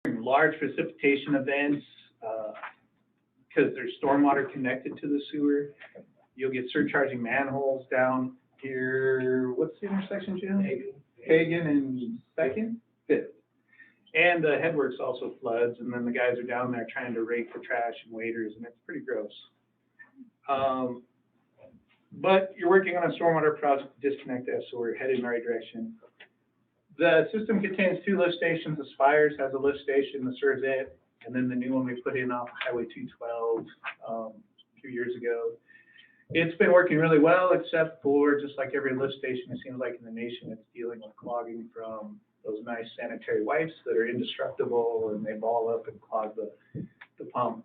large precipitation events, because there's stormwater connected to the sewer. You'll get surcharging manholes down here. What's the intersection, Jim? Hagen and Second? Fifth. And the headworks also floods, and then the guys are down there trying to rake for trash and waders, and it's pretty gross. But you're working on a stormwater project to disconnect that, so we're headed in the right direction. The system contains 2 lift stations. The Spires has a lift station that serves it, and then the new one we put in off Highway 212 a few years ago. It's been working really well, except for just like every lift station, it seems like in the nation, it's dealing with clogging from those nice sanitary wipes that are indestructible, and they ball up and clog the pump.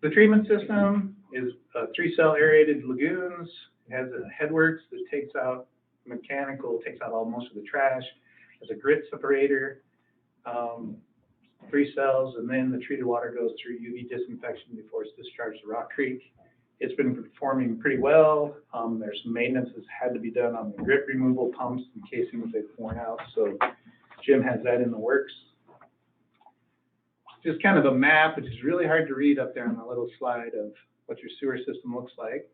The treatment system is 3-cell aerated lagoons. It has a headworks that takes out most of the trash. It has a grit separator, 3 cells, and then the treated water goes through UV disinfection before it's discharged to Rock Creek. It's been performing pretty well. There's some maintenance that's had to be done on the grit removal pumps and casings they've worn out, so Jim has that in the works. Just kind of a map, which is really hard to read up there on the little slide of what your sewer system looks like.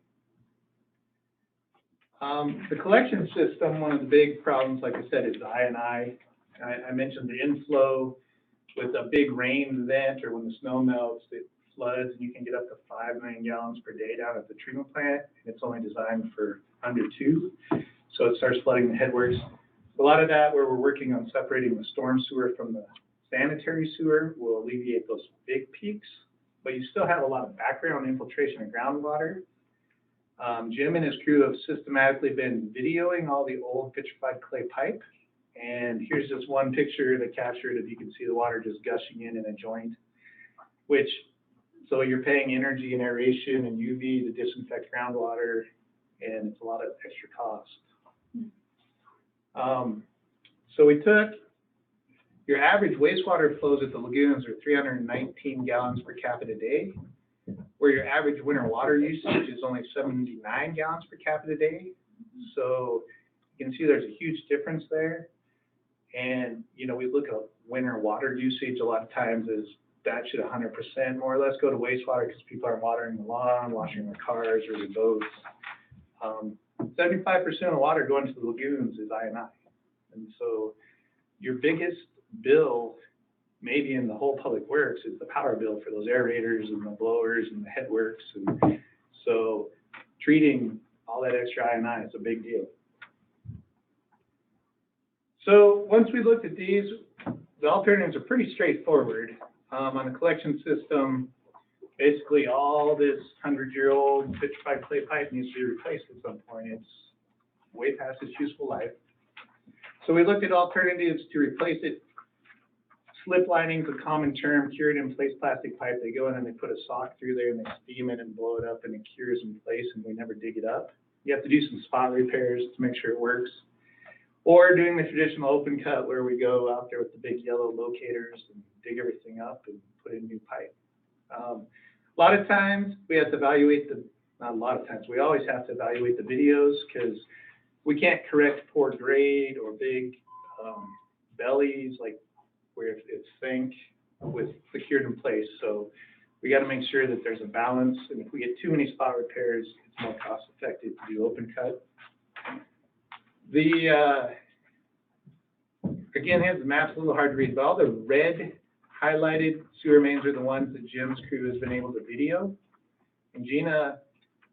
The collection system, one of the big problems, like I said, is I mentioned the inflow with a big rain event, or when the snow melts, it floods, and you can get up to 5 million gallons per day down at the treatment plant, and it's only designed for under 2, so it starts flooding the headworks. A lot of that, where we're working on separating the storm sewer from the sanitary sewer, will alleviate those big peaks, but you still have a lot of background infiltration of groundwater. Jim and his crew have systematically been videoing all the old vitrified clay pipe, and here's just one picture that captured it. You can see the water just gushing in a joint, so you're paying energy and aeration and UV to disinfect groundwater, and it's a lot of extra cost. So we took your average wastewater flows at the lagoons are 319 gallons per capita day, where your average winter water usage is only 79 gallons per capita day. So you can see there's a huge difference there. And, you know, we look at winter water usage a lot of times as that should 100% more or less go to wastewater because people aren't watering the lawn, washing their cars or their boats. 75% of water going to the lagoons is I&I. And so your biggest bill, maybe in the whole public works, is the power bill for those aerators and the blowers and the headworks. And so treating all that extra I&I is a big deal. So once we looked at these, the alternatives are pretty straightforward. On the collection system, basically all this 100-year-old vitrified clay pipe needs to be replaced at some point. It's way past its useful life. So we looked at alternatives to replace it. Slip lining is a common term, cured in place plastic pipe. They go in and they put a sock through there and they steam it and blow it up and it cures in place, and we never dig it up. You have to do some spot repairs to make sure it works. Or doing the traditional open cut, where we go out there with the big yellow locators and dig everything up and put in new pipe. A lot of times we have to evaluate not a lot of times, we always have to evaluate the videos, because we can't correct poor grade or big bellies, like where it's sink with the cured in place. So we got to make sure that there's a balance, and if we get too many spot repairs, it's more cost effective to do open cut. Again, here's the map's a little hard to read, but all the red highlighted sewer mains are the ones that Jim's crew has been able to video. And Gina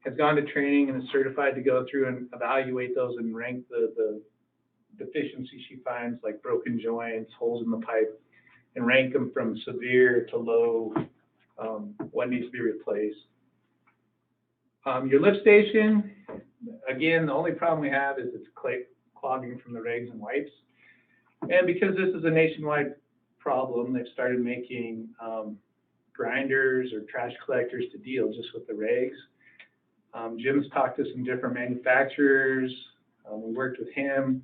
has gone to training and is certified to go through and evaluate those and rank the deficiencies she finds, like broken joints, holes in the pipe, and rank them from severe to low, what needs to be replaced. Your lift station, again, the only problem we have is it's clogging from the regs and wipes. And because this is a nationwide problem, they've started making grinders or trash collectors to deal just with the regs. Jim's talked to some different manufacturers. We worked with him.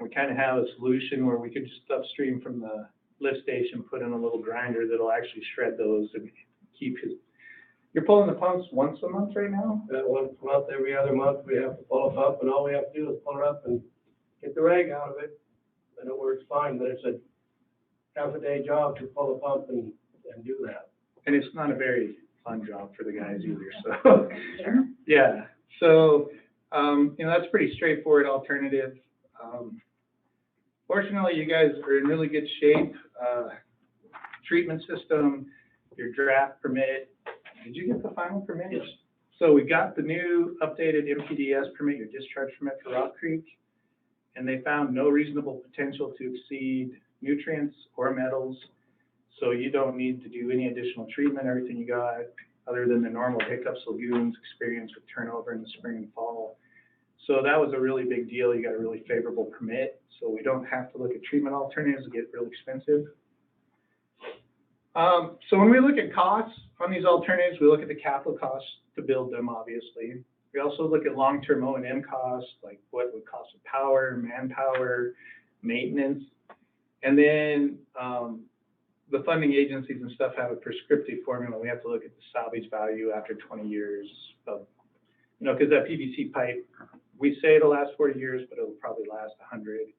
We kind of have a solution where we could just upstream from the lift station, put in a little grinder that'll actually shred those and keep his. You're pulling the pumps once a month right now? Once a month, every other month, we have to pull it up, and all we have to do is pull it up and get the rag out of it. Then it works fine, but it's a half-a-day job to pull a pump and do that. And it's not a very fun job for the guys either, so. Sure. Yeah, so, that's a pretty straightforward alternative. Fortunately, you guys are in really good shape. Treatment system, your draft permit. Did you get the final permit? Yes. So we got the new updated MPDS permit, your discharge permit for Rock Creek, and they found no reasonable potential to exceed nutrients or metals. So you don't need to do any additional treatment. Everything you got, other than the normal hiccups lagoons experience with turnover in the spring and fall. So that was a really big deal. You got a really favorable permit. So we don't have to look at treatment alternatives that get real expensive. So when we look at costs on these alternatives, we look at the capital costs to build them, obviously. We also look at long-term O&M costs, like what would cost of power, manpower, maintenance. And then the funding agencies and stuff have a prescriptive formula. We have to look at the salvage value after 20 years of, because that PVC pipe, we say it'll last 40 years, but it'll probably last 100.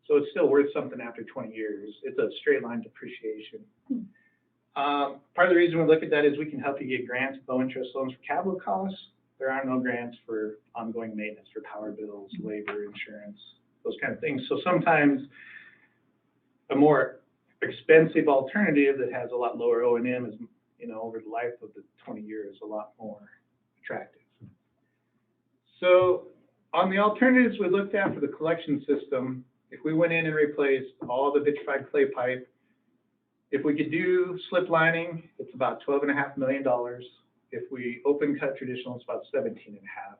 So it's still worth something after 20 years. It's a straight line depreciation. Part of the reason we look at that is we can help you get grants, low interest loans for capital costs. There are no grants for ongoing maintenance for power bills, labor, insurance, those kind of things. So sometimes a more expensive alternative that has a lot lower O&M is, over the life of the 20 years, a lot more attractive. So on the alternatives we looked at for the collection system, if we went in and replaced all the vitrified clay pipe, if we could do slip lining, it's about $12.5 million. If we open cut traditional, it's about 17.5,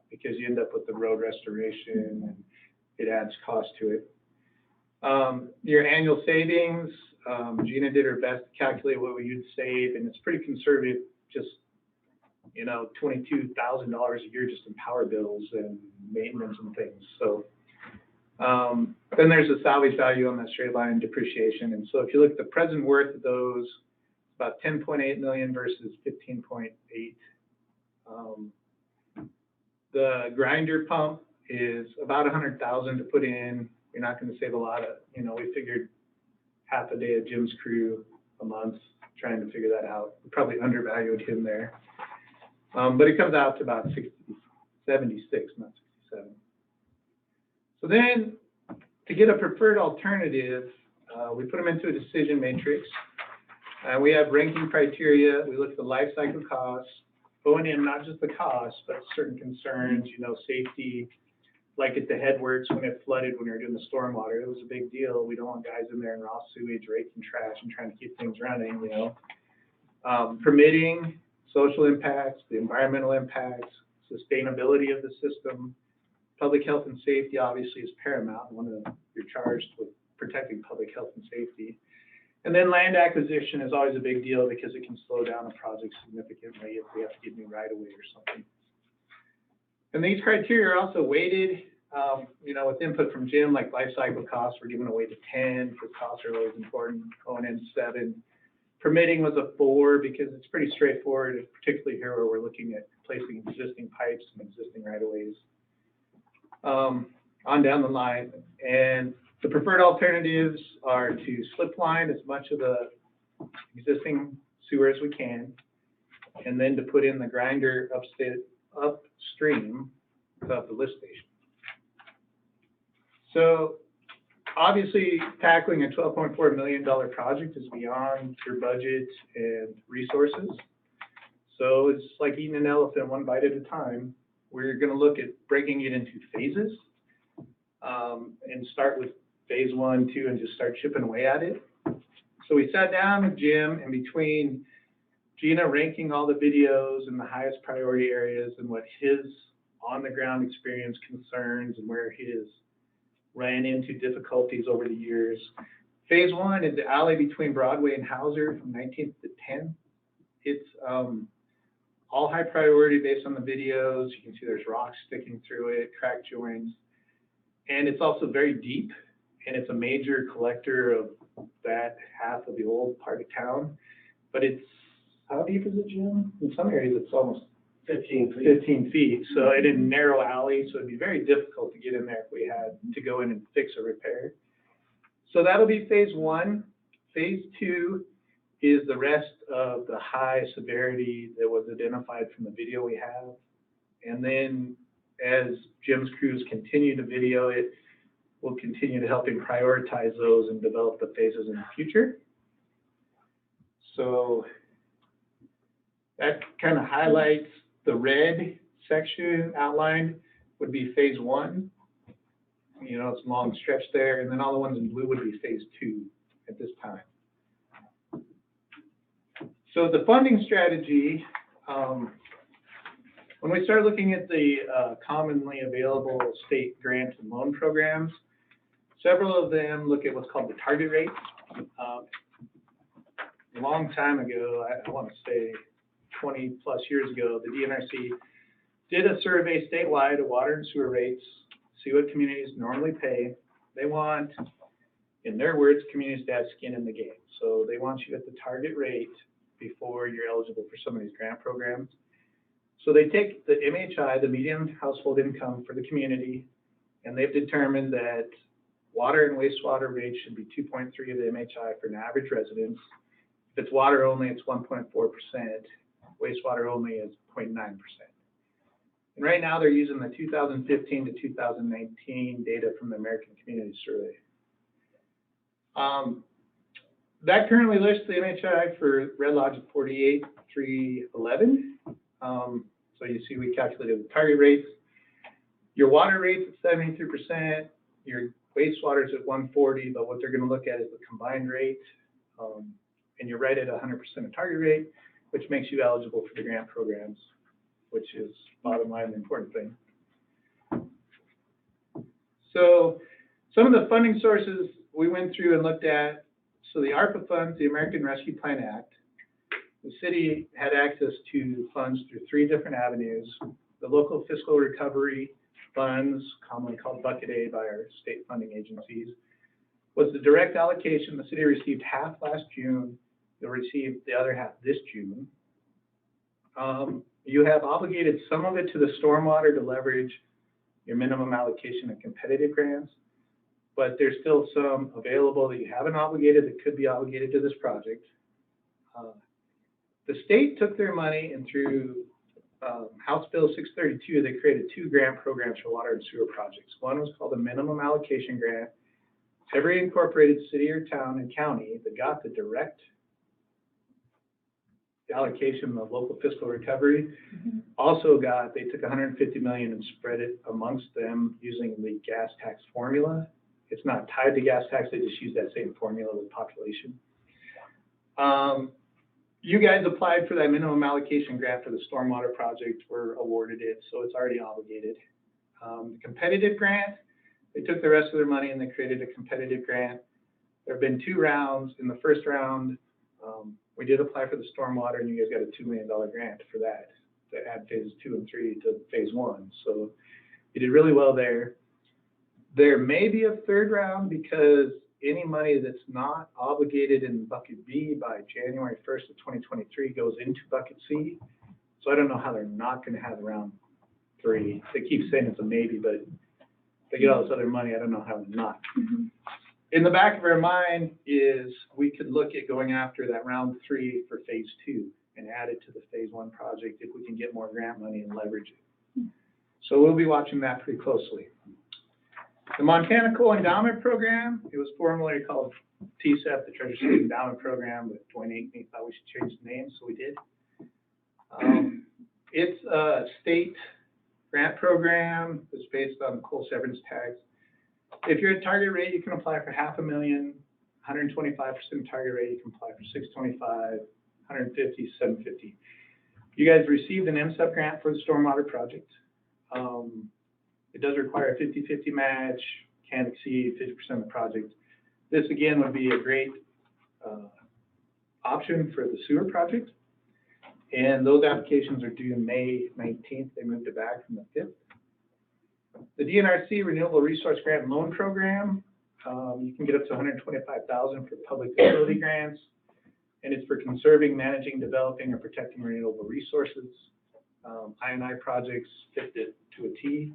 because you end up with the road restoration and it adds cost to it. Your annual savings, Gina did her best to calculate what you'd save, and it's pretty conservative, just, $22,000 a year just in power bills and maintenance and things. So then there's a salvage value on that straight line depreciation. And so if you look at the present worth of those, about 10.8 million versus 15.8. The grinder pump is about 100,000 to put in. You're not going to save a lot of, we figured half a day of Jim's crew a month trying to figure that out. We probably undervalued him there. But it comes out to about 76, not 67. So then, to get a preferred alternative, we put them into a decision matrix. We have ranking criteria. We look at the life cycle costs, O&M, not just the cost, but certain concerns, safety. Like at the headworks, when it flooded, when we were doing the stormwater, it was a big deal. We don't want guys in there in raw sewage, raking trash and trying to keep things running, Permitting, social impacts, the environmental impacts, sustainability of the system. Public health and safety obviously is paramount. You're charged with protecting public health and safety. And then land acquisition is always a big deal because it can slow down a project significantly if we have to get new right-of-way or something. And these criteria are also weighted, with input from Jim, like life cycle costs, we're giving a weight of 10 because costs are always important, O&M 7. Permitting was a 4 because it's pretty straightforward, particularly here where we're looking at placing existing pipes and existing right-of-ways. On down the line. And the preferred alternatives are to slip line as much of the existing sewer as we can, and then to put in the grinder upstream of the lift station. So obviously tackling a $12.4 million project is beyond your budget and resources. So it's like eating an elephant one bite at a time. We're going to look at breaking it into phases and start with phase 1, 2, and just start chipping away at it. So we sat down with Jim, and between Gina ranking all the videos in the highest priority areas and what his on-the-ground experience concerns and where his ran into difficulties over the years. Phase 1 is the alley between Broadway and Hauser from 19th to 10th. It's all high priority based on the videos. You can see there's rocks sticking through it, crack joints. And it's also very deep, and it's a major collector of that half of the old part of town. But it's, how deep is it, Jim? In some areas, it's almost 15 feet. 15 feet. So it's a narrow alley, so it'd be very difficult to get in there if we had to go in and fix or repair. So that'll be phase 1. Phase 2 is the rest of the high severity that was identified from the video we have. And then as Jim's crews continue to video it, we'll continue to help him prioritize those and develop the phases in the future. So that kind of highlights the red section outlined would be phase 1. You know, it's a long stretch there, and then all the ones in blue would be phase 2 at this time. So the funding strategy, when we start looking at the commonly available state grant and loan programs, several of them look at what's called the target rate. A long time ago, I want to say 20 plus years ago, the DNRC did a survey statewide of water and sewer rates, see what communities normally pay. They want, in their words, communities to have skin in the game. So they want you at the target rate before you're eligible for some of these grant programs. So they take the MHI, the median household income for the community, and they've determined that water and wastewater rates should be 2.3 of the MHI for an average residence. If it's water only, it's 1.4%. Wastewater only is 0.9%. And right now they're using the 2015 to 2019 data from the American Community Survey. That currently lists the MHI for Red Lodge at 48,311. So you see we calculated the target rates. Your water rate's at 73%, your wastewater is at 140, but what they're going to look at is the combined rate. And you're right at 100% of target rate, which makes you eligible for the grant programs, which is bottom line the important thing. So some of the funding sources we went through and looked at, so the ARPA funds, the American Rescue Plan Act, the city had access to funds through 3 different avenues. The local fiscal recovery funds, commonly called Bucket A by our state funding agencies, was the direct allocation. The city received half last June. They'll receive the other half this June. You have obligated some of it to the stormwater to leverage your minimum allocation and competitive grants, but there's still some available that you haven't obligated that could be obligated to this project. The state took their money and through House Bill 632, they created 2 grant programs for water and sewer projects. One was called the Minimum Allocation Grant. Every incorporated city or town and county that got the direct allocation of local fiscal recovery also got, they took $150 million and spread it amongst them using the gas tax formula. It's not tied to gas tax, they just use that same formula with population. You guys applied for that minimum allocation grant for the stormwater project, were awarded it, so it's already obligated. The competitive grant, they took the rest of their money and they created a competitive grant. There have been 2 rounds. In the first round, we did apply for the stormwater and you guys got a $2 million grant for that to add phases 2 and 3 to phase 1. So you did really well there. There may be a 3rd round because any money that's not obligated in bucket B by January 1st of 2023 goes into bucket C. So I don't know how they're not going to have round 3. They keep saying it's a maybe, but if they get all this other money, I don't know how they're not. In the back of our mind is we could look at going after that round 3 for phase 2 and add it to the phase 1 project if we can get more grant money and leverage it. So we'll be watching that pretty closely. The Montana Coal Endowment Program, it was formerly called TSEP, the Treasury State Endowment Program, but Dwayne Ankeny thought we should change the name, so we did. It's a state grant program that's based on coal severance tax. If you're at target rate, you can apply for $500,000, 125% target rate, you can apply for $625,000, 150, $750. You guys received an MSEP grant for the stormwater project. It does require a 50-50 match, can't exceed 50% of the project. This again would be a great option for the sewer project. And those applications are due May 19th. They moved it back from the 5th. The DNRC Renewable Resource Grant and Loan Program, you can get up to $125,000 for public facility grants, and it's for conserving, managing, developing, or protecting renewable resources. I&I projects fit it to a T.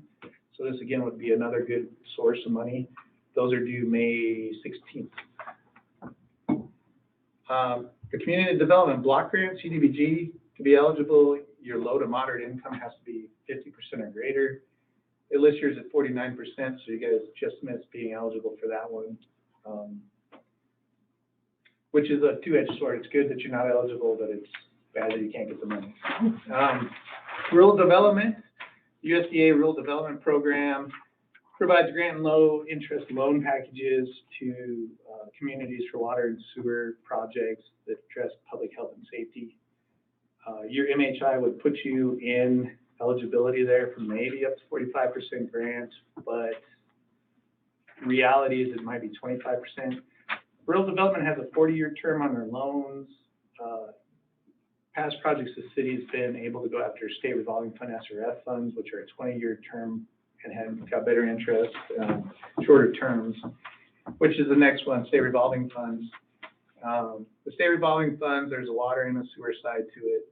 So this again would be another good source of money. Those are due May 16th. The community development block grant, CDBG, to be eligible, your low to moderate income has to be 50% or greater. It lists yours at 49%, so you guys just missed being eligible for that one. Which is a two-edged sword. It's good that you're not eligible, but it's bad that you can't get the money. Rural development, USDA Rural Development Program provides grant and low interest loan packages to communities for water and sewer projects that address public health and safety. Your MHI would put you in eligibility there for maybe up to 45% grant, but reality is it might be 25%. Rural development has a 40-year term on their loans. Past projects, the city has been able to go after state revolving fund SRF funds, which are a 20-year term and have got better interest, shorter terms, which is the next one, state revolving funds. The state revolving funds, there's a water and a sewer side to it.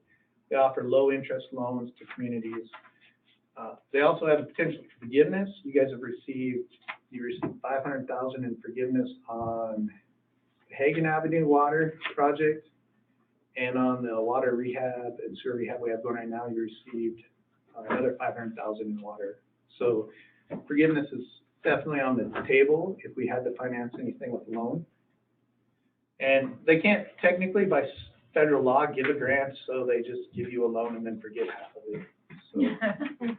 They offer low interest loans to communities. They also have a potential for forgiveness. You guys have received $500,000 in forgiveness on Hagen Avenue water project, and on the water rehab and sewer rehab we have going right now, you received another $500,000 in water. So forgiveness is definitely on the table if we had to finance anything with a loan. And they can't technically, by federal law, give a grant, so they just give you a loan and then forget half of it.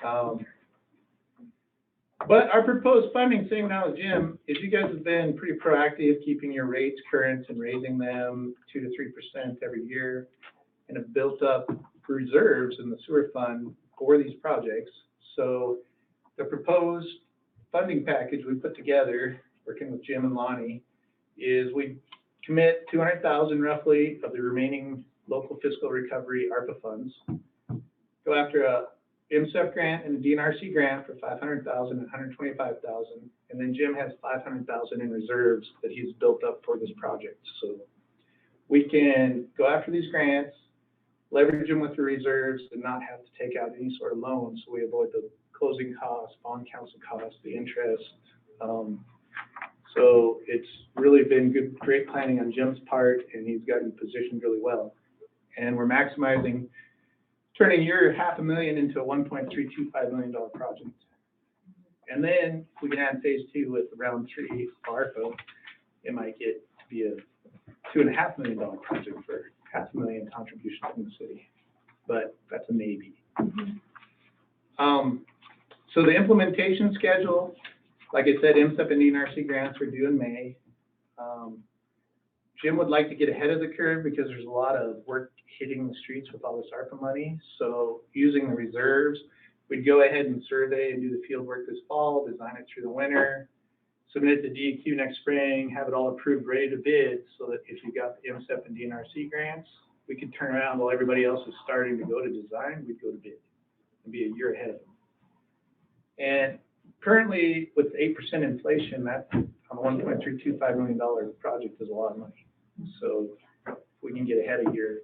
So, but our proposed funding, same now as Jim, is you guys have been pretty proactive, keeping your rates current and raising them 2 to 3% every year, and have built up reserves in the sewer fund for these projects. So the proposed funding package we put together, working with Jim and Lonnie, is we commit $200,000 roughly of the remaining local fiscal recovery ARPA funds, go after a MSEP grant and a DNRC grant for $500,000 and $125,000, and then Jim has $500,000 in reserves that he's built up for this project. So we can go after these grants, leverage them with the reserves, and not have to take out any sort of loan, so we avoid the closing costs, bond counsel costs, the interest. So it's really been great planning on Jim's part, and he's gotten positioned really well. And we're maximizing, turning your $500,000 into a $1.325 million project. And then we can add phase 2 with round 3 ARPA. It might get to be a $2.5 million project for $500,000 contribution from the city, but that's a maybe. So the implementation schedule, like I said, MSEP and DNRC grants are due in May. Jim would like to get ahead of the curve because there's a lot of work hitting the streets with all this ARPA money. So using the reserves, we'd go ahead and survey and do the field work this fall, design it through the winter, submit it to DEQ next spring, have it all approved, ready to bid, so that if you got the MSEP and DNRC grants, we could turn around while everybody else is starting to go to design, we'd go to bid and be a year ahead of them. And currently, with 8% inflation, that on a $1.325 million project is a lot of money. So if we can get ahead a year.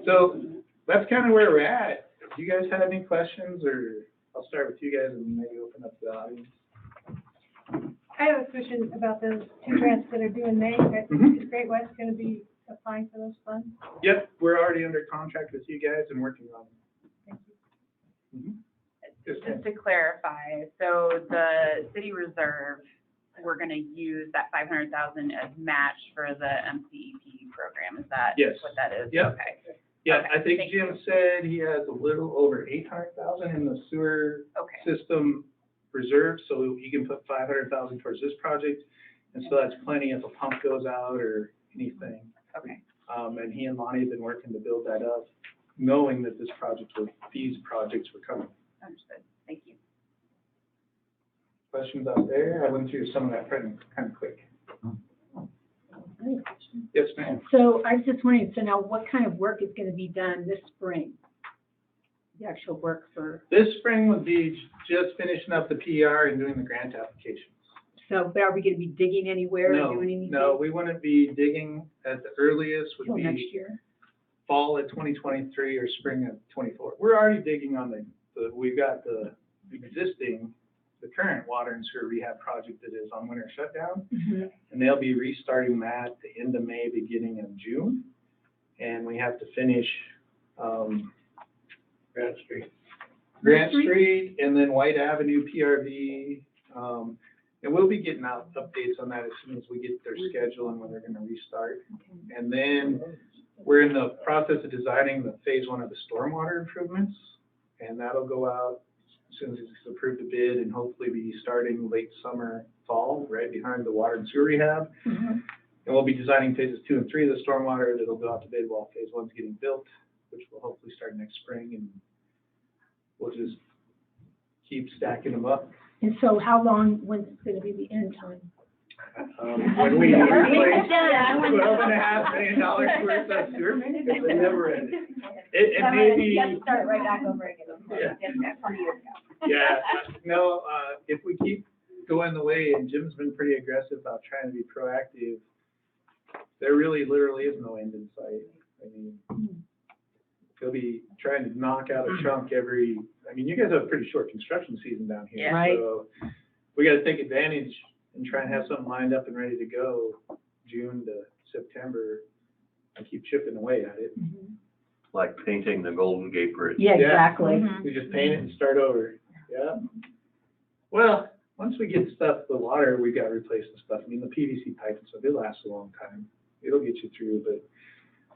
So that's kind of where we're at. Do you guys have any questions, or I'll start with you guys and maybe open up to the audience. I have a question about those 2 grants that are due in May. Is Great West going to be applying for those funds? Yep, we're already under contract with you guys and working on them. Thank you. Just to clarify, so the city reserve, we're going to use that $500,000 as match for the MCEP program. Is that Yes. what that is? Yep. Okay. Yeah, Okay, I think thank Jim said he has a little over 800,000 in the sewer Okay. system reserve, so he can put 500,000 towards this project, and so that's plenty if a pump goes out or anything. Okay. And he and Lonnie have been working to build that up, knowing that these projects were coming. Understood. Thank you. Questions out there? I went through some of that kind of quick. Yes, ma'am. So I was just wondering, so now what kind of work is going to be done this spring? The actual work for, This spring would be just finishing up the PR and doing the grant applications. so are we going to be digging anywhere or doing anything? No, we wouldn't be digging at the earliest would Till be next year? fall of 2023 or spring of 24. We're already digging on we've got the existing the current water and sewer rehab project that is on winter shutdown. Mhm. And they'll be restarting that at the end of May, beginning of June. And we have to finish, Grant Street. Grant Street and then White Avenue PRV. And we'll be getting out updates on that as soon as we get their schedule and when they're gonna restart. And then we're in the process of designing the phase 1 of the stormwater improvements. And that'll go out as soon as it's approved a bid and hopefully be starting late summer, fall, right behind the water and sewer rehab. Mhm. And we'll be designing phases 2 and 3 of the stormwater that'll go out to bid while phase 1's getting built, which will hopefully start next spring, and we'll just keep stacking them up. And so how long, when's gonna be the end time? When we replace Yeah, I want to know. $12.5 million worth of sewer mains, It's never ending. it may be. Start right back over again. Yeah. That's 20 years ago. Yeah, no, if we keep going the way, and Jim's been pretty aggressive about trying to be proactive, there really literally is no end in sight. I mean, he'll be trying to knock out a chunk you guys have a pretty short construction season down here. Yeah. Right. So we gotta take advantage and try and have something lined up and ready to go June to September and keep chipping away at it. Mhm. Like painting the Golden Gate Bridge. Yeah, Yeah. exactly. Mhm. We just paint it and start over. Yeah. Well, once we get the water, we got replacing stuff. I mean, the PVC pipe and stuff, it lasts a long time. It'll get you through, but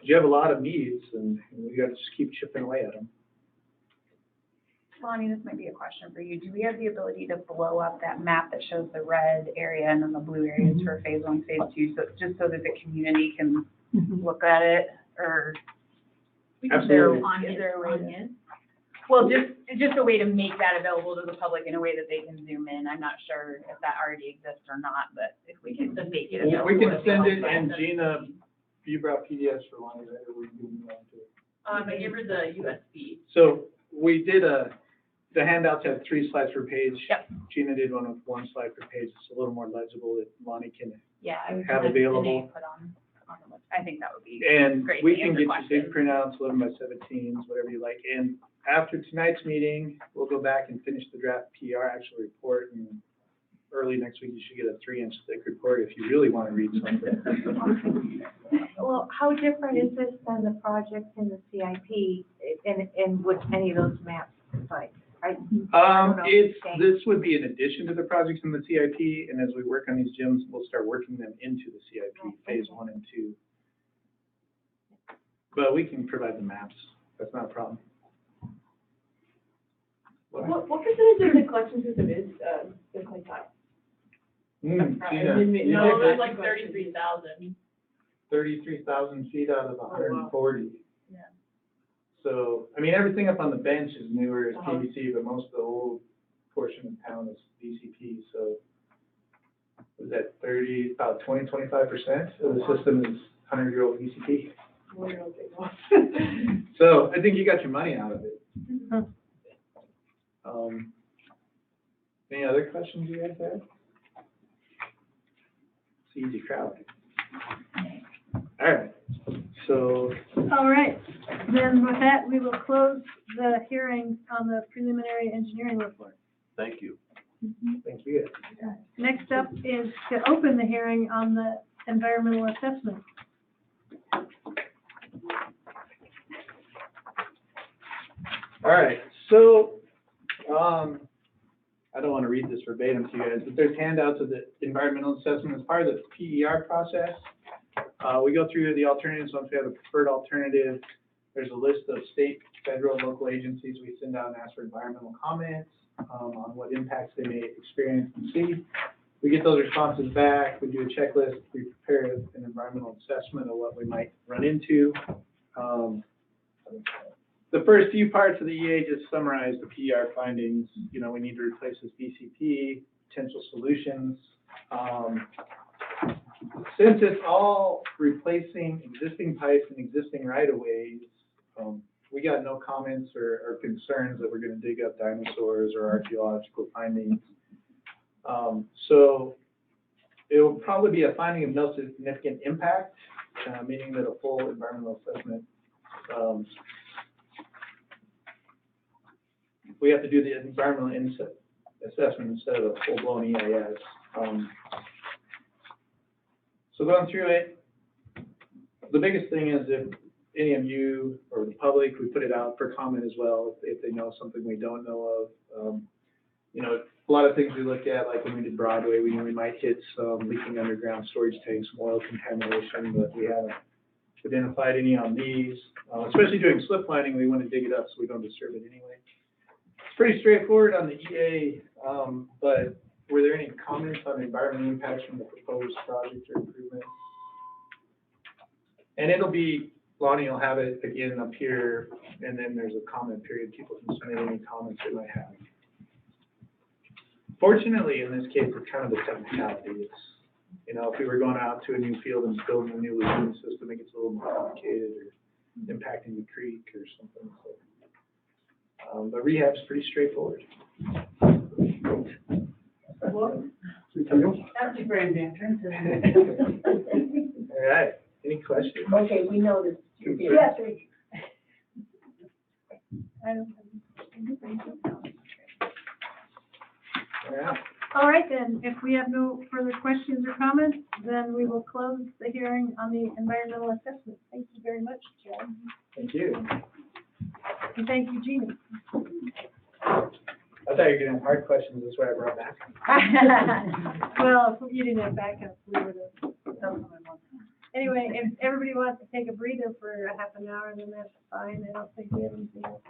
you have a lot of needs and we gotta just keep chipping away at them. Lonnie, this might be a question for you. Do we have the ability to blow up that map that shows the red area and then the blue areas for phase 1, phase 2, so just so that the community can Mhm. look at it, or? Absolutely. Is there a way to? Well, just a way to make that available to the public in a way that they can zoom in. I'm not sure if that already exists or not, but if we can make it available. We can send it, and Gina, you brought PDFs for Lonnie, right, or were you doing that too? I gave her the USB. So we did the handouts have 3 slides per page. Yep. Gina did one with 1 slide per page. It's a little more legible that Lonnie can Yeah, I would have just available. put on the list. I think that would be. And Great we to can answer get you questions. big printouts, 11x17s, whatever you like. And after tonight's meeting, we'll go back and finish the draft PR actual report. And early next week, you should get a 3-inch thick report if you really want to read something. Well, how different is this than the project in the CIP, and would any of those maps suffice? I don't know. This would be in addition to the projects in the CIP. And as we work on these gyms, we'll start working them into the CIP, phase 1 and 2. But we can provide the maps. That's not a problem. What percentage of the collection system is, Bitcoin type? Gina, you No, did it's like 33,000. 33,000 feet out of wow. 140. Yeah. So, I mean, everything up on the bench is newer as Uh-huh. PVC, but most of the old portion of town is VCP, so was that about 20-25% of the system is 100-year-old VCP. So I think you got your money out of it. Any other questions you guys have? It's an easy crowd. All right, so All right, then with that, we will close the hearing on the preliminary engineering report. Thank you. thank you. Next up is to open the hearing on the environmental assessment. All right, so, I don't want to read this verbatim to you guys, but there's handouts of the environmental assessment as part of the PER process. We go through the alternatives. Once we have a preferred alternative, there's a list of state, federal, local agencies. We send out and ask for environmental comments on what impacts they may experience and see. We get those responses back. We do a checklist. We prepare an environmental assessment of what we might run into. The first few parts of the EA just summarize the PER findings. You know, we need to replace this BCP, potential solutions. Since it's all replacing existing pipes and existing right-of-ways, we got no comments or concerns that we're gonna dig up dinosaurs or archaeological findings. So it will probably be a finding of no significant impact, meaning that a full environmental assessment, we have to do the environmental assessment instead of a full-blown EIS. So going through it, the biggest thing is if any of you or the public, we put it out for comment as well, if they know something we don't know of. You know, a lot of things we look at, like when we did Broadway, we knew we might hit some leaking underground storage tanks, some oil contamination, but we haven't identified any on these. Especially doing slip lining, we want to dig it up so we don't disturb it anyway. It's pretty straightforward on the EA, but were there any comments on the environmental impacts from the proposed project or improvement? And it'll be, Lonnie will have it again up here, and then there's a comment period. People can submit any comments they might have. Fortunately, in this case, it's kind of a technicality. It's, you know, if we were going out to a new field and building a new lagoon system, it gets a little more complicated or impacting the creek or something. So, but rehab's pretty straightforward. That's a grand entrance. All right. Any questions? Okay, we know this. Yes. I don't have any. Yeah. All right, then, if we have no further questions or comments, then we will close the hearing on the environmental assessment. Thank you very much, Chad. Thank you. And thank you, Jeannie. I thought you were gonna have hard questions. That's why I brought back. Well, if you didn't have backup, we would have. Anyway, if everybody wants to take a breather for a half an hour, then that's fine. I don't think we have anything else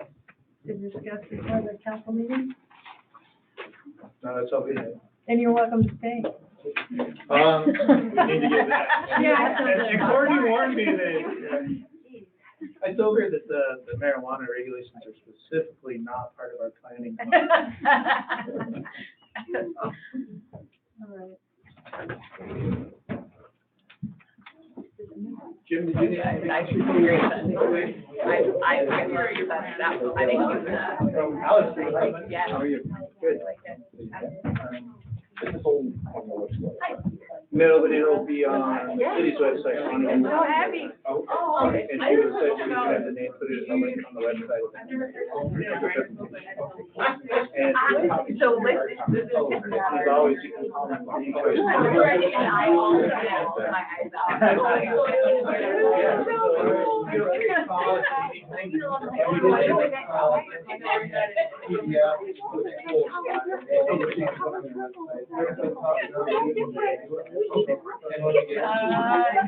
to discuss before the council meeting. No, that's all we had. And you're welcome to stay. We need to get that. Yeah. And Courtney warned me that, I told her that the marijuana regulations are specifically not part of our planning. All right. Jim, did you? I should agree with that. I hear you, but that, I think it was, Alice, yeah. how are you? Good. No, but it'll be on the city's website. So happy. Oh, okay. And she was said she was gonna have the name, put it on the website. And So listen, this is. as always, you can call them. And I always have my eyes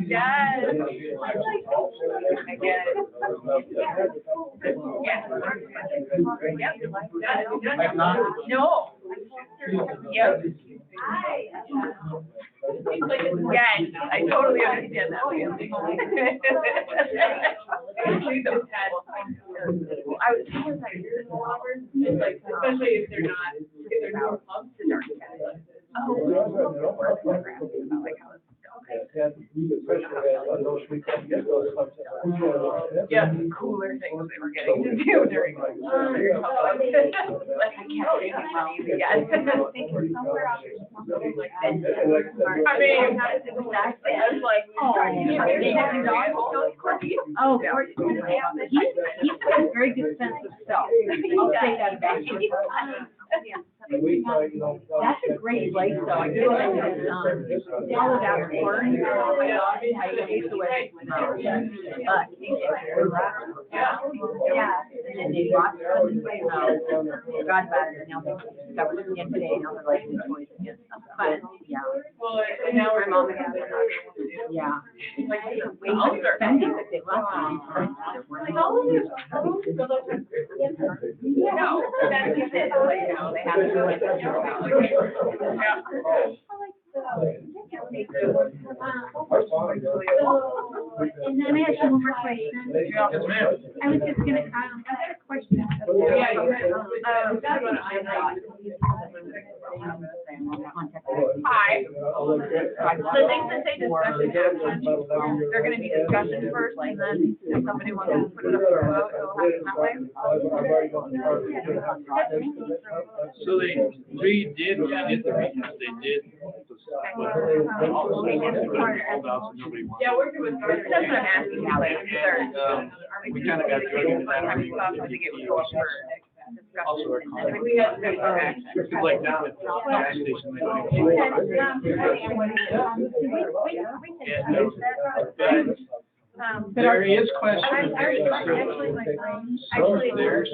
yes. I get it. No. Yep. Yes, I totally understand that feeling. I was thinking like, especially if they're not pumps and are. Yeah, cooler things they were getting to do during like, I can't take it money yet. I mean, that's like, Oh, he's got a very good sense of self. I'll say that about him. That's a great lifestyle. I feel like it's, all about corn. I hate the way it's smelled. But yeah, and then they bought some, forgot about it, and now they discovered it again today, now they're like, choice again. But, yeah. Well, and now we're mom. Yeah. Like, way too expensive if they left them. No, that's just it, like, you know, they have to do it. And then I have one more question. Yes, ma'am. I was just gonna, I had a question. hi. So things that say discussion, they're gonna be discussion first, and then if somebody wants to put it up for a vote, it'll happen that way. So they redid, when they did the regions, they did. Yeah, we're doing. That's what I'm asking, like, We kind of got drugged into that. I thought it would go up for Also our and then we have to take our action. It's like down at the gas station, like, But there is question. actually, my friend, actually. There's.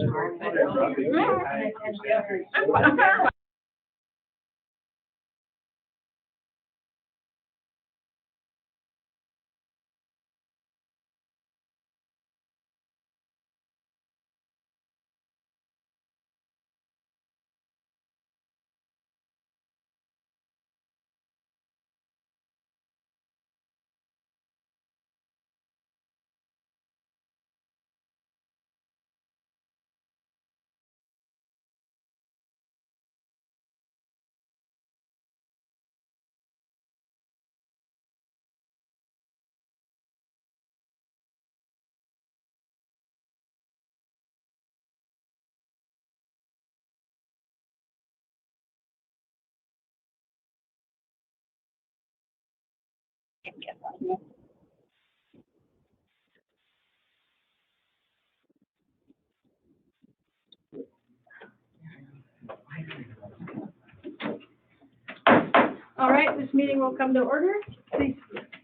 All right, this meeting will come to order. Please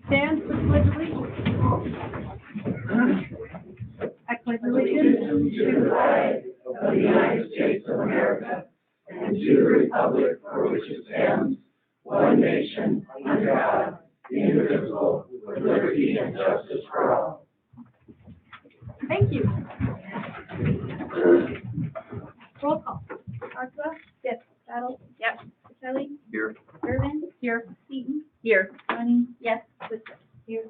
stand for the pledge of allegiance. I pledge allegiance to the flag of the United States of America and to the republic for which it stands, one nation, under God, indivisible, with liberty and justice for all. Thank you. Roll call. Arthur? Yes. Battle? Yep. Kelly? Here. Irvin? Here. Seaton? Here. Bonnie? Yes. Lisa? Here.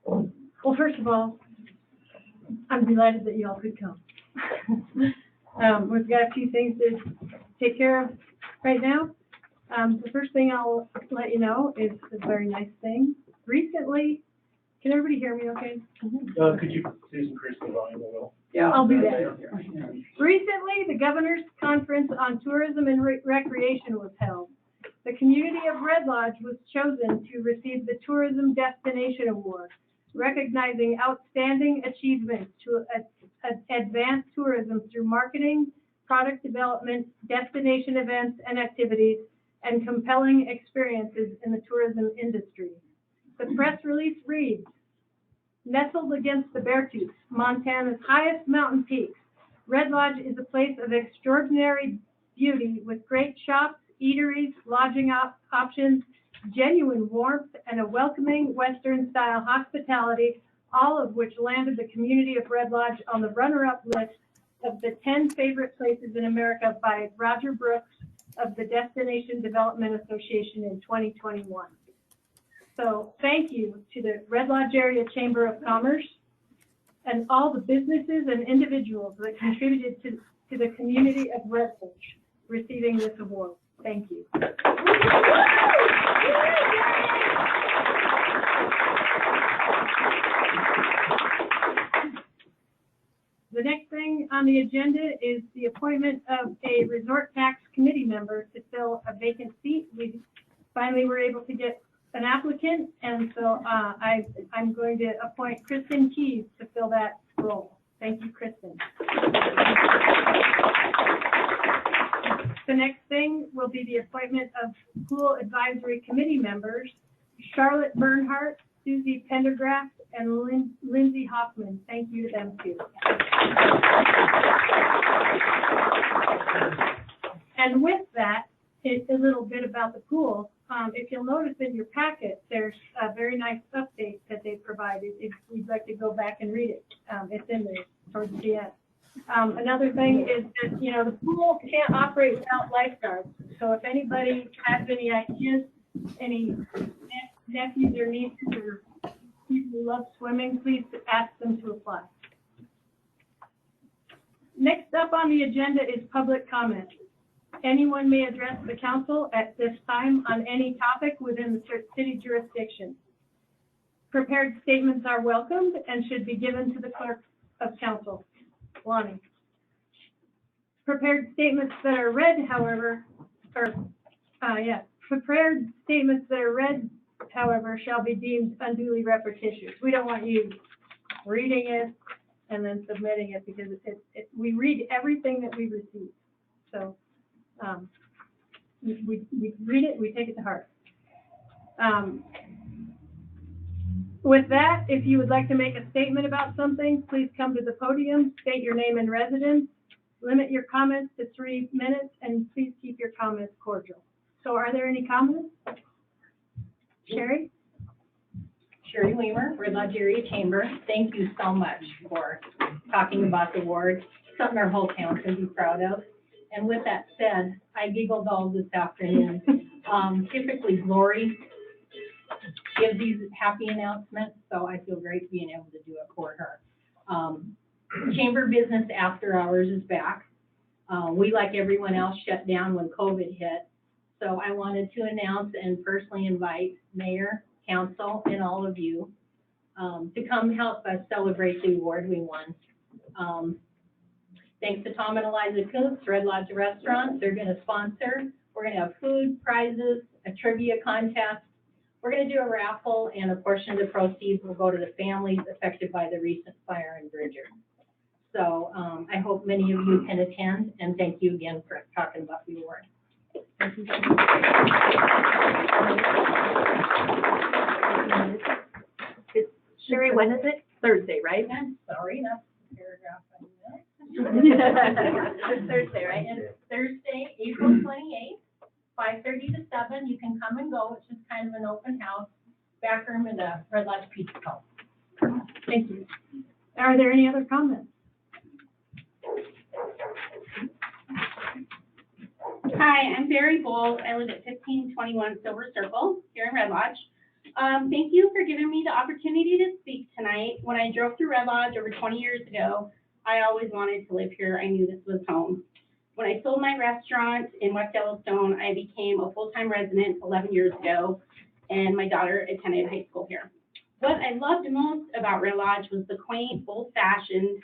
Well, first of all, I'm delighted that you all could come. We've got a few things to take care of right now. The first thing I'll let you know is a very nice thing. Recently, can everybody hear me okay? Could you please increase the volume a little? Yeah, I'll do that. Recently, the Governor's Conference on Tourism and Recreation was held. The community of Red Lodge was chosen to receive the Tourism Destination Award, recognizing outstanding achievements to advance tourism through marketing, product development, destination events and activities, and compelling experiences in the tourism industry. The press release reads, nestled against the Beartooth, Montana's highest mountain peaks, Red Lodge is a place of extraordinary beauty with great shops, eateries, lodging options, genuine warmth, and a welcoming Western-style hospitality, all of which landed the community of Red Lodge on the runner-up list of the 10 favorite places in America by Roger Brooks of the Destination Development Association in 2021. So thank you to the Red Lodge Area Chamber of Commerce and all the businesses and individuals that contributed to the community of Red Lodge receiving this award. Thank you. The next thing on the agenda is the appointment of a resort tax committee member to fill a vacant seat. We finally were able to get an applicant, and so I'm going to appoint Kristen Keys to fill that role. Thank you, Kristen. The next thing will be the appointment of pool advisory committee members, Charlotte Bernhardt, Susie Pendergraft, and Lindsay Hoffman. Thank you to them too. And with that, a little bit about the pool. If you'll notice in your packet, there's a very nice update that they provided. If you'd like to go back and read it, it's in there towards the end. Another thing is that, you know, the pool can't operate without lifeguards. So if anybody has any ideas, any nephews or nieces or people who love swimming, please ask them to apply. Next up on the agenda is public comment. Anyone may address the council at this time on any topic within the city jurisdiction. Prepared statements are welcomed and should be given to the clerk of council. Lonnie. Prepared statements that are read, however, prepared statements that are read, however, shall be deemed unduly repetitious. We don't want you reading it, and then submitting it, because we read everything that we receive. So, we read it, we take it to heart. With that, if you would like to make a statement about something, please come to the podium, state your name and residence, limit your comments to 3 minutes, and please keep your comments cordial. So are there any comments? Sherry? Sherry Weimer, Red Lodge Area Chamber. Thank you so much for talking about the award, something our whole town can be proud of. And with that said, I giggled all this afternoon. Typically Lori gives these happy announcements, so I feel great being able to do it for her. Chamber business after hours is back. We, like everyone else, shut down when COVID hit. So I wanted to announce and personally invite Mayor, Council, and all of you to come help us celebrate the award we won. Thanks to Tom and Eliza Coops, Red Lodge Restaurant. They're going to sponsor. We're going to have food, prizes, a trivia contest. We're going to do a raffle, and a portion of the proceeds will go to the families affected by the recent fire in Bridger. So I hope many of you can attend, and thank you again for talking about the award. Thank you. Sherry, when is it? Thursday, right? I'm sorry, that's the paragraph I missed. It's Thursday, right? And Thursday, April 28th, 5:30 to 7. You can come and go. It's just kind of an open house. Back room in the Red Lodge Pizza House. Thank you. Are there any other comments? Hi, I'm Barry Bowles. I live at 1521 Silver Circle here in Red Lodge. Thank you for giving me the opportunity to speak tonight. When I drove through Red Lodge over 20 years ago, I always wanted to live here. I knew this was home. When I sold my restaurant in West Yellowstone, I became a full-time resident 11 years ago, and my daughter attended high school here. What I loved most about Red Lodge was the quaint, old-fashioned,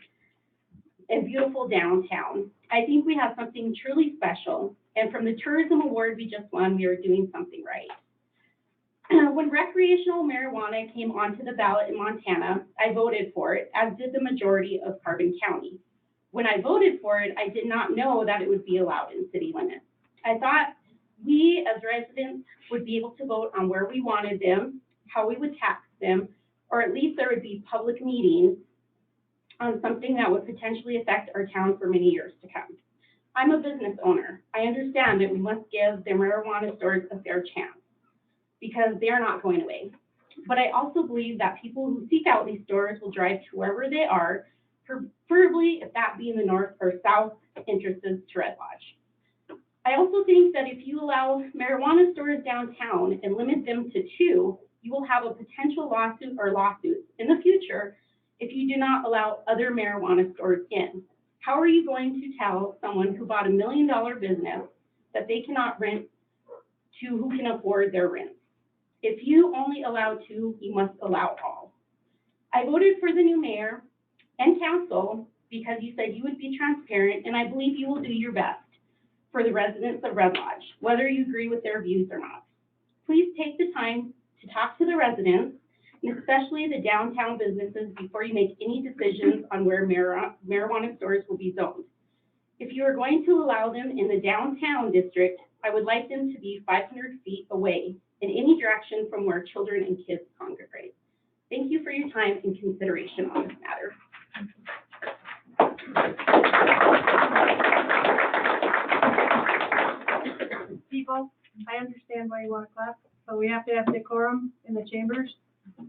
and beautiful downtown. I think we have something truly special, and from the tourism award we just won, we are doing something right. When recreational marijuana came onto the ballot in Montana, I voted for it, as did the majority of Carbon County. When I voted for it, I did not know that it would be allowed in city limits. I thought we as residents would be able to vote on where we wanted them, how we would tax them, or at least there would be public meetings on something that would potentially affect our town for many years to come. I'm a business owner. I understand that we must give the marijuana stores a fair chance because they are not going away. But I also believe that people who seek out these stores will drive to wherever they are, preferably if that be in the north or south entrances to Red Lodge. I also think that if you allow marijuana stores downtown and limit them to 2, you will have a potential lawsuit or lawsuits in the future if you do not allow other marijuana stores in. How are you going to tell someone who bought $1 million business that they cannot rent to who can afford their rent? If you only allow 2, you must allow all. I voted for the new mayor and council because you said you would be transparent, and I believe you will do your best for the residents of Red Lodge, whether you agree with their views or not. Please take the time to talk to the residents, and especially the downtown businesses, before you make any decisions on where marijuana stores will be zoned. If you are going to allow them in the downtown district, I would like them to be 500 feet away in any direction from where children and kids congregate. Thank you for your time and consideration on this matter. People, I understand why you want to clap, but we have to have decorum in the chambers,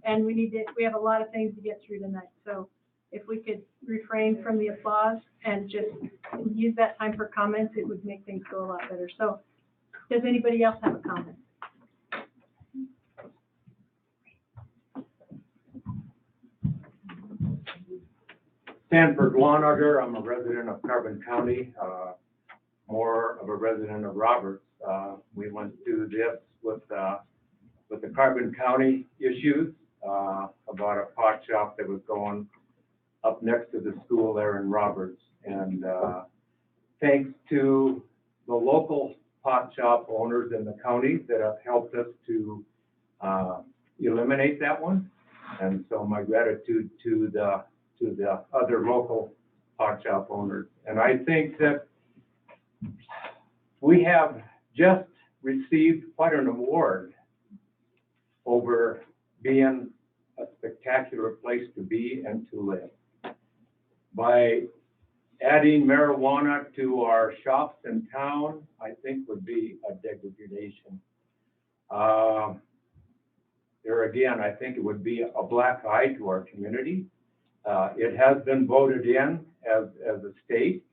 and we have a lot of things to get through tonight. So if we could refrain from the applause and just use that time for comments, it would make things go a lot better. So does anybody else have a comment? Sanford Wanauger, I'm a resident of Carbon County, more of a resident of Roberts. We went through this with the Carbon County issues about a pot shop that was going up next to the school there in Roberts. And thanks to the local pot shop owners in the county that have helped us to eliminate that one. And so my gratitude to the to the other local pot shop owners. And I think that we have just received quite an award over being a spectacular place to be and to live. By adding marijuana to our shops in town, I think would be a degradation. There again, I think it would be a black eye to our community. It has been voted in as a state,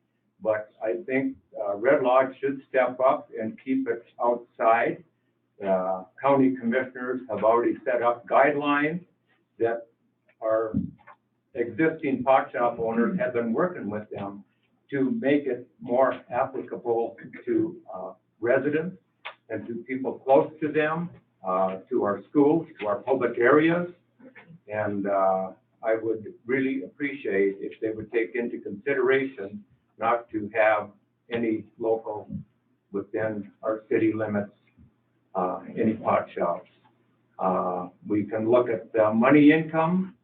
but I think Red Lodge should step up and keep it outside. County commissioners have already set up guidelines that our existing pot shop owners have been working with them to make it more applicable to residents and to people close to them, to our schools, to our public areas. And I would really appreciate if they would take into consideration not to have any local within our city limits, any pot shops. We can look at the money income.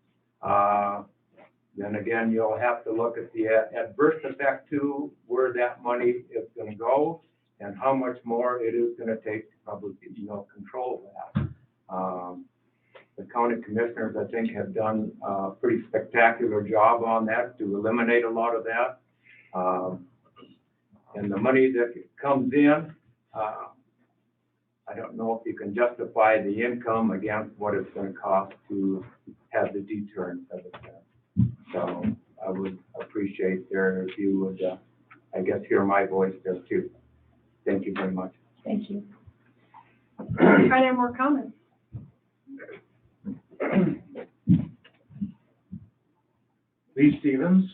Then again, you'll have to look at the adverse effect too, where that money is going to go and how much more it is going to take to probably, control that. The county commissioners, I think, have done a pretty spectacular job on that to eliminate a lot of that. And the money that comes in, I don't know if you can justify the income against what it's going to cost to have the deterrence of it there. So I would appreciate there if you would, I guess, hear my voice there too. Thank you very much. Thank you. Are there more comments? Lee Stevens,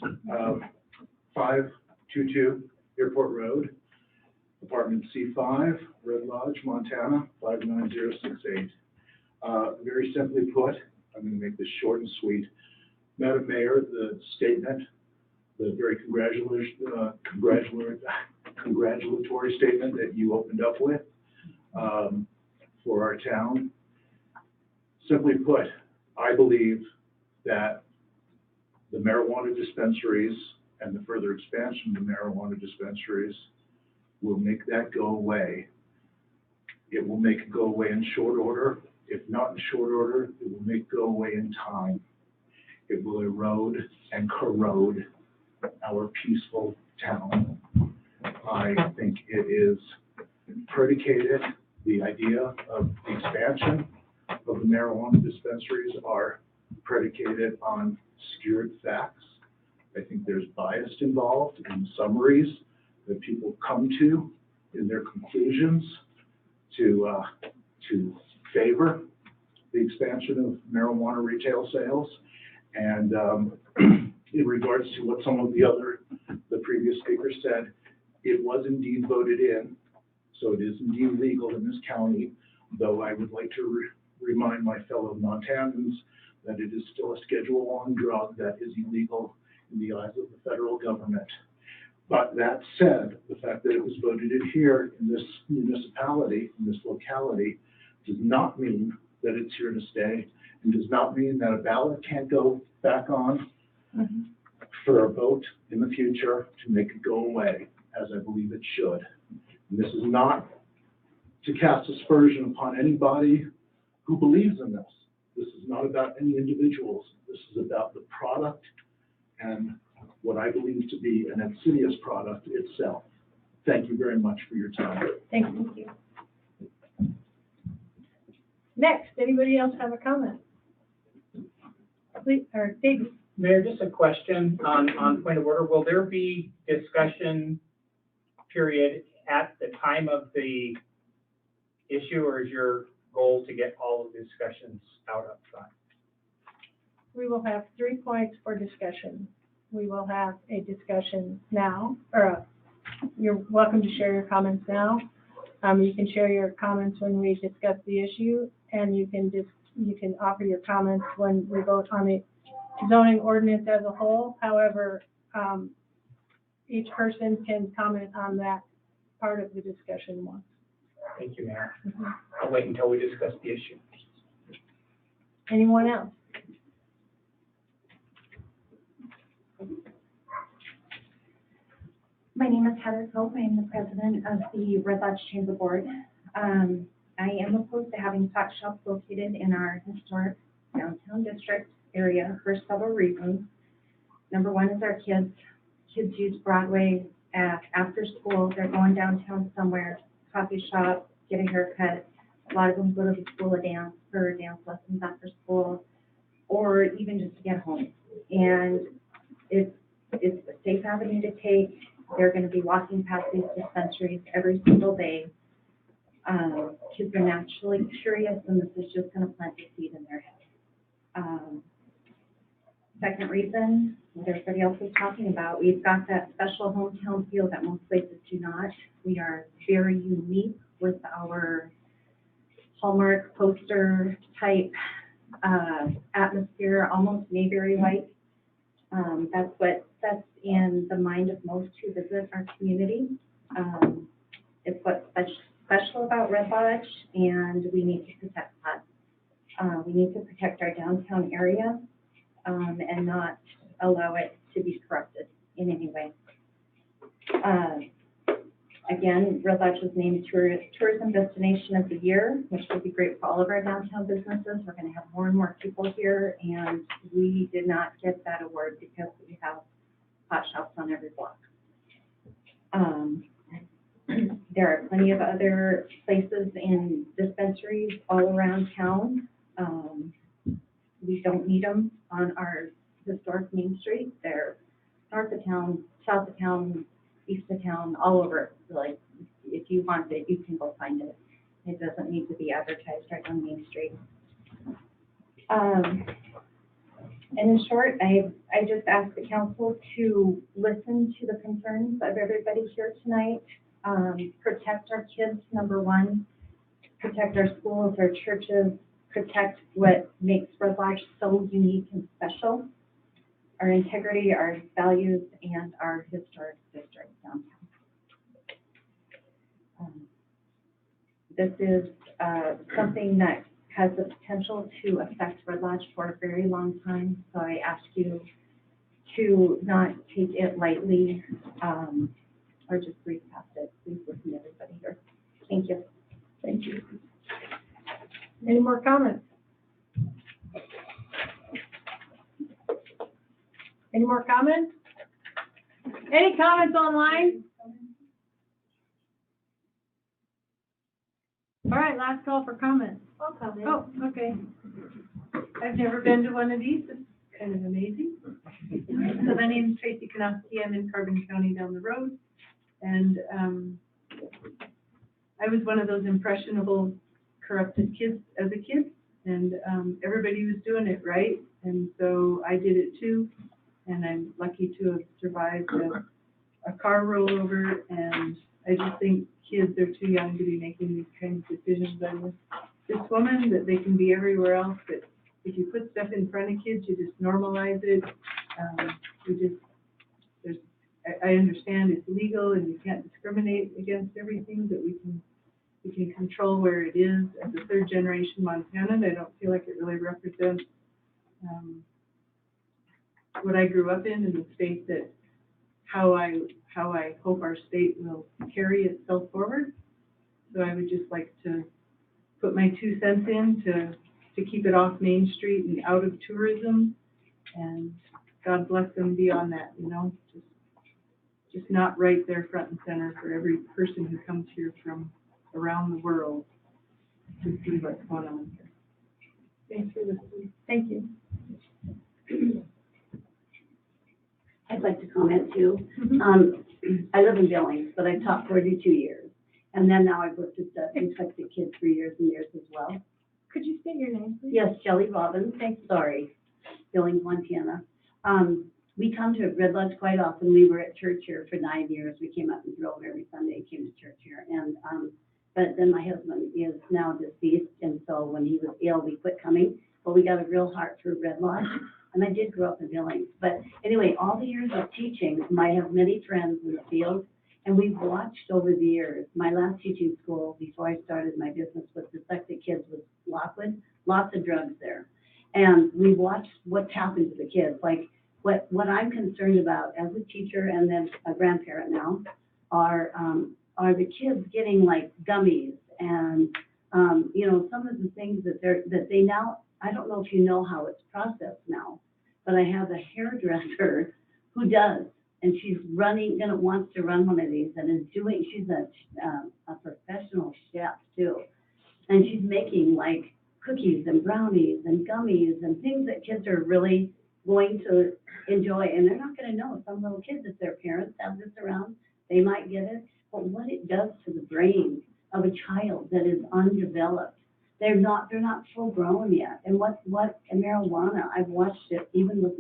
522 Airport Road, apartment C5, Red Lodge, Montana, 59068. Very simply put, I'm going to make this short and sweet. Madam Mayor, the statement, the very congratulatory statement that you opened up with for our town. Simply put, I believe that the marijuana dispensaries and the further expansion of the marijuana dispensaries will make that go away. It will make it go away in short order. If not in short order, it will make it go away in time. It will erode and corrode our peaceful town. I think it is predicated, the idea of the expansion of the marijuana dispensaries are predicated on skewed facts. I think there's bias involved in summaries that people come to in their conclusions to favor the expansion of marijuana retail sales. And in regards to what some of the previous speakers said, it was indeed voted in, so it is indeed legal in this county, though I would like to remind my fellow Montanans that it is still a Schedule I drug that is illegal in the eyes of the federal government. But that said, the fact that it was voted in here in this municipality, in this locality, does not mean that it's here to stay, and does not mean that a ballot can't go back on for a vote in the future to make it go away, as I believe it should. And this is not to cast aspersion upon anybody who believes in this. This is not about any individuals. This is about the product and what I believe to be an insidious product itself. Thank you very much for your time. Thank you. Next, anybody else have a comment? Please, or David. Mayor, just a question on point of order. Will there be discussion period at the time of the issue, or is your goal to get all of the discussions out up front? We will have 3 points for discussion. We will have a discussion now, or you're welcome to share your comments now. You can share your comments when we discuss the issue, and you can offer your comments when we vote on the zoning ordinance as a whole. However, each person can comment on that part of the discussion once. Thank you, Mayor. I'll wait until we discuss the issue. Anyone else? My name is Heather Cope. I am the president of the Red Lodge Chamber Board. I am opposed to having pot shops located in our historic downtown district area for several reasons. Number one is our kids. Kids use Broadway after school. They're going downtown somewhere, coffee shop, get a haircut. A lot of them go to the school of dance for dance lessons after school, or even just to get home. And it's a safe avenue to take. They're going to be walking past these dispensaries every single day. Kids are naturally curious, and this is just going to plant a seed in their head. Second reason, what everybody else is talking about, we've got that special hometown feel that most places do not. We are very unique with our Hallmark poster type atmosphere, almost Mayberry-like. That's in the mind of most who visit our community. It's what's special about Red Lodge, and we need to protect that. We need to protect our downtown area and not allow it to be corrupted in any way. Again, Red Lodge was named Tourism Destination of the Year, which will be great for all of our downtown businesses. We're going to have more and more people here, and we did not get that award because we have hot shops on every block. There are plenty of other places and dispensaries all around town. We don't need them on our historic Main Street. They're north of town, south of town, east of town, all over. Like, if you want it, you can go find it. It doesn't need to be advertised right on Main Street. And in short, I just ask the council to listen to the concerns of everybody here tonight. Protect our kids, number one. Protect our schools, our churches. Protect what makes Red Lodge so unique and special. Our integrity, our values, and our historic district downtown. This is something that has the potential to affect Red Lodge for a very long time, so I ask you to not take it lightly or just breeze past it. Please listen to everybody here. Thank you. Thank you. Any more comments? Any more comments? Any comments online? All right, last call for comments. I'll comment. Oh, okay. I've never been to one of these. It's kind of amazing. So my name's Tracy Kanofsky. I'm in Carbon County down the road. And I was one of those impressionable, corrupted kids as a kid. And everybody was doing it right. And so I did it too. And I'm lucky to have survived a car rollover. And I just think kids are too young to be making these kinds of decisions. I'm with this woman that they can be everywhere else, but if you put stuff in front of kids, you just normalize it. I understand it's legal and you can't discriminate against everything, but we can control where it is. As a third generation Montanan, I don't feel like it really represents what I grew up in the state, that how I hope our state will carry itself forward. So I would just like to put my 2 cents in to keep it off Main Street and out of tourism, and God bless them beyond that, you know, just not right there front and center for every person who comes here from around the world to see what's going on here. Thanks for listening. Thank you. I'd like to comment too. I live in Billings, but I've taught 42 years. And then now I've worked with dyslexic kids for years and years as well. Could you state your name, please? Yes, Shelley Robbins. Sorry, Billings, Montana. We come to Red Lodge quite often. We were at church here for 9 years. We came up and drove every Sunday, came to church here. And but then my husband is now deceased, and so when he was ill, we quit coming. But we got a real heart for Red Lodge. And I did grow up in Billings. But anyway, all the years of teaching, I have many friends in the field, and we've watched over the years. My last teaching school, before I started my business with dyslexic kids, was Lockwood. Lots of drugs there. And we watched what's happened to the kids. Like, what I'm concerned about as a teacher and then a grandparent now are the kids getting like gummies and, you know, some of the things that they now, I don't know if you know how it's processed now, but I have a hairdresser who does, and she's wants to run one of these and is doing, she's a professional chef too. And she's making like cookies and brownies and gummies and things that kids are really going to enjoy. And they're not gonna know. Some little kids, if their parents have this around, they might get it. But what it does to the brain of a child that is undeveloped, they're not full grown yet. And and marijuana, I've watched it even with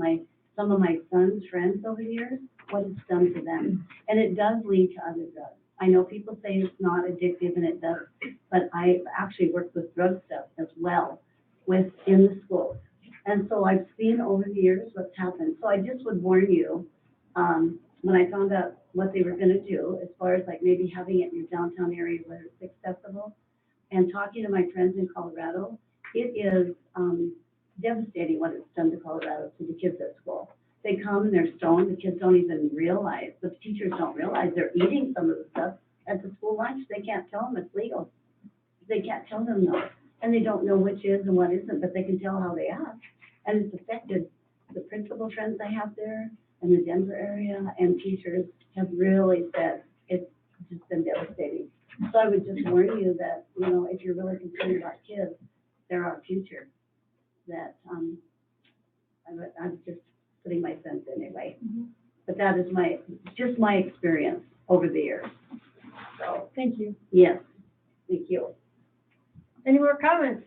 some of my son's friends over the years, what it's done to them. And it does lead to other drugs. I know people say it's not addictive, and it does, but I actually worked with drug stuff as well in the schools. And so I've seen over the years what's happened. So I just would warn you, when I found out what they were gonna do, as far as like maybe having it in your downtown area where it's accessible, and talking to my friends in Colorado, it is devastating what it's done to Colorado, to the kids at school. They come and they're stoned, the kids don't even realize, the teachers don't realize they're eating some of the stuff at the school lunch. They can't tell them it's legal. They can't tell them no. And they don't know which is and what isn't, but they can tell how they act. And it's affected the principal friends I have there in the Denver area, and teachers have really said it's just been devastating. So I would just warn you that, you know, if you're really concerned about kids, they're our future. That I'm just putting my sense in anyway. But that is just my experience over the years. So, Thank you. yes, thank you. Any more comments?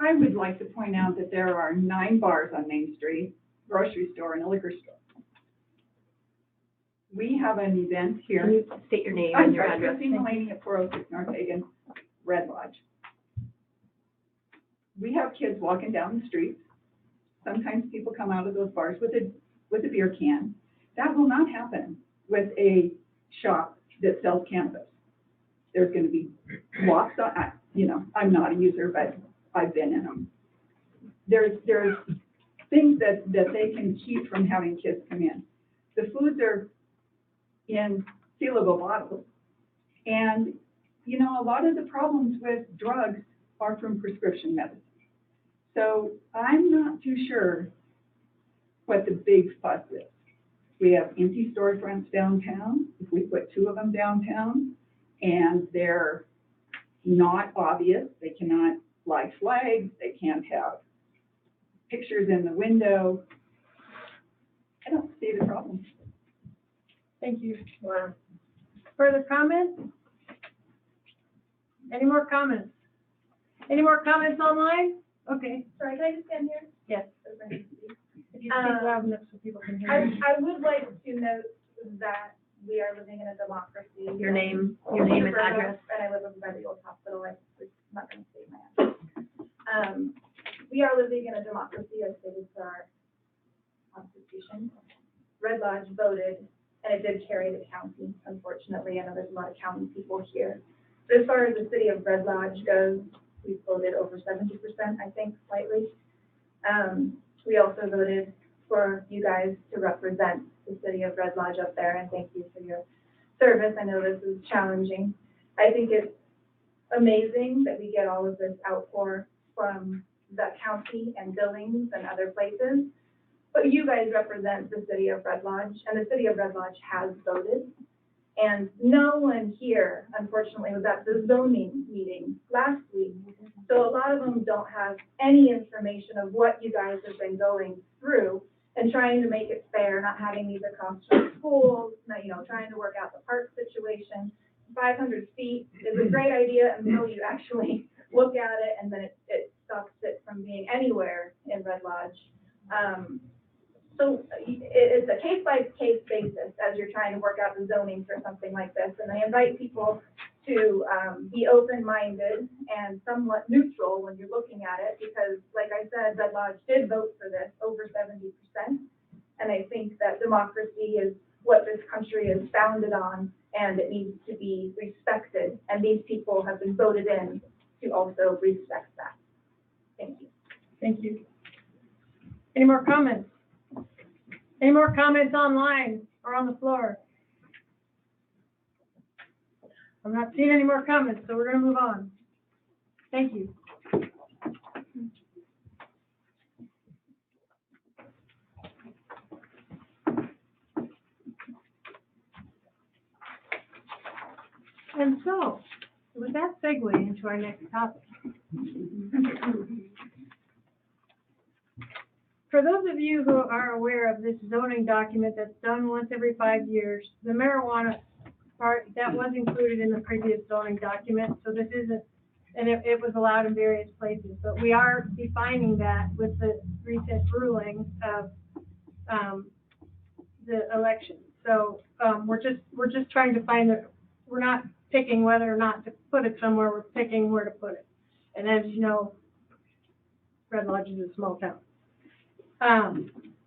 I would like to point out that there are 9 bars on Main Street, grocery store and a liquor store. We have an event here. Can you state your name I'm and your sorry, address? Christine Mulaney at 406 North Hagen, Red Lodge. We have kids walking down the streets. Sometimes people come out of those bars with a beer can. That will not happen with a shop that sells cannabis. There's going to be walks on, you know, I'm not a user, but I've been in them. There's things that they can keep from having kids come in. The foods are in sealable bottles. And, you know, a lot of the problems with drugs are from prescription medicine. So I'm not too sure what the big fuss is. We have empty storefronts downtown. If we put 2 of them downtown and they're not obvious, they cannot fly flags, they can't have pictures in the window, I don't see the problem. Thank you. Wow. Further comments? Any more comments? Any more comments online? Okay. Sorry, can I just stand here? Yes. If you speak loud enough so people can hear you. I would like to note that we are living in a democracy. Your name and address. And I live over by the old hospital. I'm not going to state my address. We are living in a democracy as stated for our Constitution. Red Lodge voted, and it did carry the county, unfortunately. I know there's a lot of county people here. But as far as the city of Red Lodge goes, we voted over 70%, I think, slightly. We also voted for you guys to represent the city of Red Lodge up there, and thank you for your service. I know this is challenging. I think it's amazing that we get all of this outpour from the county and Billings and other places, but you guys represent the city of Red Lodge, and the city of Red Lodge has voted. And no one here, unfortunately, was at the zoning meeting last week. So a lot of them don't have any information of what you guys have been going through and trying to make it fair, not having these across from schools, not, you know, trying to work out the park situation. 500 feet is a great idea until you actually look at it, and then it stops it from being anywhere in Red Lodge. So it's a case-by-case basis as you're trying to work out the zoning for something like this. And I invite people to be open-minded and somewhat neutral when you're looking at it, because, like I said, Red Lodge did vote for this, over 70%. And I think that democracy is what this country is founded on, and it needs to be respected. And these people have been voted in to also respect that. Thank you. Thank you. Any more comments? Any more comments online or on the floor? I'm not seeing any more comments, so we're gonna move on. Thank you. And so, with that segue into our next topic. For those of you who are aware of this zoning document that's done once every 5 years, the marijuana part, that was included in the previous zoning document, so this isn't, and it was allowed in various places, but we are defining that with the recent ruling of the election. So we're just trying to find that we're not picking whether or not to put it somewhere, we're picking where to put it. And as you know, Red Lodge is a small town.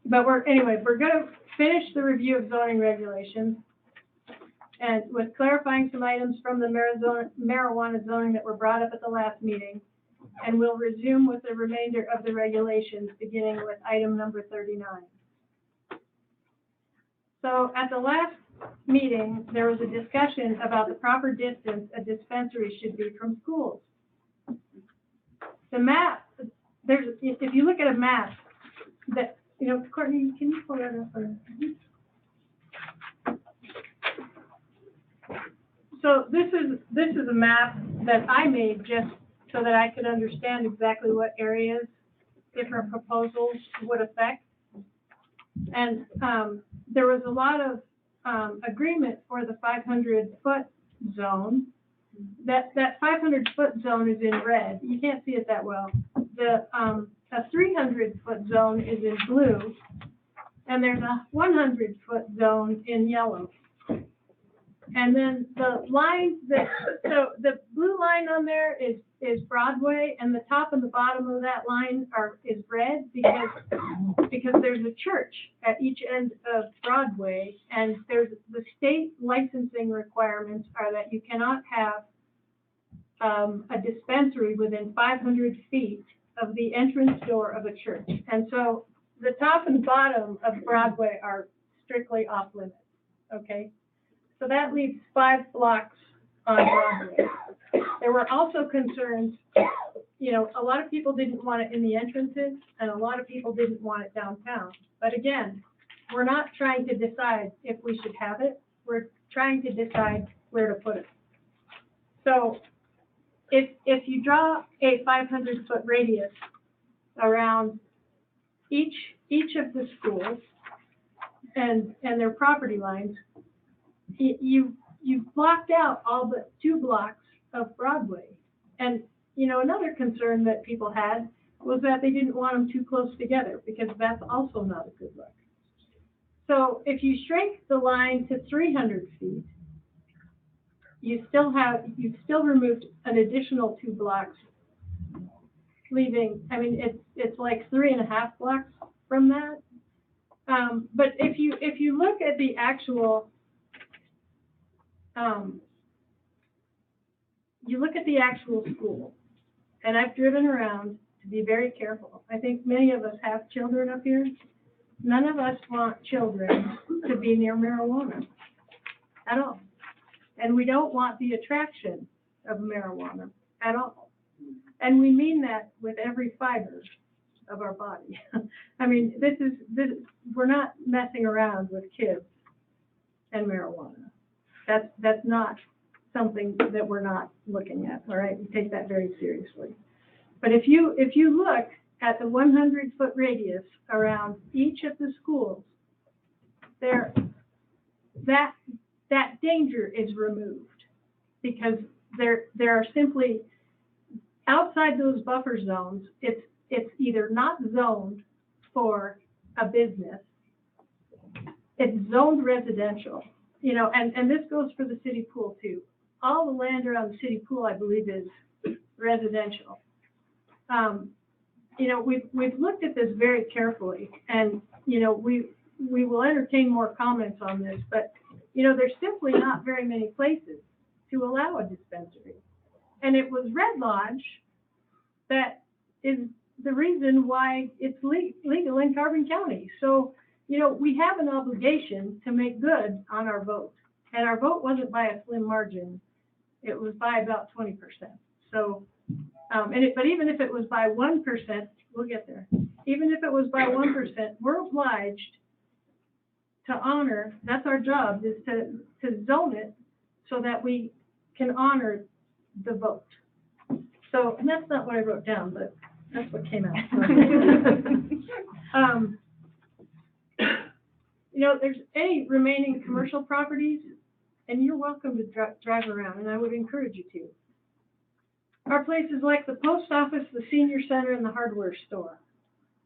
But we're gonna finish the review of zoning regulations and with clarifying some items from the marijuana zoning that were brought up at the last meeting. And we'll resume with the remainder of the regulations, beginning with item number 39. So at the last meeting, there was a discussion about the proper distance a dispensary should be from schools. The map, if you look at a map, that, you know, Courtney, can you pull that up? So this is a map that I made just so that I could understand exactly what areas different proposals would affect. And there was a lot of agreement for the 500-foot zone. That 500-foot zone is in red. You can't see it that well. The a 300-foot zone is in blue, and there's a 100-foot zone in yellow. And then the lines so the blue line on there is Broadway, and the top and the bottom of that line is red because there's a church at each end of Broadway, and there's the state licensing requirements are that you cannot have a dispensary within 500 feet of the entrance door of a church. And so the top and bottom of Broadway are strictly off limits, okay? So that leaves 5 blocks on Broadway. There were also concerns, you know, a lot of people didn't want it in the entrances, and a lot of people didn't want it downtown. But again, we're not trying to decide if we should have it. We're trying to decide where to put it. So if you draw a 500-foot radius around each of the schools and their property lines, you've blocked out all but 2 blocks of Broadway. And, you know, another concern that people had was that they didn't want them too close together, because that's also not a good look. So if you shrink the line to 300 feet, you've still removed an additional 2 blocks, leaving, I mean, it's like 3.5 blocks from that. But if you look at the actual, school, and I've driven around to be very careful. I think many of us have children up here. None of us want children to be near marijuana at all. And we don't want the attraction of marijuana at all. And we mean that with every fiber of our body. I mean, we're not messing around with kids and marijuana. That's not something that we're not looking at, all right? We take that very seriously. But if you look at the 100-foot radius around each of the schools, that danger is removed, because there are simply, outside those buffer zones, it's either not zoned for a business, it's zoned residential, you know, and this goes for the city pool too. All the land around the city pool, I believe, is residential. You know, we've looked at this very carefully, and, you know, we will entertain more comments on this, but, you know, there's simply not very many places to allow a dispensary. And it was Red Lodge that is the reason why it's legal in Carbon County. So, you know, we have an obligation to make good on our vote. And our vote wasn't by a slim margin. It was by about 20%. So, but even if it was by 1%, we'll get there. Even if it was by 1%, we're obliged to honor, that's our job, is to zone it so that we can honor the vote. So, and that's not what I wrote down, but that's what came out. You know, there's any remaining commercial properties, and you're welcome to drive around, and I would encourage you to. Are places like the post office, the senior center, and the hardware store.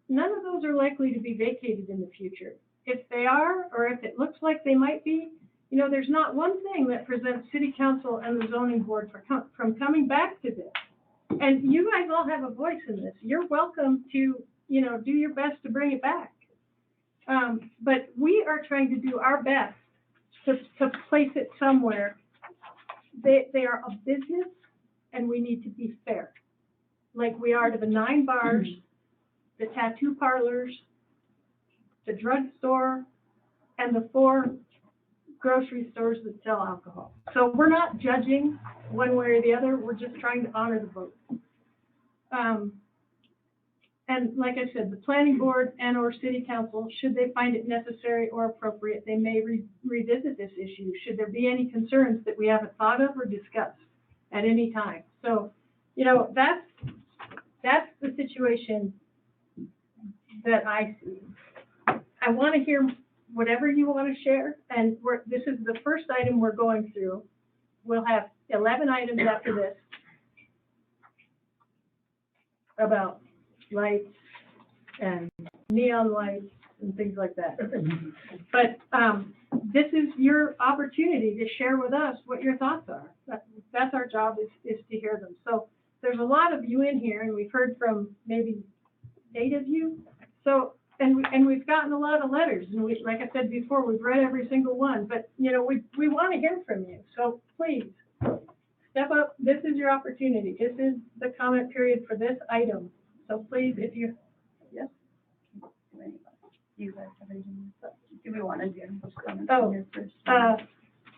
None of those are likely to be vacated in the future. If they are, or if it looks like they might be, you know, there's not one thing that prevents city council and the zoning board from coming back to this. And you guys all have a voice in this. You're welcome to, you know, do your best to bring it back. But we are trying to do our best to place it somewhere. They are a business, and we need to be fair. Like we are to the 9 bars, the tattoo parlors, the drugstore, and the 4 grocery stores that sell alcohol. So we're not judging one way or the other. We're just trying to honor the vote. And like I said, the planning board and or city council, should they find it necessary or appropriate, they may revisit this issue. Should there be any concerns that we haven't thought of or discussed at any time. So, you know, that's the situation that I see. I want to hear whatever you want to share, and this is the first item we're going through. We'll have 11 items after this about lights and neon lights and things like that. But this is your opportunity to share with us what your thoughts are. That's our job, is to hear them. So there's a lot of you in here, and we've heard from maybe 8 of you. So, and we've gotten a lot of letters, and like I said before, we've read every single one. But you know, we want to hear from you. So please step up. This is your opportunity. This is the comment period for this item. So please, if you, yes. You guys have anything? Do we want to do comments Oh, here first?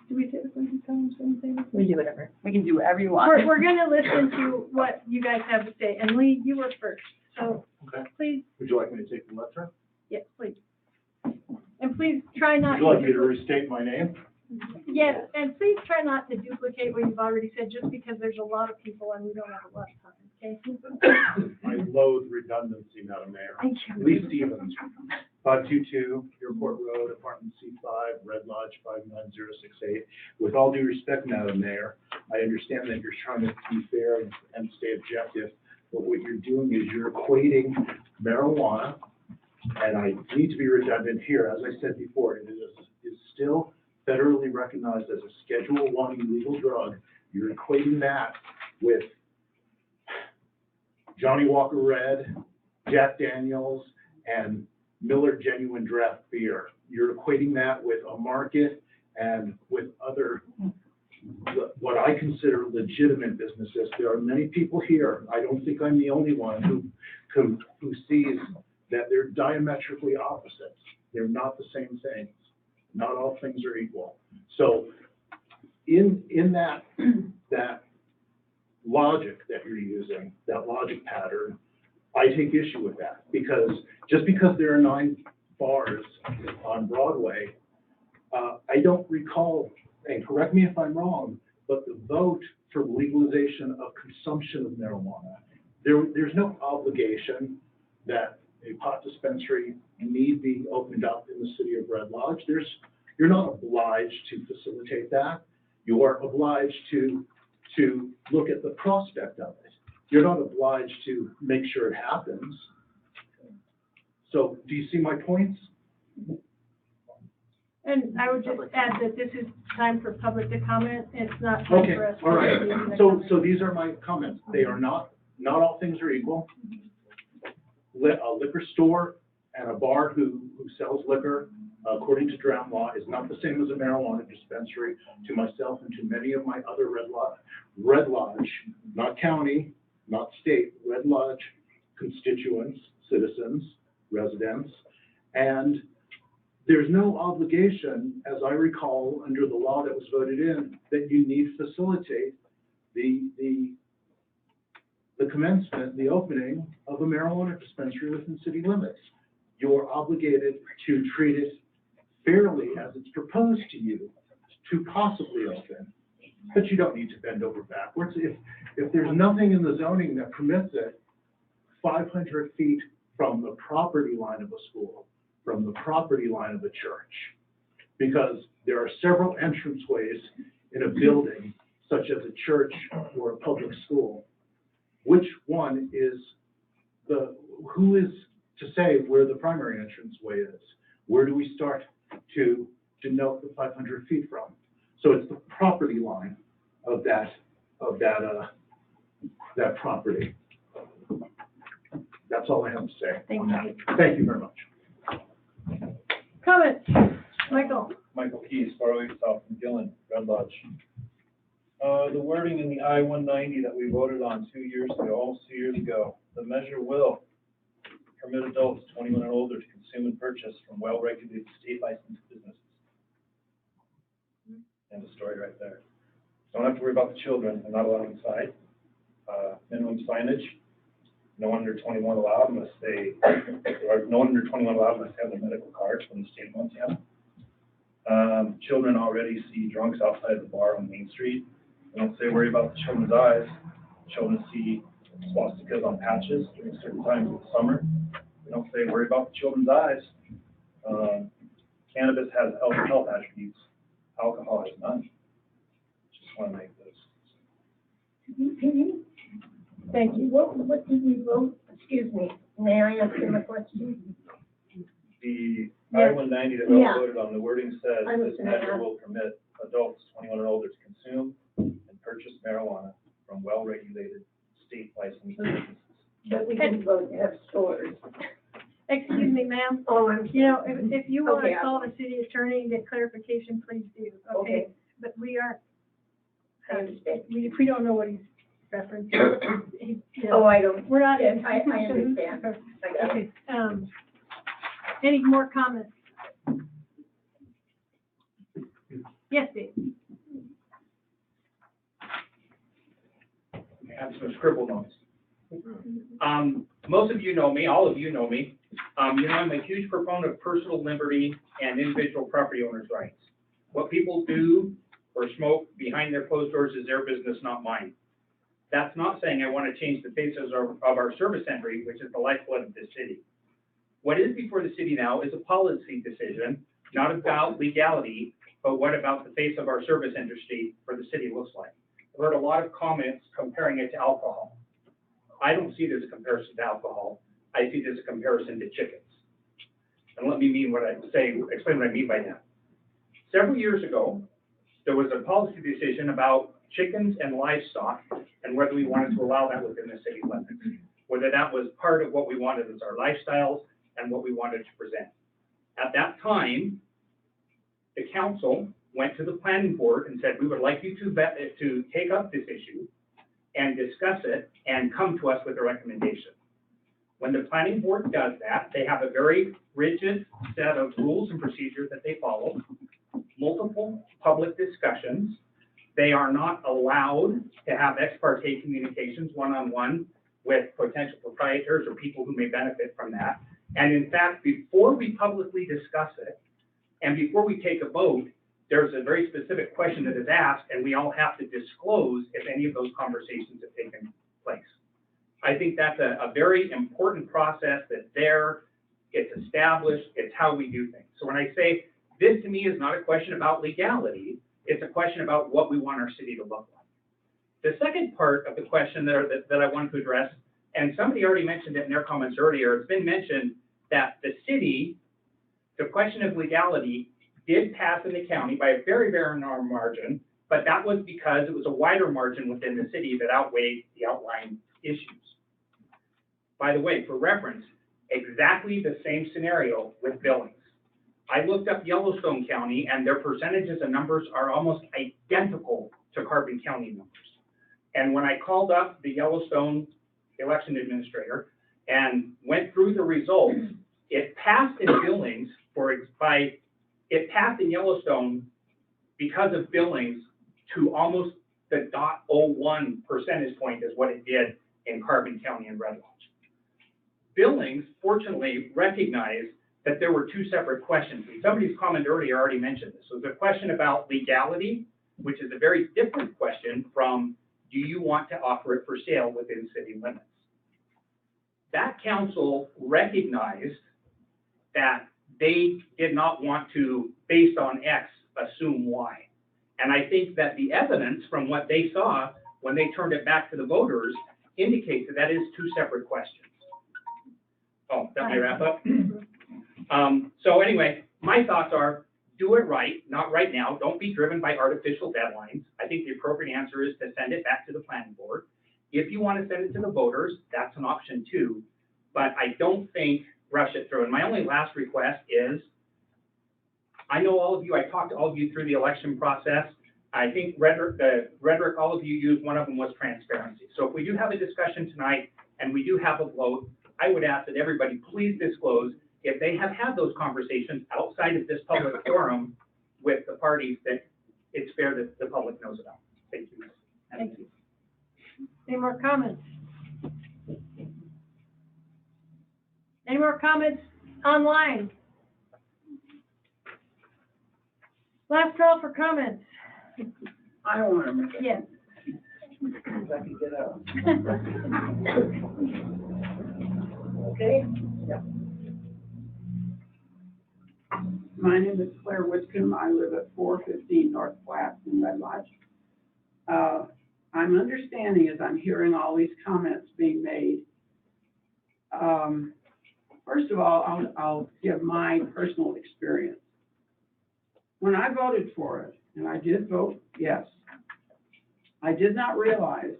Do we say the closing comments or anything? We do whatever. We can do whatever you want. We're going to listen to what you guys have to say. And Lee, you were first. So Okay. please, Would you like me to take the letter? yes, please. And please try not Would you like me to to. restate my name? Yes, and please try not to duplicate what you've already said, just because there's a lot of people and we don't have a lot of time, okay? I loathe redundancy, Madam Mayor. Thank you. Lee Stevens, 522 Airport Road, Apartment C5, Red Lodge 59068. With all due respect, Madam Mayor, I understand that you're trying to be fair and stay objective, but what you're doing is you're equating marijuana, and I need to be redundant here, as I said before, it is still federally recognized as a Schedule I illegal drug. You're equating that with Johnny Walker Red, Jack Daniels, and Miller Genuine Draft Beer. You're equating that with a market and with other, what I consider legitimate businesses. There are many people here, I don't think I'm the only one, who sees that they're diametrically opposites. They're not the same things. Not all things are equal. So in that logic that you're using, that logic pattern, I take issue with that, because just because there are 9 bars on Broadway, I don't recall, and correct me if I'm wrong, but the vote for legalization of consumption of marijuana, there's no obligation that a pot dispensary need be opened up in the city of Red Lodge. You're not obliged to facilitate that. You are obliged to look at the prospect of it. You're not obliged to make sure it happens. So do you see my points? And I would just add that this is time for public to comment. It's not time Okay, for us. all right. to So these are my comments. They are not all things are equal. A liquor store and a bar who sells liquor, according to drown law, is not the same as a marijuana dispensary. To myself and to many of my other Red Lodge, not county, not state, Red Lodge constituents, citizens, residents, and there's no obligation, as I recall, under the law that was voted in, that you need to facilitate the commencement, the opening of a marijuana dispensary within city limits. You're obligated to treat it fairly as it's proposed to you to possibly open, but you don't need to bend over backwards. If there's nothing in the zoning that permits it, 500 feet from the property line of a school, from the property line of a church, because there are several entranceways in a building, such as a church or a public school. Which one is who is to say where the primary entranceway is? Where do we start to denote the 500 feet from? So it's the property line of that property. That's all I have to say. Thank you. Thank you very much. Comments? Michael? Michael Keys, 408 South from Gillen, Red Lodge. The wording in the I-190 that we voted on 2 years ago, almost 2 years ago, the measure will permit adults 21 and older to consume and purchase from well-regulated state licensed businesses. And the story right there. Don't have to worry about the children, they're not allowed inside. Minimum signage, no one under 21 allowed unless they, or no one under 21 allowed unless they have their medical cards from the state of Montana. Children already see drunks outside the bar on Main Street. They don't say worry about the children's eyes. Children see swastikas on patches during certain times of the summer. They don't say worry about the children's eyes. Cannabis has health attributes. Alcohol has none. Just want to make this. Thank you. What did we vote? Excuse me, may I ask him a question? The Yeah. I-190 that we Yeah. all voted on, the wording says I was this gonna measure ask. will permit adults 21 and older to consume and purchase marijuana from well-regulated state licensed businesses. But we didn't vote to have stores. Excuse me, ma'am. Oh, I'm. You know, if you want Okay, to call the city attorney and get clarification, please do, okay? Okay. But we are, I understand. we don't know what he's referencing. Oh, I don't. We're not. Yes, I understand. I got it. Okay, any more comments? Yes, Dave? I have some scribble notes. Most of you know me, all of you know me. You know, I'm a huge proponent of personal liberty and individual property owners' rights. What people do or smoke behind their closed doors is their business, not mine. That's not saying I want to change the faces of our service entry, which is the lifeblood of this city. What is before the city now is a policy decision, not about legality, but what about the face of our service industry for the city looks like. I've heard a lot of comments comparing it to alcohol. I don't see it as a comparison to alcohol. I see it as a comparison to chickens. And let me explain what I mean by that. Several years ago, there was a policy decision about chickens and livestock and whether we wanted to allow that within the city limits, whether that was part of what we wanted as our lifestyles and what we wanted to present. At that time, the council went to the planning board and said, we would like you to take up this issue and discuss it and come to us with a recommendation. When the planning board does that, they have a very rigid set of rules and procedures that they follow, multiple public discussions. They are not allowed to have ex parte communications one-on-one with potential proprietors or people who may benefit from that. And in fact, before we publicly discuss it and before we take a vote, there's a very specific question that is asked, and we all have to disclose if any of those conversations have taken place. I think that's a very important process that's there, it's established, it's how we do things. So when I say this to me is not a question about legality, it's a question about what we want our city to look like. The second part of the question that I wanted to address, and somebody already mentioned it in their comments earlier, it's been mentioned that the city, the question of legality did pass in the county by a very, very narrow margin, but that was because it was a wider margin within the city that outweighed the outlying issues. By the way, for reference, exactly the same scenario with Billings. I looked up Yellowstone County and their percentages and numbers are almost identical to Carbon County numbers. And when I called up the Yellowstone election administrator and went through the results, it passed in Billings it passed in Yellowstone because of Billings to almost the .01 percentage point is what it did in Carbon County and Red Lodge. Billings fortunately recognized that there were two separate questions. And somebody's comment earlier already mentioned this. So the question about legality, which is a very different question from, do you want to offer it for sale within city limits? That council recognized that they did not want to, based on X, assume Y. And I think that the evidence from what they saw when they turned it back to the voters indicates that that is two separate questions. Oh, that may wrap up? So anyway, my thoughts are, do it right, not right now. Don't be driven by artificial deadlines. I think the appropriate answer is to send it back to the planning board. If you want to send it to the voters, that's an option too. But I don't think rush it through. And my only last request is, I know all of you, I talked to all of you through the election process. I think rhetoric all of you used, one of them was transparency. So if we do have a discussion tonight and we do have a vote, I would ask that everybody please disclose if they have had those conversations outside of this public forum with the parties that it's fair that the public knows about. Thank you. Thank you. Any more comments? Any more comments online? Last call for comments. I want to make Yes. if I can get out. Okay? Yeah. My name is Claire Whitcomb. I live at 415 North Platte in Red Lodge. I'm understanding as I'm hearing all these comments being made. First of all, I'll give my personal experience. When I voted for it, and I did vote yes, I did not realize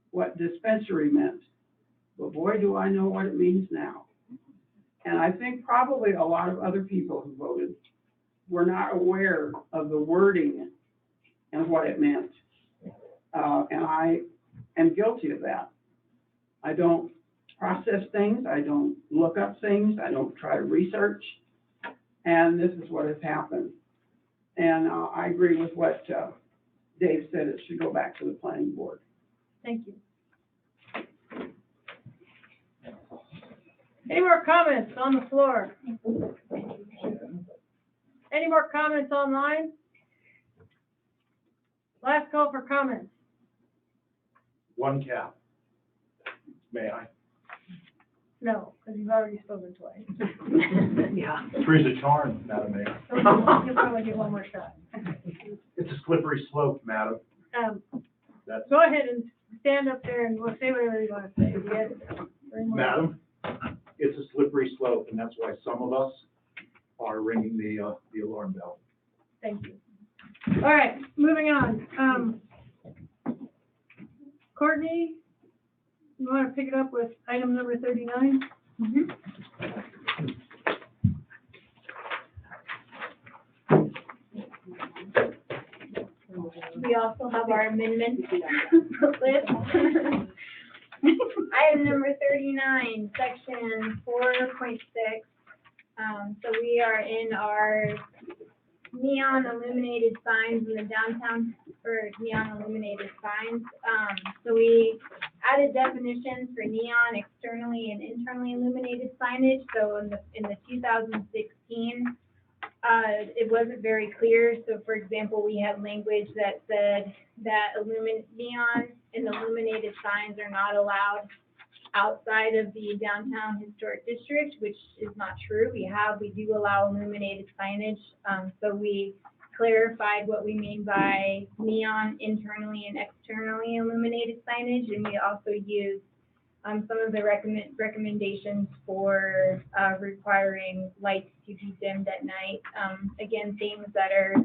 what dispensary meant. But boy, do I know what it means now. And I think probably a lot of other people who voted were not aware of the wording and what it meant. And I am guilty of that. I don't process things. I don't look up things. I don't try to research. And this is what has happened. And I agree with what Dave said. It should go back to the planning board. Thank you. Any more comments on the floor? Any more comments online? Last call for comments. One cap. May I? No, because you've already spoken twice. Yeah. Three's a charm, Madam Mayor. You'll probably get one more shot. It's a slippery slope, Madam. That's, Go ahead and stand up there and we'll say whatever you want to say. Yes. Madam, it's a slippery slope, and that's why some of us are ringing the alarm bell. Thank you. All right, moving on. Courtney, you want to pick it up with item number 39? Mm-hmm. We also have our amendment list. Item number 39, section 4.6. So we are in our neon illuminated signs in the downtown, or neon illuminated signs. So we added definitions for neon externally and internally illuminated signage. So in the 2016, it wasn't very clear. So for example, we had language that said that neon and illuminated signs are not allowed outside of the downtown historic district, which is not true. We do allow illuminated signage. So we clarified what we mean by neon internally and externally illuminated signage, and we also used some of the recommendations for requiring lights to be dimmed at night. Again, things that are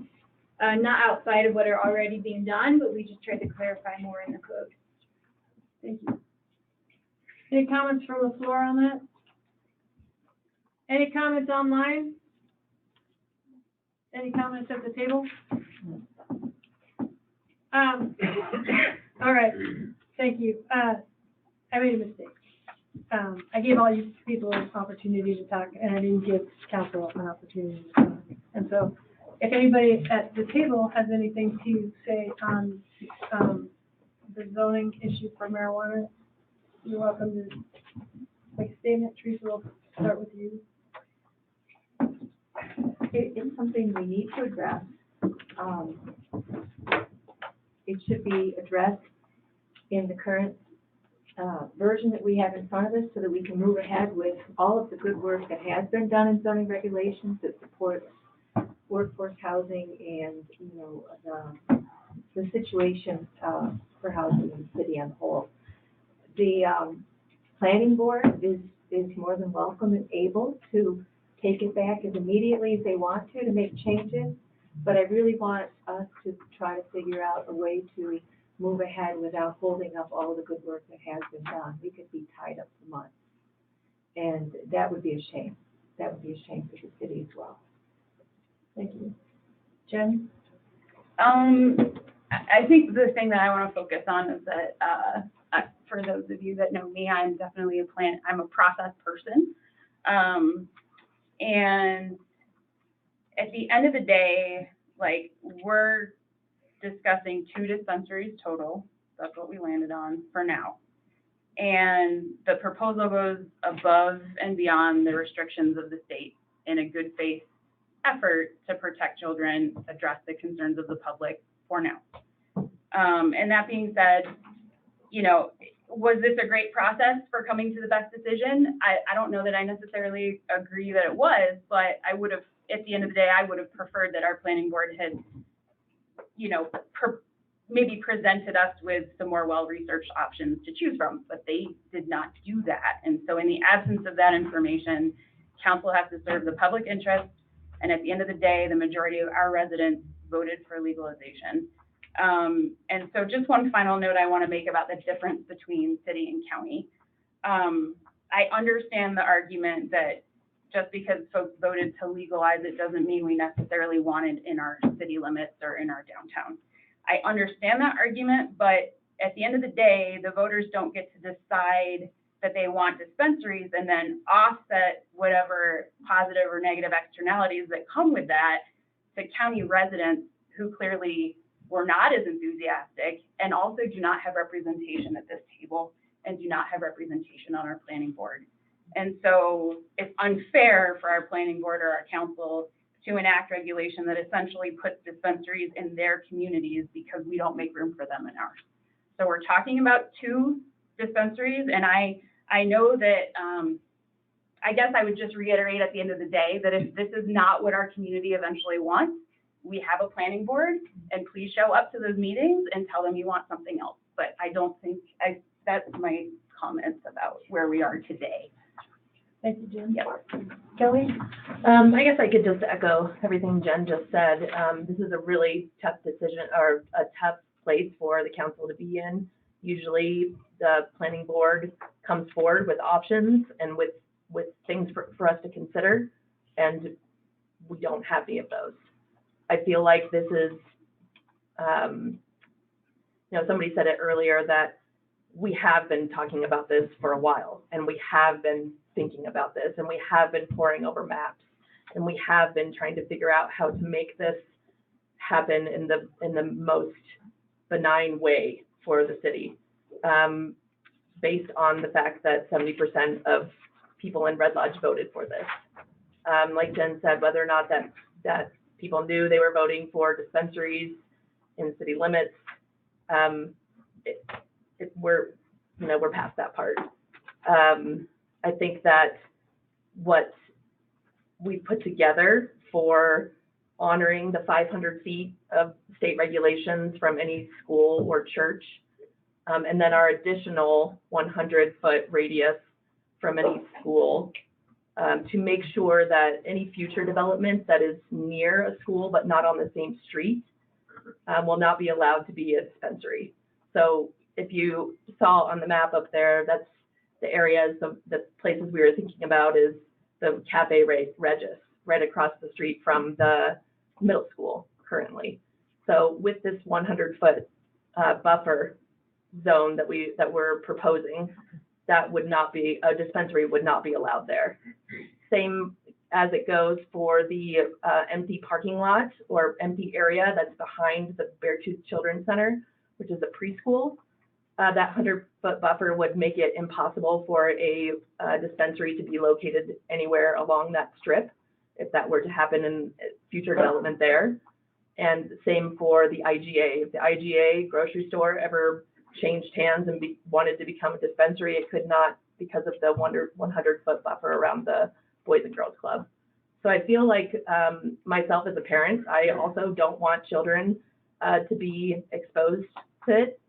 not outside of what are already being done, but we just tried to clarify more in the code. Thank you. Any comments from the floor on that? Any comments online? Any comments at the table? All right, thank you. I made a mistake. I gave all you people an opportunity to talk, and I didn't give council an opportunity to talk. And so, if anybody at the table has anything to say on, the zoning issue for marijuana, you're welcome to make a statement. Teresa, we'll start with you. It's something we need to address. It should be addressed in the current version that we have in front of us so that we can move ahead with all of the good work that has been done in zoning regulations that supports workforce housing and, the situation for housing in the city on the whole. The planning board is more than welcome and able to take it back as immediately as they want to make changes, but I really want us to try to figure out a way to move ahead without holding up all the good work that has been done. We could be tied up for months, and that would be a shame. That would be a shame for the city as well. Thank you. Jen? I think the thing that I want to focus on is that, for those of you that know me, I'm definitely I'm a process person. And at the end of the day, like, we're discussing 2 dispensaries total. That's what we landed on for now. And the proposal goes above and beyond the restrictions of the state in a good faith effort to protect children, address the concerns of the public for now. And that being said, was this a great process for coming to the best decision? I don't know that I necessarily agree that it was, but I would have, at the end of the day, I would have preferred that our planning board had, maybe presented us with some more well-researched options to choose from, but they did not do that. And so in the absence of that information, council has to serve the public interest. And at the end of the day, the majority of our residents voted for legalization. And so just one final note I want to make about the difference between city and county. I understand the argument that just because folks voted to legalize it doesn't mean we necessarily want it in our city limits or in our downtown. I understand that argument, but at the end of the day, the voters don't get to decide that they want dispensaries and then offset whatever positive or negative externalities that come with that to county residents who clearly were not as enthusiastic and also do not have representation at this table and do not have representation on our planning board. And so it's unfair for our planning board or our council to enact regulation that essentially puts dispensaries in their communities because we don't make room for them in ours. So we're talking about 2 dispensaries, and I know that, I guess I would just reiterate at the end of the day that if this is not what our community eventually wants, we have a planning board, and please show up to those meetings and tell them you want something else. But I don't think, that's my comments about where we are today. Thank you, Jen. Yep. Kelly? I guess I could just echo everything Jen just said. This is a really tough decision, or a tough place for the council to be in. Usually the planning board comes forward with options and with things for us to consider, and we don't have any of those. I feel like this is, somebody said it earlier that we have been talking about this for a while, and we have been thinking about this, and we have been poring over maps, and we have been trying to figure out how to make this happen in the most benign way for the city, based on the fact that 70% of people in Red Lodge voted for this. Like Jen said, whether or not that people knew they were voting for dispensaries in city limits, we're past that part. I think that what we put together for honoring the 500 feet of state regulations from any school or church, and then our additional 100-foot radius from any school, to make sure that any future development that is near a school but not on the same street will not be allowed to be a dispensary. So if you saw on the map up there, that's the areas, the places we were thinking about is the Cafe Regis, right across the street from the middle school currently. So with this 100-foot buffer zone that we're proposing, that would not be, a dispensary would not be allowed there. Same as it goes for the empty parking lot or empty area that's behind the Beartooth Children's Center, which is a preschool. That 100-foot buffer would make it impossible for a dispensary to be located anywhere along that strip if that were to happen in future development there. And same for the IGA. If the IGA grocery store ever changed hands and wanted to become a dispensary, it could not because of the 100-foot buffer around the Boys and Girls Club. So I feel like myself as a parent, I also don't want children to be exposed to it.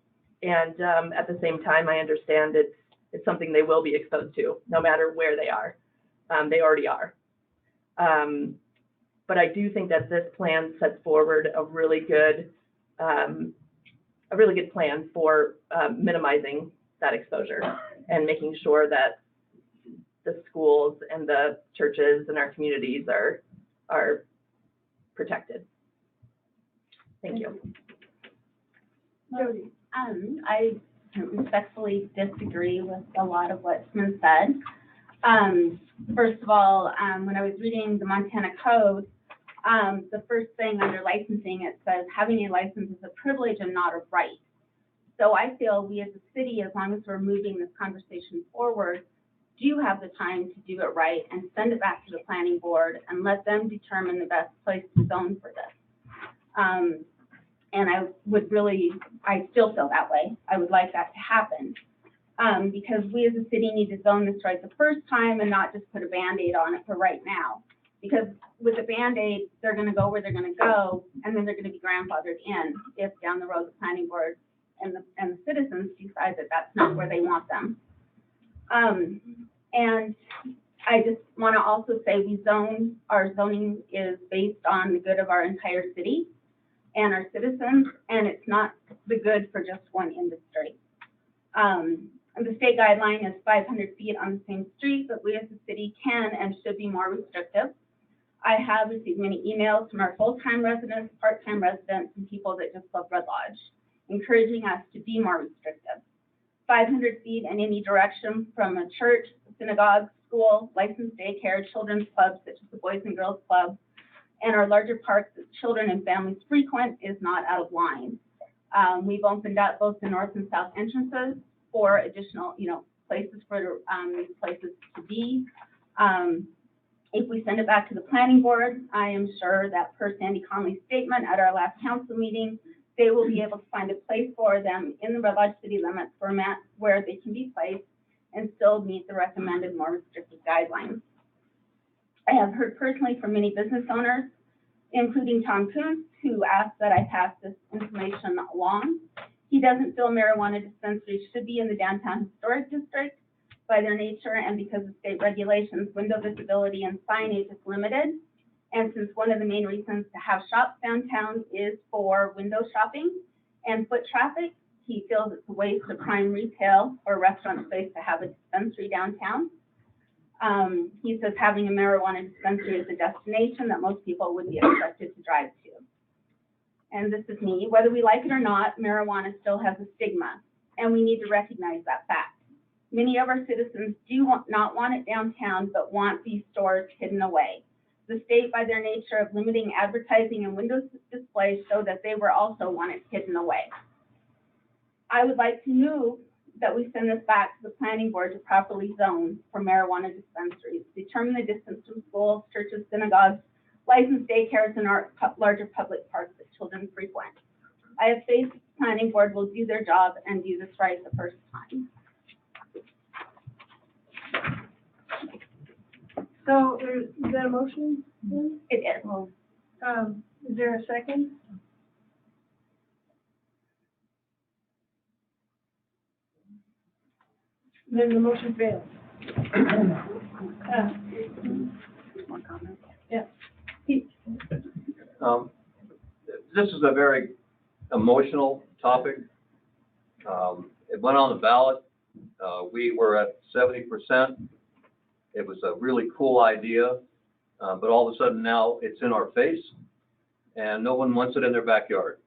And at the same time, I understand it's something they will be exposed to, no matter where they are. They already are. But I do think that this plan sets forward a really good plan for minimizing that exposure and making sure that the schools and the churches and our communities are protected. Thank you. Jody. I respectfully disagree with a lot of what's been said. First of all, when I was reading the Montana Code, the first thing under licensing, it says having a license is a privilege and not a right. So I feel we as a city, as long as we're moving this conversation forward, do have the time to do it right and send it back to the planning board and let them determine the best place to zone for this. And I still feel that way. I would like that to happen. Because we as a city need to zone this right the first time and not just put a Band-Aid on it for right now. Because with a Band-Aid, they're gonna go where they're gonna go, and then they're gonna be grandfathered in if down the road the planning board and the citizens decide that that's not where they want them. And I just wanna also say our zoning is based on the good of our entire city and our citizens, and it's not the good for just one industry. And the state guideline is 500 feet on the same street, but we as a city can and should be more restrictive. I have received many emails from our full-time residents, part-time residents, and people that just love Red Lodge, encouraging us to be more restrictive. 500 feet in any direction from a church, synagogue, school, licensed daycare, children's clubs such as the Boys and Girls Club, and our larger parks that children and families frequent is not out of line. We've opened up both the north and south entrances for additional, places for these places to be. If we send it back to the planning board, I am sure that per Sandy Conley's statement at our last council meeting, they will be able to find a place for them in the Red Lodge city limits format where they can be placed and still meet the recommended more restrictive guidelines. I have heard personally from many business owners, including Tom Kuntz, who asked that I pass this information along. He doesn't feel marijuana dispensaries should be in the downtown historic district. By their nature and because of state regulations, window visibility and signage is limited. And since one of the main reasons to have shops downtown is for window shopping and foot traffic, he feels it's a waste of prime retail or restaurant space to have a dispensary downtown. He says having a marijuana dispensary is a destination that most people would be expected to drive to. And this is me. Whether we like it or not, marijuana still has a stigma, and we need to recognize that fact. Many of our citizens do not want it downtown, but want these stores hidden away. The state, by their nature of limiting advertising and window displays, show that they were also want it hidden away. I would like to move that we send this back to the planning board to properly zone for marijuana dispensaries, determine the distance from schools, churches, synagogues, licensed daycares, and our larger public parks that children frequent. I have faith that the planning board will do their job and do this right the first time. So is that a motion? It is. Is there a second? Then the motion fails. More comments? Yeah. This is a very emotional topic. It went on the ballot. We were at 70%. It was a really cool idea, but all of a sudden now it's in our face and no one wants it in their backyard.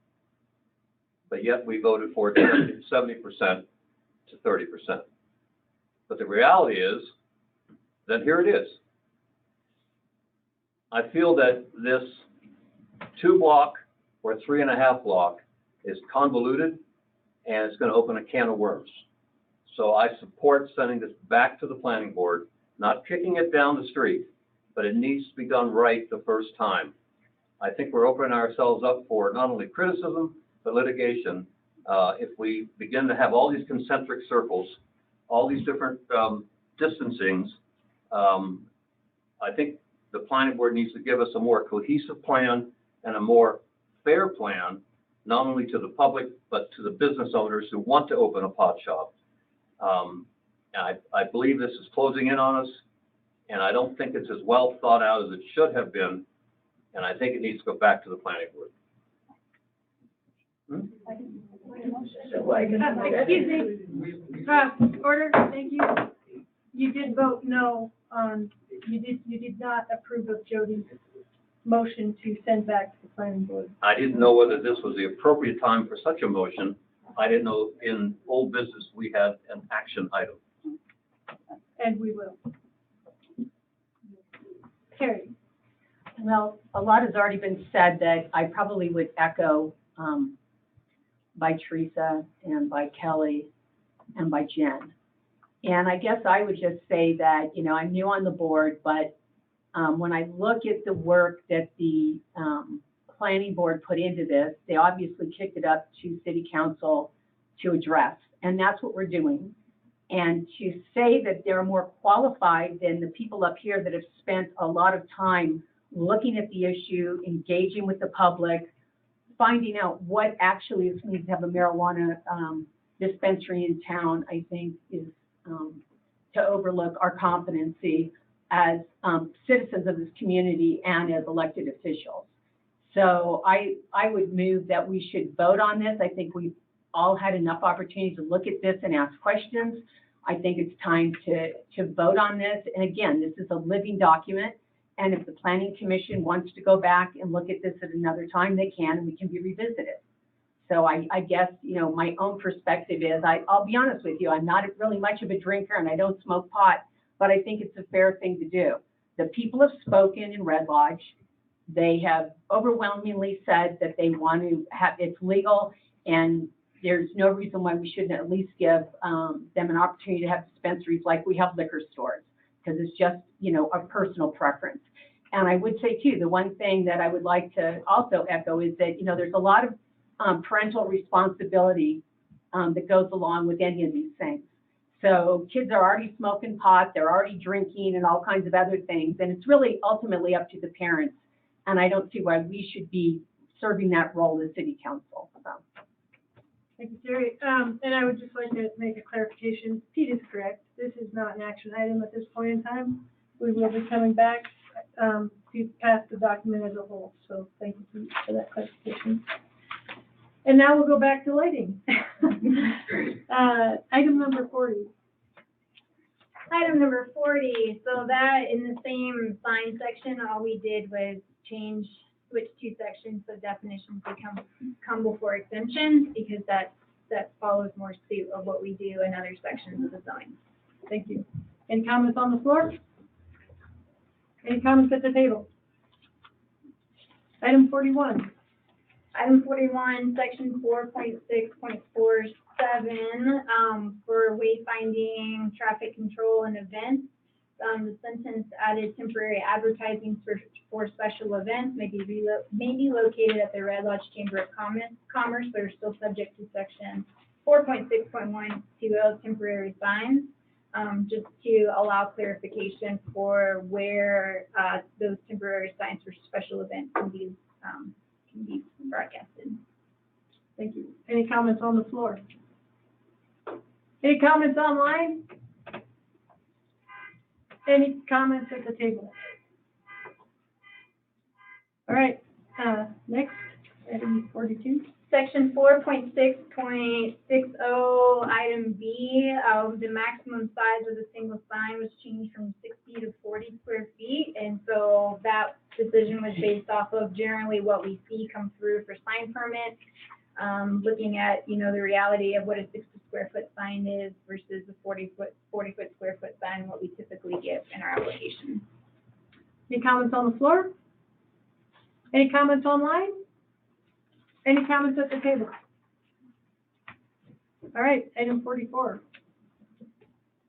But yet we voted for it 70% to 30%. But the reality is that here it is. I feel that this 2-block or 3.5 block is convoluted and it's going to open a can of worms. So I support sending this back to the planning board, not kicking it down the street, but it needs to be done right the first time. I think we're opening ourselves up for not only criticism, but litigation. If we begin to have all these concentric circles, all these different distancings, I think the planning board needs to give us a more cohesive plan and a more fair plan, not only to the public, but to the business owners who want to open a pot shop. I believe this is closing in on us, and I don't think it's as well thought out as it should have been, and I think it needs to go back to the planning board. Excuse me. Order, thank you. You did vote no on, you did not approve of Jody's motion to send back to the planning board. I didn't know whether this was the appropriate time for such a motion. I didn't know in old business we had an action item. And we will. Carrie. Well, a lot has already been said that I probably would echo by Teresa and by Kelly and by Jen. And I guess I would just say that, you know, I'm new on the board, but when I look at the work that the planning board put into this, they obviously kicked it up to city council to address, and that's what we're doing. And to say that they're more qualified than the people up here that have spent a lot of time looking at the issue, engaging with the public, finding out what actually it means to have a marijuana dispensary in town, I think is to overlook our competency as citizens of this community and as elected officials. So I would move that we should vote on this. I think we've all had enough opportunity to look at this and ask questions. I think it's time to vote on this. And again, this is a living document. And if the Planning Commission wants to go back and look at this at another time, they can, and we can be revisited. So I guess, you know, my own perspective is, I'll be honest with you, I'm not really much of a drinker and I don't smoke pot, but I think it's a fair thing to do. The people have spoken in Red Lodge. They have overwhelmingly said that they want to have, it's legal, and there's no reason why we shouldn't at least give them an opportunity to have dispensaries like we have liquor stores, because it's just, you know, a personal preference. And I would say too, the one thing that I would like to also echo is that, you know, there's a lot of parental responsibility that goes along with any of these things. So kids are already smoking pot, they're already drinking and all kinds of other things. And it's really ultimately up to the parents. And I don't see why we should be serving that role as city council. So. Thank you, Terry. And I would just like to make a clarification. Pete is correct. This is not an action item at this point in time. We will be coming back to pass the document as a whole. So thank you, Pete, for that clarification. And now we'll go back to lighting. Item number 40. Item number 40, so that in the same sign section, all we did was switch two sections so definitions would come before exemptions, because that follows more suit of what we do in other sections of the zoning. Thank you. Any comments on the floor? Any comments at the table? Item 41. Item 41, section 4.6.47, for wayfinding, traffic control, and events. The sentence added temporary advertising for special events may be located at the Red Lodge Chamber of Commerce, but are still subject to section 4.6.120 temporary signs, just to allow clarification for where those temporary signs for special events can be broadcasted. Thank you. Any comments on the floor? Any comments online? Any comments at the table? All right, next, item 42. Section 4.6.60, item B, the maximum size of the single sign was changed from 60 to 40 square feet. And so that decision was based off of generally what we see come through for sign permits, looking at, you know, the reality of what a 6 square foot sign is versus the 40 foot square foot sign, what we typically give in our application. Any comments on the floor? Any comments online? Any comments at the table? All right, item 44.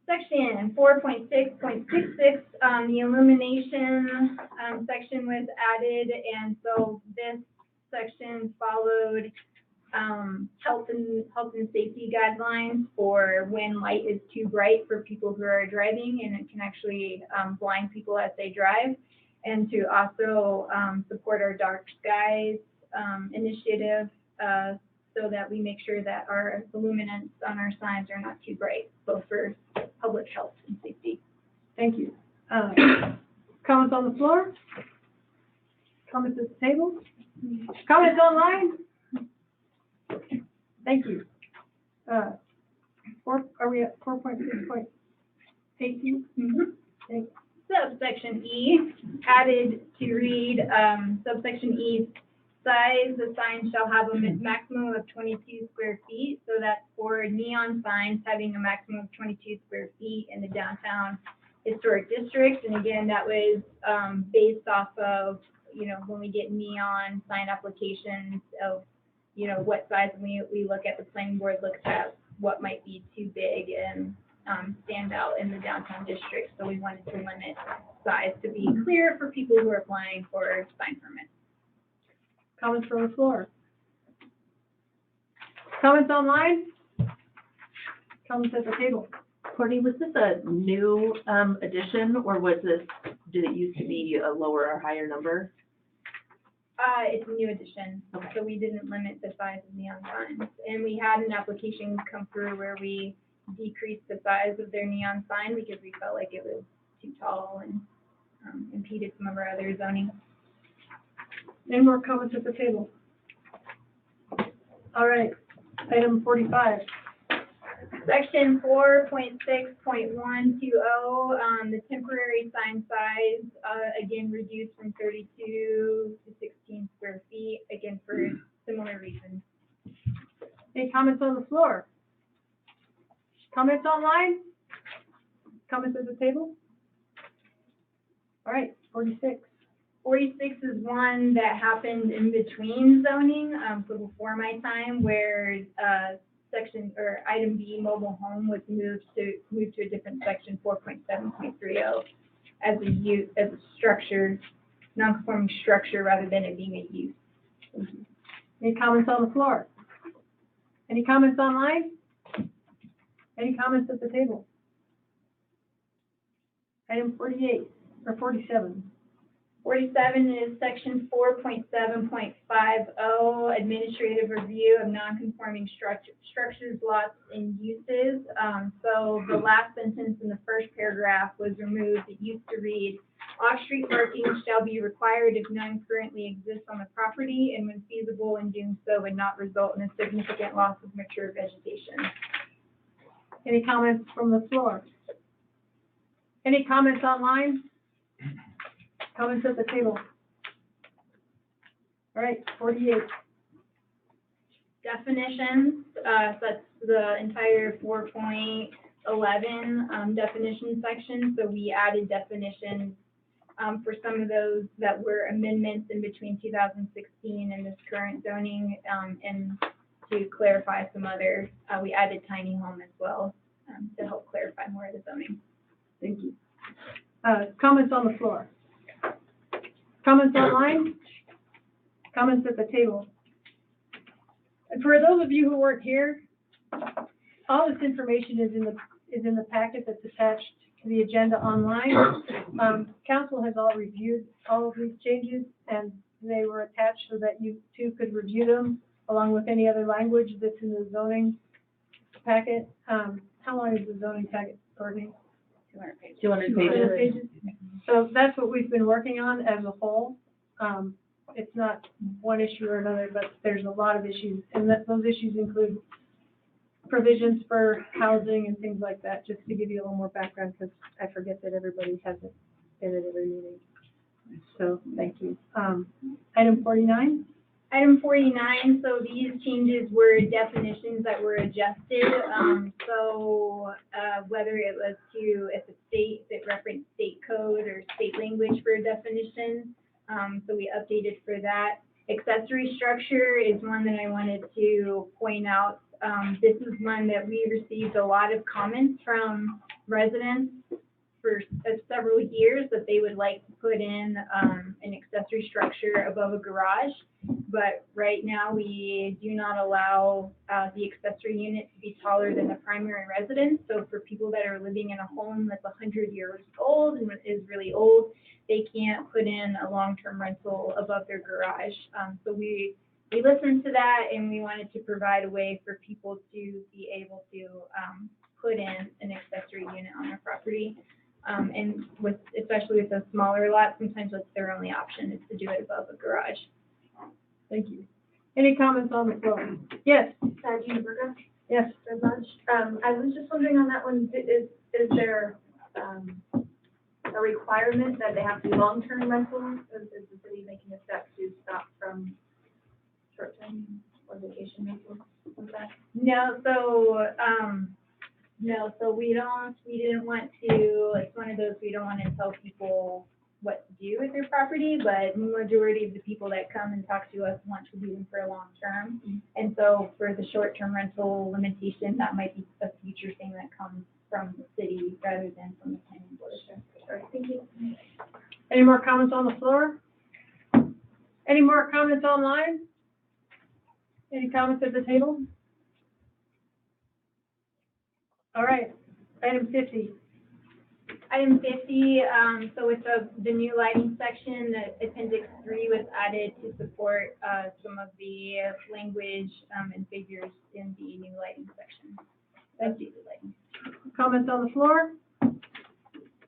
Section 4.6.66, the illumination, section was added, and so this section followed, health and safety guidelines for when light is too bright for people who are driving, and it can actually, blind people as they drive, and to also, support our dark skies, initiative, so that we make sure that our illuminants on our signs are not too bright, both for public health and safety. Thank you. Comments on the floor? Comments at the table? Comments online? Thank you. Are we at 4.6.8? Mm-hmm. Subsection E, added to read, subsection E, size, the sign shall have a maximum of 22 square feet, so that's for neon signs having a maximum of 22 square feet in the downtown historic district. And again, that was, based off of, you know, when we get neon sign applications of, you know, what size, we look at, the planning board looks at what might be too big and, stand out in the downtown district. So we wanted to limit size to be clear for people who are applying for sign permits. Comments from the floor? Comments online? Comments at the table? Courtney, was this a new, addition, or did it used to be a lower or higher number? It's a new addition, so we didn't limit the size of neon signs. And we had an application come through where we decreased the size of their neon sign because we felt like it was too tall and impeded some of our other zoning. Any more comments at the table? All right, item 45. Section 4.6.120, the temporary sign size, again, reduced from 32 to 16 square feet, again, for similar reasons. Any comments on the floor? Comments online? Comments at the table? All right, 46. 46 is one that happened in between zoning, so before my time, where, section, or item B, mobile home, was moved to a different section, 4.7.30, as a structure, non-conforming structure, rather than it being a use. Any comments on the floor? Any comments online? Any comments at the table? Item 48, or 47. 47 is section 4.7.50, administrative review of non-conforming structures, lots, and uses. So the last sentence in the first paragraph was removed. It used to read, off-street parking shall be required if none currently exists on the property, and when feasible in doing so would not result in a significant loss of mature vegetation. Any comments from the floor? Any comments online? Comments at the table? All right, 48. Definitions, so that's the entire 4.11 definition section. So we added definitions for some of those that were amendments in between 2016 and this current zoning, and to clarify some other, we added tiny home as well, to help clarify more of the zoning. Thank you. Comments on the floor? Comments online? Comments at the table? And for those of you who weren't here, all this information is in the packet that's attached to the agenda online. Council has all reviewed all of these changes, and they were attached so that you too could review them along with any other language that's in the zoning packet. How long is the zoning packet, Courtney? 200 pages. 200 200 pages. pages. So that's what we've been working on as a whole. It's not one issue or another, but there's a lot of issues, and those issues include provisions for housing and things like that, just to give you a little more background, because I forget that everybody hasn't been at every meeting. So, thank you. Item 49. Item 49, so these changes were definitions that were adjusted. Whether it was if it referenced state code or state language for definitions, so we updated for that. Accessory structure is one that I wanted to point out. This is one that we received a lot of comments from residents for several years that they would like to put in an accessory structure above a garage. But right now, we do not allow the accessory unit to be taller than the primary residence. So for people that are living in a home that's 100 years old and is really old, they can't put in a long-term rental above their garage. So we listened to that, and we wanted to provide a way for people to be able to put in an accessory unit on their property. And especially with the smaller lots, sometimes that's their only option is to do it above a garage. Thank you. Any comments on the floor? Yes. Gina Berger? Yes. Red Lodge. I was just wondering on that one, is there a requirement that they have to be long-term rentals? Is the city making a step to stop from short-term or vacation rentals with that? No, we didn't want to, it's one of those, we don't want to tell people what to do with their property, but the majority of the people that come and talk to us want to do them for a long term. And so for the short-term rental limitation, that might be a future thing that comes from the city rather than from the planning board. Sorry, thank you. Any more comments on the floor? Any more comments online? Any comments at the table? All right, item 50. Item 50, so with the new lighting section, the appendix 3 was added to support some of the language and figures in the new lighting section. Thank you. Comments on the floor?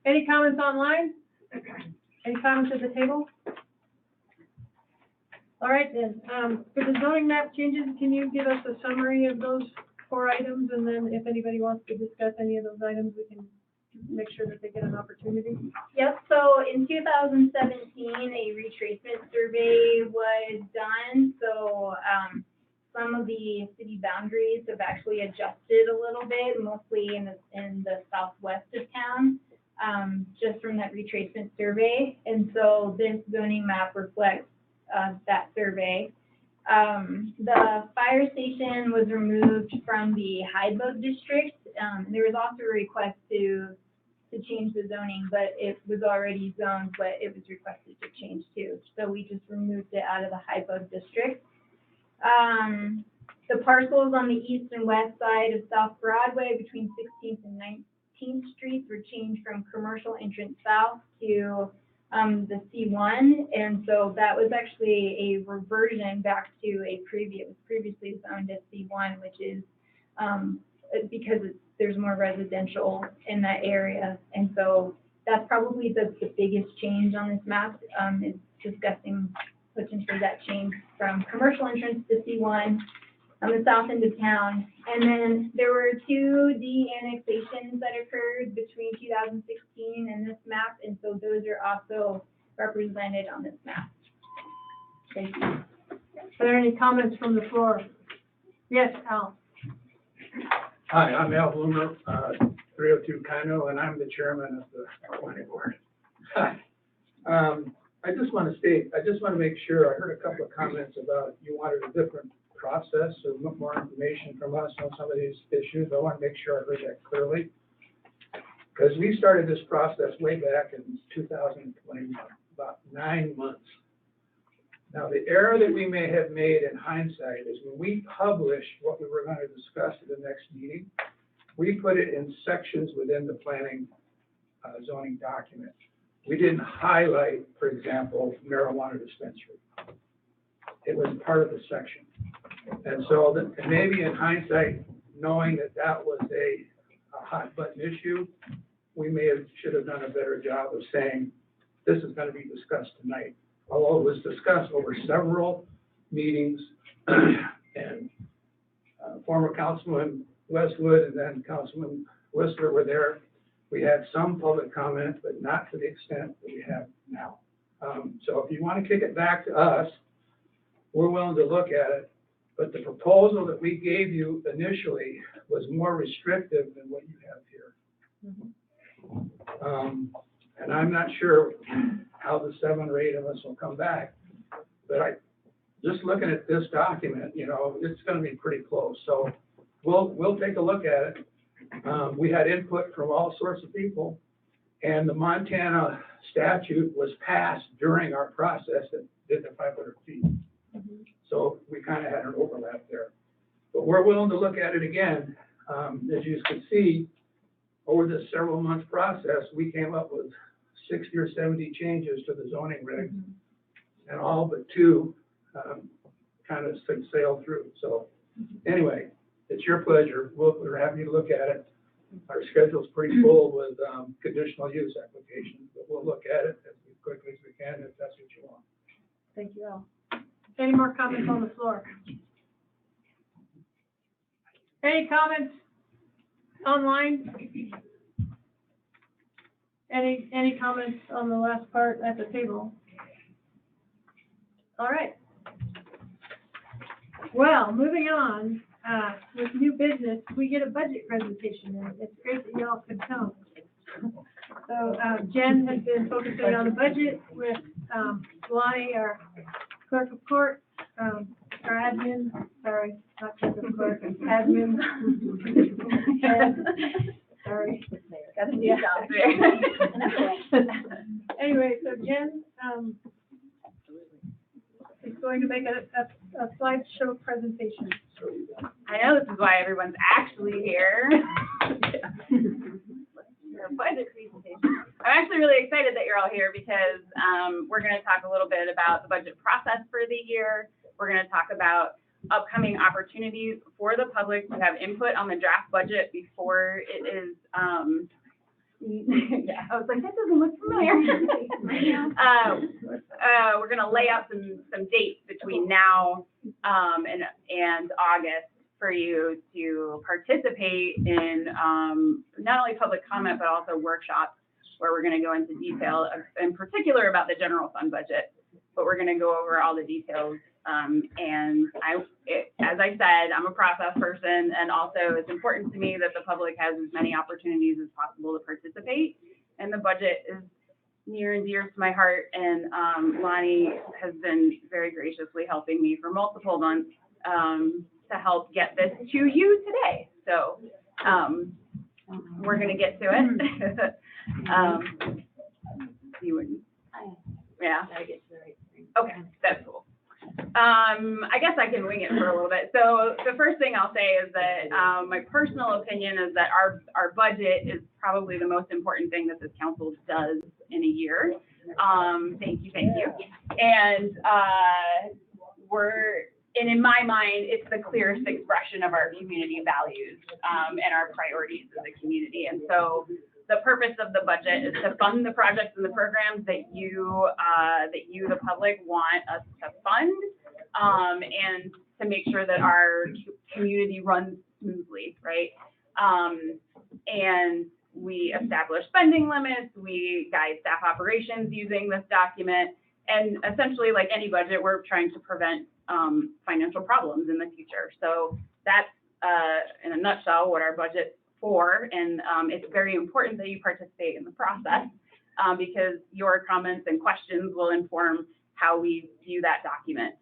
Any comments online? Any comments at the table? All right then, for the zoning map changes, can you give us a summary of those 4 items? And then if anybody wants to discuss any of those items, we can make sure that they get an opportunity. Yep, so in 2017, a retracement survey was done. So some of the city boundaries have actually adjusted a little bit, mostly in the southwest of town, just from that retracement survey. And so this zoning map reflects that survey. The fire station was removed from the Hyde district. There was also a request to change the zoning, but it was already zoned, but it was requested to change too. So we just removed it out of the Hyde district. The parcels on the east and west side of South Broadway between 16th and 19th Streets were changed from commercial entrance south to the C1, and so that was actually a reversion back to previously zoned as C1, which is because there's more residential in that area, and so that's probably the biggest change on this map, is discussing potentially that change from commercial entrance to C1 on the south end of town. And then there were 2 de-annexations that occurred between 2016 and this map, and so those are also represented on this map. Thank you. Are there any comments from the floor? Yes, Al. Hi, I'm Al Bloomer, 302 Kino, and I'm the chairman of the planning board. I just want to make sure, I heard a couple of comments about you wanted a different process, or more information from us on some of these issues. I want to make sure I heard that clearly. Because we started this process way back in 2021, about 9 months. Now, the error that we may have made in hindsight is when we published what we were going to discuss at the next meeting, we put it in sections within the planning zoning document. We didn't highlight, for example, marijuana dispensary. It was part of the section. And so maybe in hindsight, knowing that that was a hot button issue, we should have done a better job of saying, this is going to be discussed tonight. Although it was discussed over several meetings, and former Councilman Westwood and then Councilman Whistler were there. We had some public comment, but not to the extent that we have now. So if you want to kick it back to us, we're willing to look at it. But the proposal that we gave you initially was more restrictive than what you have here. And I'm not sure how the 7 or 8 of us will come back, but just looking at this document, you know, it's gonna be pretty close. So we'll take a look at it. We had input from all sorts of people, and the Montana statute was passed during our process that did the 500 feet. So we kind of had an overlap there. But we're willing to look at it again. As you can see, over this several month process, we came up with 60 or 70 changes to the zoning regs, and all but 2 kind of sailed through. So anyway, it's your pleasure. We're happy to look at it. Our schedule's pretty full with conditional use applications, but we'll look at it as quickly as we can if that's what you want. Thank you all. Any more comments on the floor? Any comments online? Any comments on the last part at the table? All right. Well, moving on, with new business, we get a budget presentation, and it's great that y'all could come. So, Jen has been focusing on the budget with, Lonnie, our clerk of court, our admin, sorry, not clerk of court, admin. And, sorry. Got a new job there. Anyway, so Jen, is going to make a slideshow presentation. I know this is why everyone's actually here. Your budget presentation. I'm actually really excited that you're all here because we're going to talk a little bit about the budget process for the year. We're going to talk about upcoming opportunities for the public to have input on the draft budget before it is, yeah, I was like, that doesn't look familiar. We're going to lay out some dates between now and August for you to participate in not only public comment, but also workshops where we're going to go into detail, in particular about the general fund budget, but we're going to go over all the details. And as I said, I'm a process person, and also it's important to me that the public has as many opportunities as possible to participate. And the budget is near and dear to my heart, and Lonnie has been very graciously helping me for multiple months to help get this to you today. So we're going to get to it. You wouldn't. Yeah. Okay, that's cool. I guess I can wing it for a little bit. So the first thing I'll say is that my personal opinion is that our budget is probably the most important thing that this council does in a year. Thank you. And and in my mind, it's the clearest expression of our community values and our priorities as a community. And so the purpose of the budget is to fund the projects and the programs that you, the public, want us to fund, and to make sure that our community runs smoothly, right? And we establish spending limits, we guide staff operations using this document, and essentially, like any budget, we're trying to prevent financial problems in the future. So that's, in a nutshell, what our budget's for, and it's very important that you participate in the process because your comments and questions will inform how we view that document.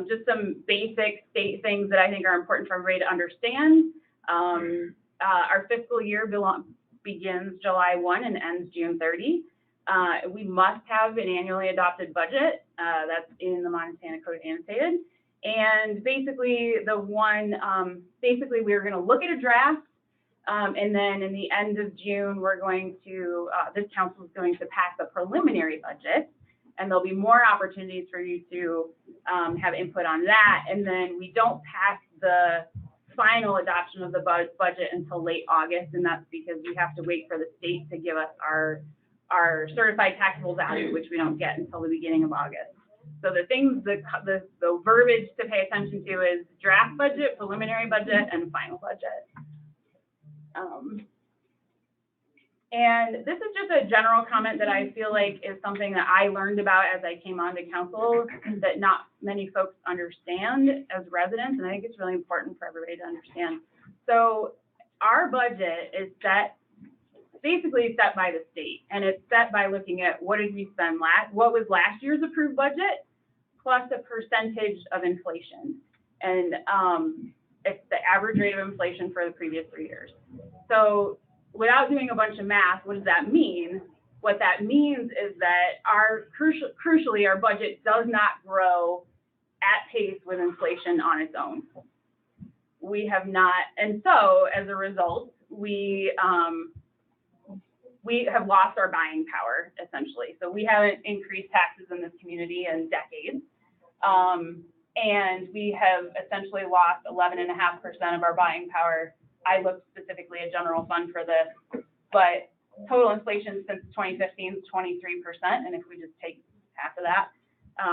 Just some basic state things that I think are important for everybody to understand. Our fiscal year begins July 1 and ends June 30. We must have an annually adopted budget. That's in the Montana Code Annotated. And basically, we're going to look at a draft. And then in the end of June, we're going to, this council is going to pass a preliminary budget, and there'll be more opportunities for you to have input on that. And then we don't pass the final adoption of the budget until late August, and that's because we have to wait for the state to give us our certified taxable value, which we don't get until the beginning of August. So the things, the verbiage to pay attention to is draft budget, preliminary budget, and final budget. And this is just a general comment that I feel like is something that I learned about as I came onto council that not many folks understand as residents, and I think it's really important for everybody to understand. So our budget is basically set by the state, and it's set by looking at what did we spend what was last year's approved budget, plus a percentage of inflation. And it's the average rate of inflation for the previous 3 years. So without doing a bunch of math, what does that mean? What that means is that crucially, our budget does not grow at pace with inflation on its own. We have not, and so as a result, we have lost our buying power, essentially. So we haven't increased taxes in this community in decades. And we have essentially lost 11.5% of our buying power. I looked specifically at general fund for this, but total inflation since 2015 is 23%. And if we just take half of that,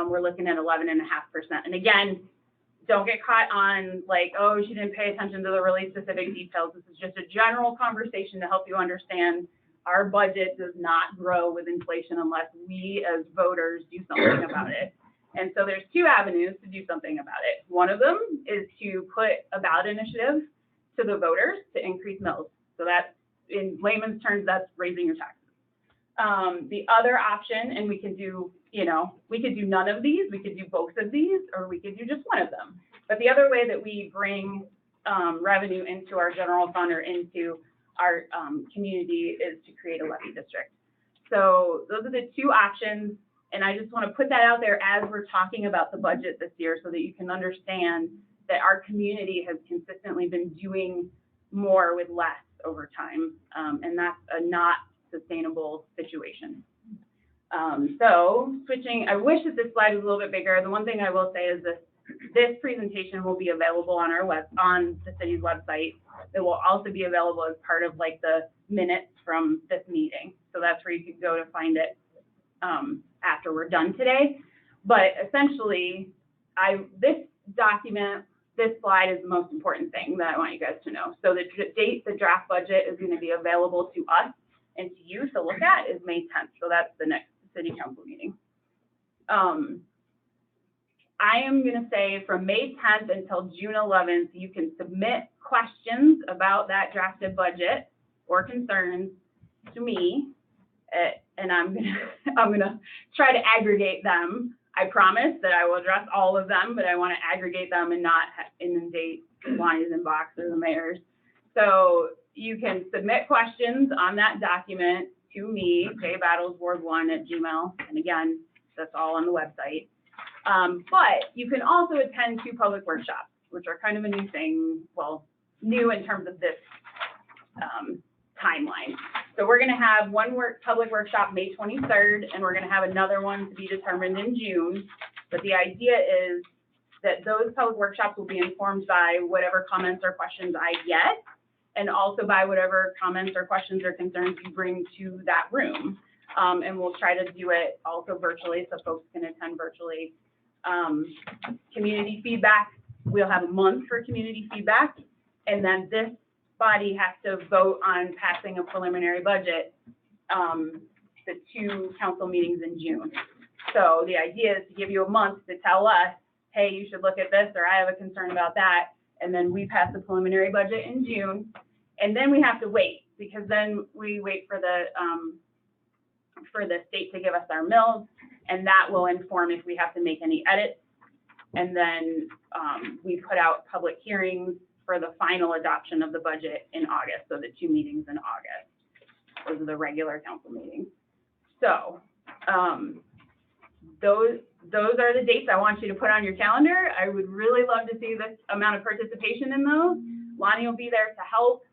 we're looking at 11.5%. And again, don't get caught on like, oh, she didn't pay attention to the really specific details. This is just a general conversation to help you understand our budget does not grow with inflation unless we as voters do something about it. And so there's two avenues to do something about it. One of them is to put a ballot initiative to the voters to increase mills. So that's, in layman's terms, that's raising your taxes. The other option, and we can do, we could do none of these, we could do both of these, or we could do just one of them. But the other way that we bring revenue into our general fund or into our community is to create a levy district. So those are the two options. And I just want to put that out there as we're talking about the budget this year so that you can understand that our community has consistently been doing more with less over time. And that's a not sustainable situation. So switching, I wish that this slide was a little bit bigger. The one thing I will say is this presentation will be available on on the city's website. It will also be available as part of like the minutes from this meeting. So that's where you could go to find it after we're done today. But essentially, this document, this slide is the most important thing that I want you guys to know. So the date the draft budget is going to be available to us and to you to look at is May 10th. So that's the next city council meeting. I am going to say from May 10th until June 11th, you can submit questions about that drafted budget or concerns to me, and I'm gonna try to aggregate them. I promise that I will address all of them, but I want to aggregate them and not inundate Lonnie's inbox or the mayor's. So you can submit questions on that document to me, jbattlesward1@gmail.com, and again, that's all on the website. But you can also attend 2 public workshops, which are kind of a new thing, well, new in terms of this timeline. So we're going to have one public workshop May 23rd, and we're going to have another one to be determined in June. But the idea is that those public workshops will be informed by whatever comments or questions I get, and also by whatever comments or questions or concerns you bring to that room. And we'll try to do it also virtually so folks can attend virtually. Community feedback, we'll have a month for community feedback, and then this body has to vote on passing a preliminary budget, the 2 council meetings in June. So the idea is to give you a month to tell us, hey, you should look at this, or I have a concern about that, and then we pass the preliminary budget in June, and then we have to wait, because then we wait for the state to give us our mills, and that will inform if we have to make any edits. And then we put out public hearings for the final adoption of the budget in August, so the 2 meetings in August. Those are the regular council meetings. So those are the dates I want you to put on your calendar. I would really love to see this amount of participation in those. Lonnie will be there to help.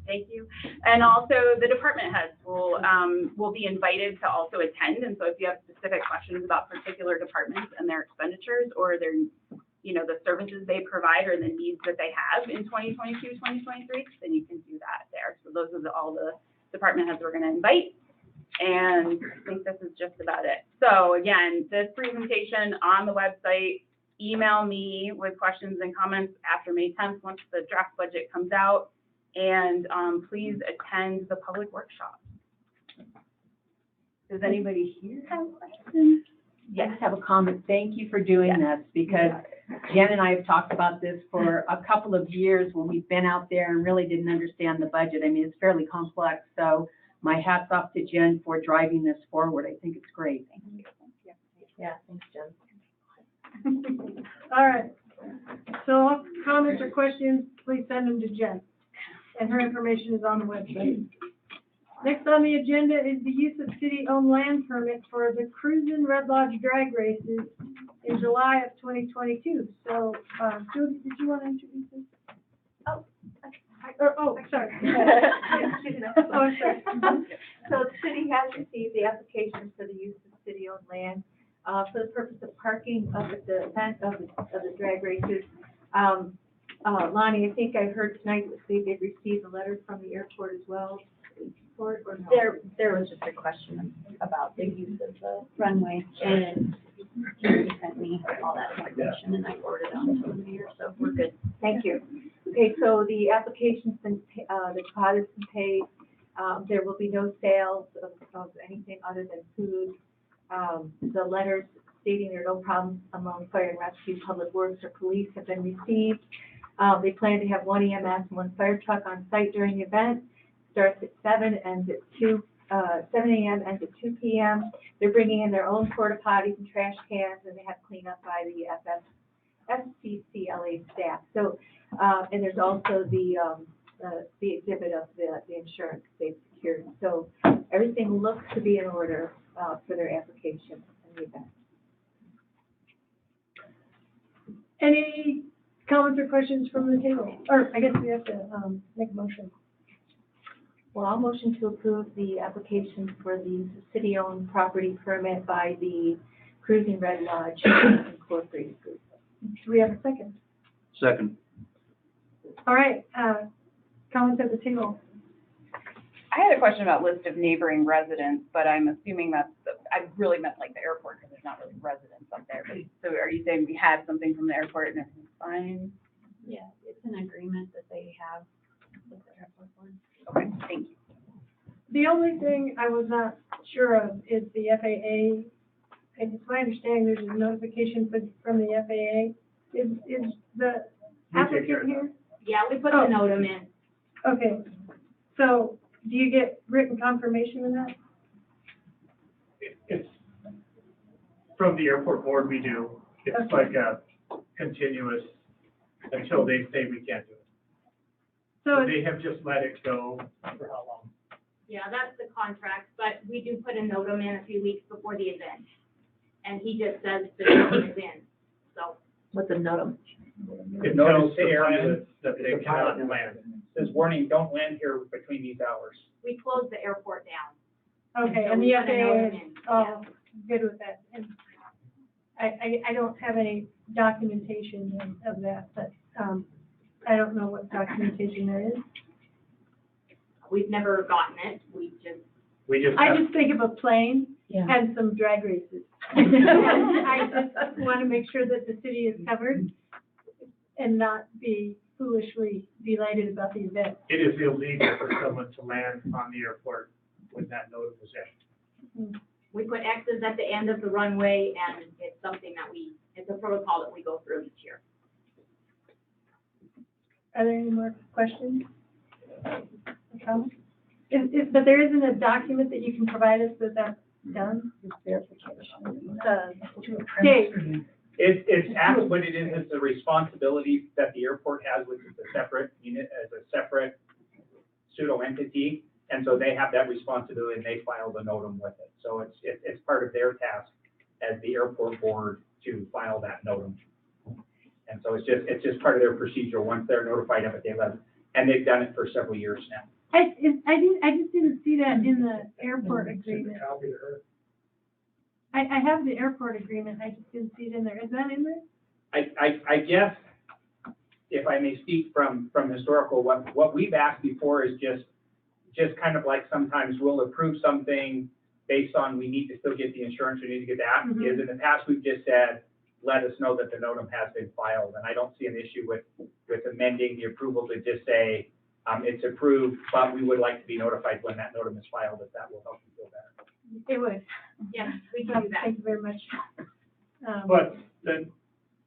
Thank you. And also the department heads will be invited to also attend. And so if you have specific questions about particular departments and their expenditures or their, the services they provide or the needs that they have in 2022, 2023, then you can do that there. So those are all the department heads we're going to invite. And I think this is just about it. So again, this presentation on the website, email me with questions and comments after May 10th once the draft budget comes out. And, please attend the public workshop. Does anybody here have questions? I just have a comment. Thank you for doing this, because Jen and I have talked about this for a couple of years when we've been out there and really didn't understand the budget. I mean, it's fairly complex, so my hat's off to Jen for driving this forward. I think it's great. Thank you. Yeah, thanks, Jen. All right. So all comments or questions, please send them to Jen. And her information is on the website. Next on the agenda is the use of city-owned land permit for the Cruisin' Red Lodge drag races in July of 2022. So, Jody, did you want to introduce this? Sorry. Oh, sorry. So the city has received the application for the use of city-owned land, for the purpose of parking of the event of the drag races. Lonnie, I think I heard tonight that they did receive a letter from the airport as well. Or no? There was just a question about the use of the runway, and he sent me all that information, and I forwarded it on to the mayor, so we're good. Thank you. Okay, so the application's been, the deposit's been paid. There will be no sales of anything other than food. The letters stating there are no problems among fire and rescue, public works, or police have been received. They plan to have one EMS and one fire truck on site during the event. Starts at 7, ends at 7 a.m., ends at 2 p.m. They're bringing in their own porta potties and trash cans, and they have cleanup by the FCCLA staff. So, and there's also the exhibit of the insurance they've secured. So everything looks to be in order for their application in the event. Any comments or questions from the table? Or I guess we have to make a motion. Well, I'll motion to approve the application for the city-owned property permit by the Cruisin' Red Lodge Incorporated Group. Do we have a second? Second. All right, comments at the table. I had a question about list of neighboring residents, but I'm assuming I really meant like the airport, because there's not really residents up there. But, so are you saying we had something from the airport and everything's fine? Yeah, it's an agreement that they have with the airport board. Okay, thank you. The only thing I was not sure of is the FAA. And it's my understanding there's a notification from the FAA. Is the applicant here? Yeah, we put the NOTAM in. Okay, so do you get written confirmation of that? It's from the airport board, we do. It's Okay. like a continuous until they say we can't do it. So They have just let it go for how long? Yeah, that's the contract, but we do put a NOTAM in a few weeks before the event. And he just says the NOTAM is in, so. What's a NOTAM? It Notice tells to the airmen, pilots that they it's a cannot pilot. land. Says warning, don't land here between these hours. We close the airport down. okay, So and we the put a NOTAM FAA is in, all good with that. And I don't have any documentation of that, but I don't know what documentation there is. We've never gotten it, I just think of a plane and some drag races. I just want to make sure that the city is covered and not be foolishly delighted about the event. It is illegal for someone to land on the airport when that notice is in. we put X's at the end of the runway, and it's something that it's a protocol that we go through each year. Are there any more questions? Or comments? But there isn't a document that you can provide us that that's done? Verification. Dave? It's actually, what it is, it's a responsibility that the airport has, which is a separate unit, as a separate pseudo entity. And so they have that responsibility, and they file the NOTAM with it. So it's part of their task as the airport board to file that NOTAM. And so it's just part of their procedure. Once they're notified of it, they let it. And they've done it for several years now. I just didn't see that in the airport agreement. I have the airport agreement, I just didn't see it in there. Is that in there? I guess, if I may speak from historical, what we've asked before is just kind of like sometimes we'll approve something based on we need to still get the insurance, we need to get that. Mhm. Is in the past, we've just said, let us know that the NOTAM has been filed, and I don't see an issue with amending the approval to just say, It's approved, but we would like to be notified when that notum is filed, if that will help you feel better. It would. Yes, we can do that. Thank you very much. But then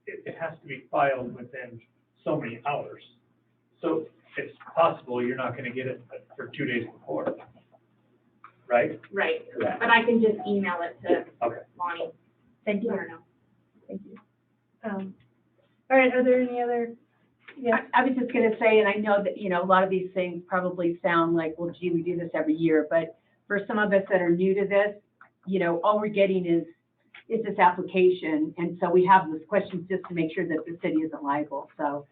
it has to be filed within so many hours. So it's possible you're not gonna get it for 2 days before, right? Right, Yeah. but I can just email it to Okay. Lonnie. Thank you. Let her know. Thank you. All right, are there any other, yes? I was just gonna say, and I know that, you know, a lot of these things probably sound like, well, gee, we do this every year, but for some of us that are new to this, you know, all we're getting is this application, and so we have those questions just to make sure that the city isn't liable. So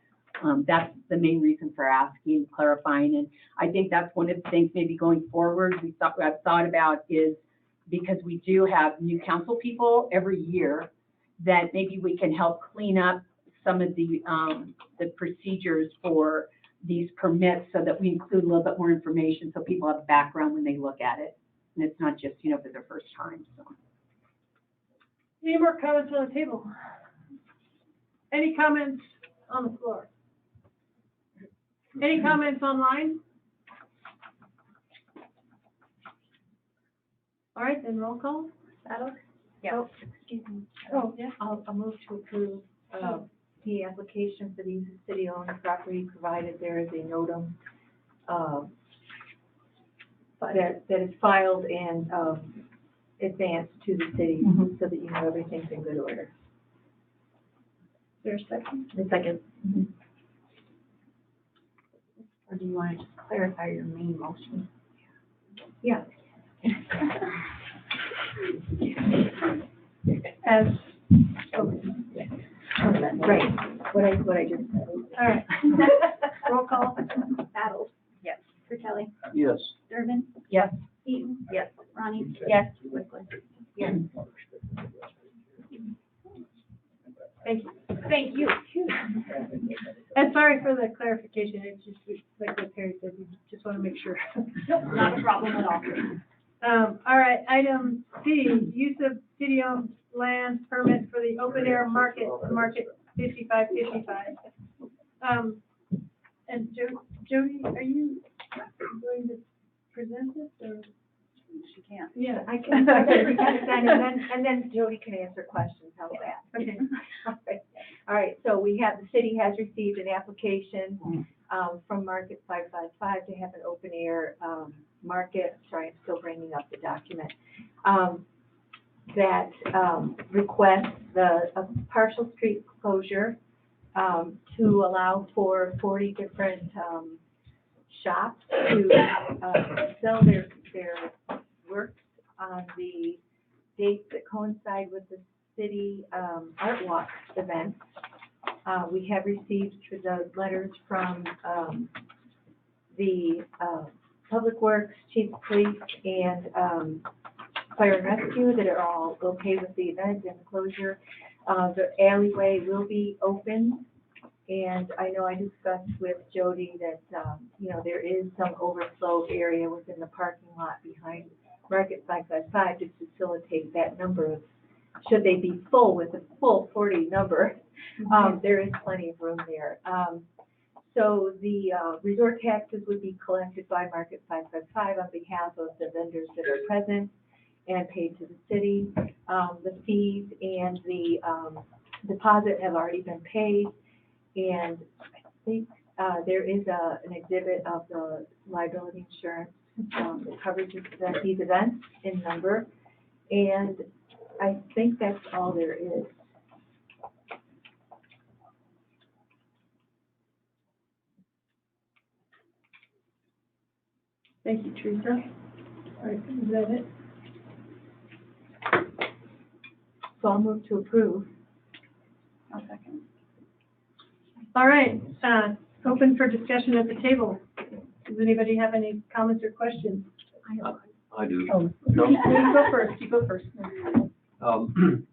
that's the main reason for asking, clarifying, and I think that's one of the things maybe going forward I've thought about is because we do have new council people every year, that maybe we can help clean up some of the procedures for these permits so that we include a little bit more information so people have a background when they look at it. And it's not just, you know, for their first time, so. Any more comments on the table? Any comments on the floor? Any comments online? All right, then roll call. Saddle? Yeah. Oh, excuse me. Oh, yeah. I'll move to approve, the application for the city-owned property, provided there is a notum, that is filed and, advanced to the city, so that you know everything's in good order. Is there a second? A second. Or do you want to just clarify your main motion? Yeah. As, Right, what I just said. all right. Roll call. Battles? Yes. Fratelli? Yes. Durbin? Yes. Eaton? Yes. Ronnie? Yes. Lickland? Yes. Thank you. Thank you. And sorry for the clarification, it's just, like what Terry said, we just want to make sure. Not a problem at all. All right, item C, use of city-owned land permit for the open air market 5555. And Jody, are you going to present this, or? She can't. Yeah. I can and then Jody can answer questions, how's that? Okay. All right, so we have, the city has received an application, from Market 555 to have an open air, market, sorry, I'm still bringing up the document, that, requests a partial street closure, to allow for 40 different, shops to, sell their works on the dates that coincide with the city, art walk event. We have received the letters from, the, Public Works, Chief of Police, and, Fire and Rescue that are all okay with the event and the closure. The alleyway will be open, and I know I discussed with Jody that, you know, there is some overflow area within the parking lot behind Market 555 to facilitate that number of, should they be full with a full 40 number, there is plenty of room there. So the resort taxes would be collected by Market 555 on behalf of the vendors that are present and paid to the city. The fees and the deposit have already been paid, and I think there is an exhibit of the liability insurance that covers these events in number, and I think that's all there is. Thank you, Teresa. All right, is that it? So I'll move to approve. I'll second. All right, open for discussion at the table. Does anybody have any comments or questions? I do. Oh, No. you go first, you go first. I'm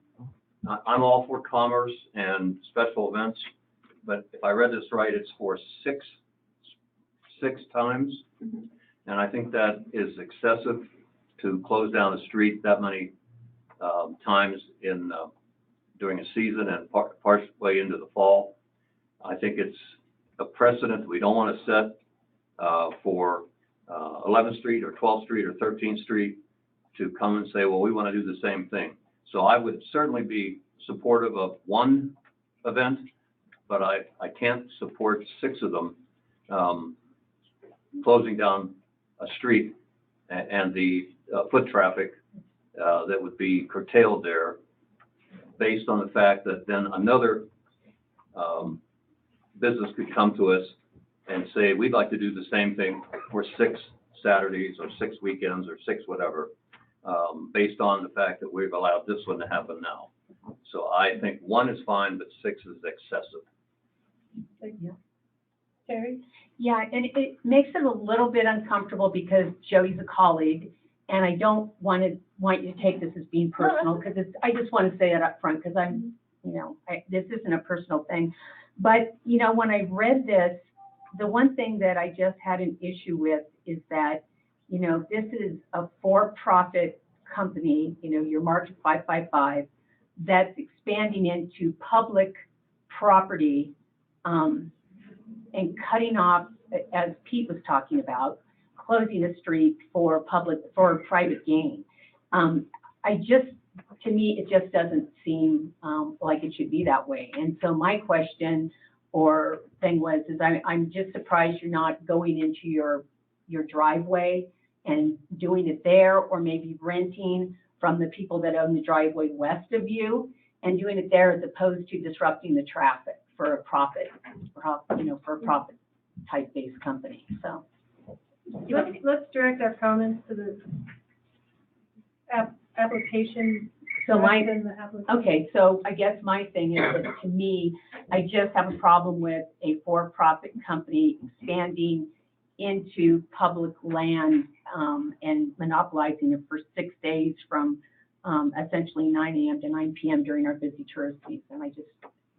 all for commerce and special events, but if I read this right, it's for six times. And I think that is excessive to close down the street that many times in during a season and partially into the fall. I think it's a precedent that we don't want to set for 11th Street or 12th Street or 13th Street to come and say, well, we want to do the same thing. So I would certainly be supportive of one event, but I can't support 6 of them closing down a street and the foot traffic that would be curtailed there based on the fact that then another business could come to us and say, we'd like to do the same thing for 6 Saturdays or 6 weekends or 6 whatever, based on the fact that we've allowed this one to happen now. So I think 1 is fine, but 6 is excessive. Terry? Yeah, and it makes it a little bit uncomfortable because Joey's a colleague, and I don't want you to take this as being personal, because I just want to say it up front, because I'm, this isn't a personal thing. But, when I read this, the one thing that I just had an issue with is that, this is a for-profit company, your Market 555, that's expanding into public property, and cutting off, as Pete was talking about, closing a street for private gain. To me, it just doesn't seem like it should be that way. And so my question or thing is I'm just surprised you're not going into your driveway and doing it there, or maybe renting from the people that own the driveway west of you and doing it there, as opposed to disrupting the traffic for a profit, for a profit type based company. So Let's direct our comments to the application. So Okay, so I guess my thing is that, to me, I just have a problem with a for-profit company expanding into public land and monopolizing it for 6 days from essentially 9 a.m. to 9 p.m. during our busy tourist season.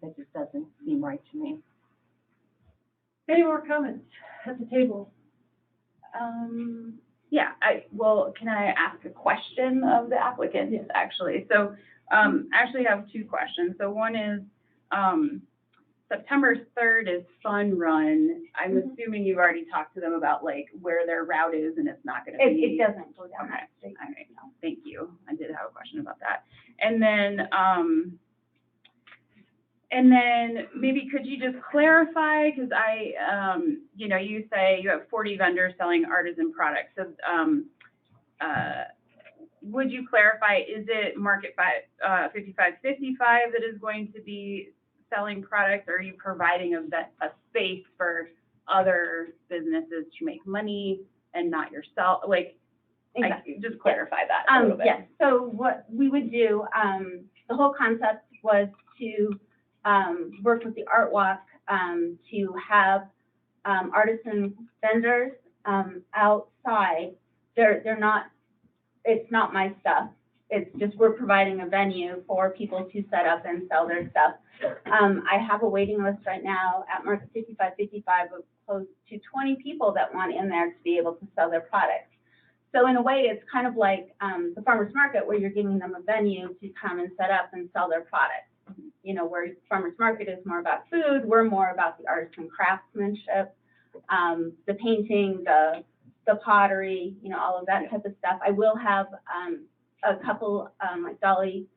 That just doesn't seem right to me. Any more comments at the table? Yeah, can I ask a question of the applicant? Yes. Actually, so, actually I have 2 questions. So one is, September 3rd is Fun Run. I'm assuming you've already talked to them about like where their route is, and it's not going to be. It doesn't go down that street. All right, no, thank you. I did have a question about that. And then maybe could you just clarify, because you say you have 40 vendors selling artisan products. So would you clarify, is it Market 5555 that is going to be selling products, or are you providing a space for other businesses to make money and not yourself? Like, Exactly. Just clarify that a little bit. Yes, so what we would do, the whole concept was to work with the Art Walk to have artisan vendors outside. They're not, it's not my stuff. It's just we're providing a venue for people to set up and sell their stuff. I have a waiting list right now at Market 5555 of close to 20 people that want in there to be able to sell their products. So in a way, it's kind of like the farmer's market, where you're giving them a venue to come and set up and sell their products. Where farmer's market is more about food, we're more about the arts and craftsmanship, the painting, the pottery, all of that type of stuff. I will have a couple, like Dolly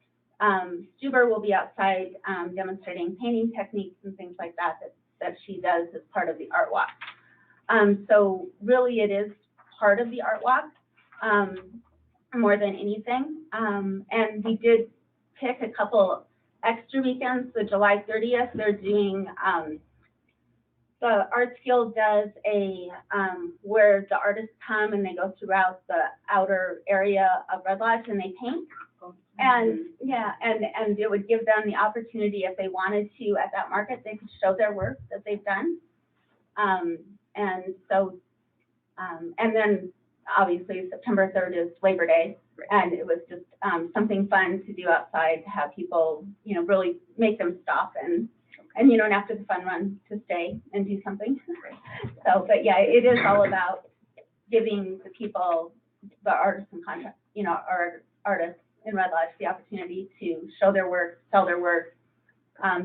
Stuber will be outside demonstrating painting techniques and things like that she does as part of the Art Walk. So really it is part of the Art Walk more than anything. And we did pick a couple extra weekends. The July 30th, they're doing, the Arts Guild does where the artists come and they go throughout the outer area of Red Lodge and they paint. And and it would give them the opportunity, if they wanted to, at that market, they could show their work that they've done. And then obviously September 3rd is Labor Day, and it was just something fun to do outside, to have people, really make them stop and after the fun run to stay and do something. So, but yeah, it is all about giving the people, the artists and contract, or artists in Red Lodge, the opportunity to show their work, sell their work,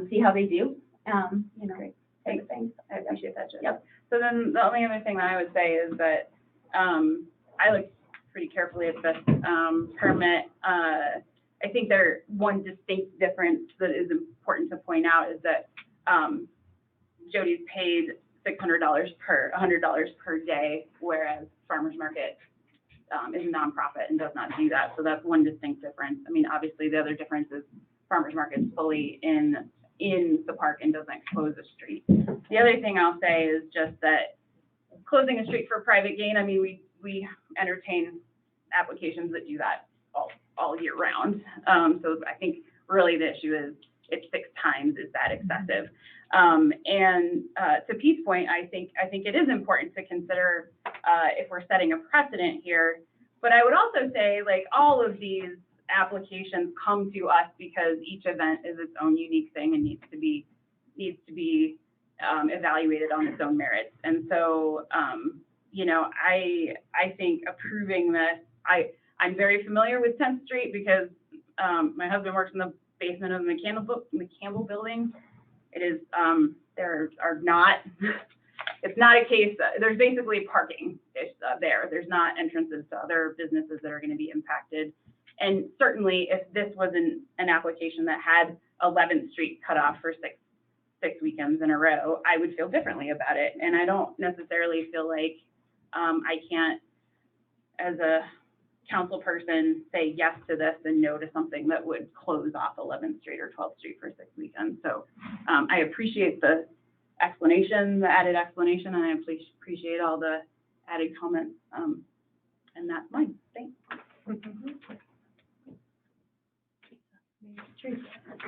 see how they do, Great. Thanks. I appreciate that, Jen. Yep. So then the only other thing that I would say is that, I looked pretty carefully at this, permit. I think one distinct difference that is important to point out is that, Jody's paid $100 per day, whereas farmer's market, is a nonprofit and does not do that. So that's one distinct difference. I mean, obviously the other difference is farmer's market's fully in the park and doesn't close a street. The other thing I'll say is just that closing a street for private gain, I mean, we entertain applications that do that all year round. So I think really the issue is it's 6 times, is that excessive? And to Pete's point, I think it is important to consider if we're setting a precedent here. But I would also say, like, all of these applications come to us because each event is its own unique thing and needs to be evaluated on its own merits. And so, you know, I think approving this, I'm very familiar with 10th Street because my husband works in the basement of the Campbell building. It is, it's not a case, there's basically parking there. There's not entrances to other businesses that are going to be impacted. And certainly if this was an application that had 11th Street cut off for six weekends in a row, I would feel differently about it. And I don't necessarily feel like I can't, as a council person, say yes to this and no to something that would close off 11th Street or 12th Street for 6 weekends. So I appreciate the explanation, the added explanation, and I appreciate all the added comments. And that's mine. Thanks.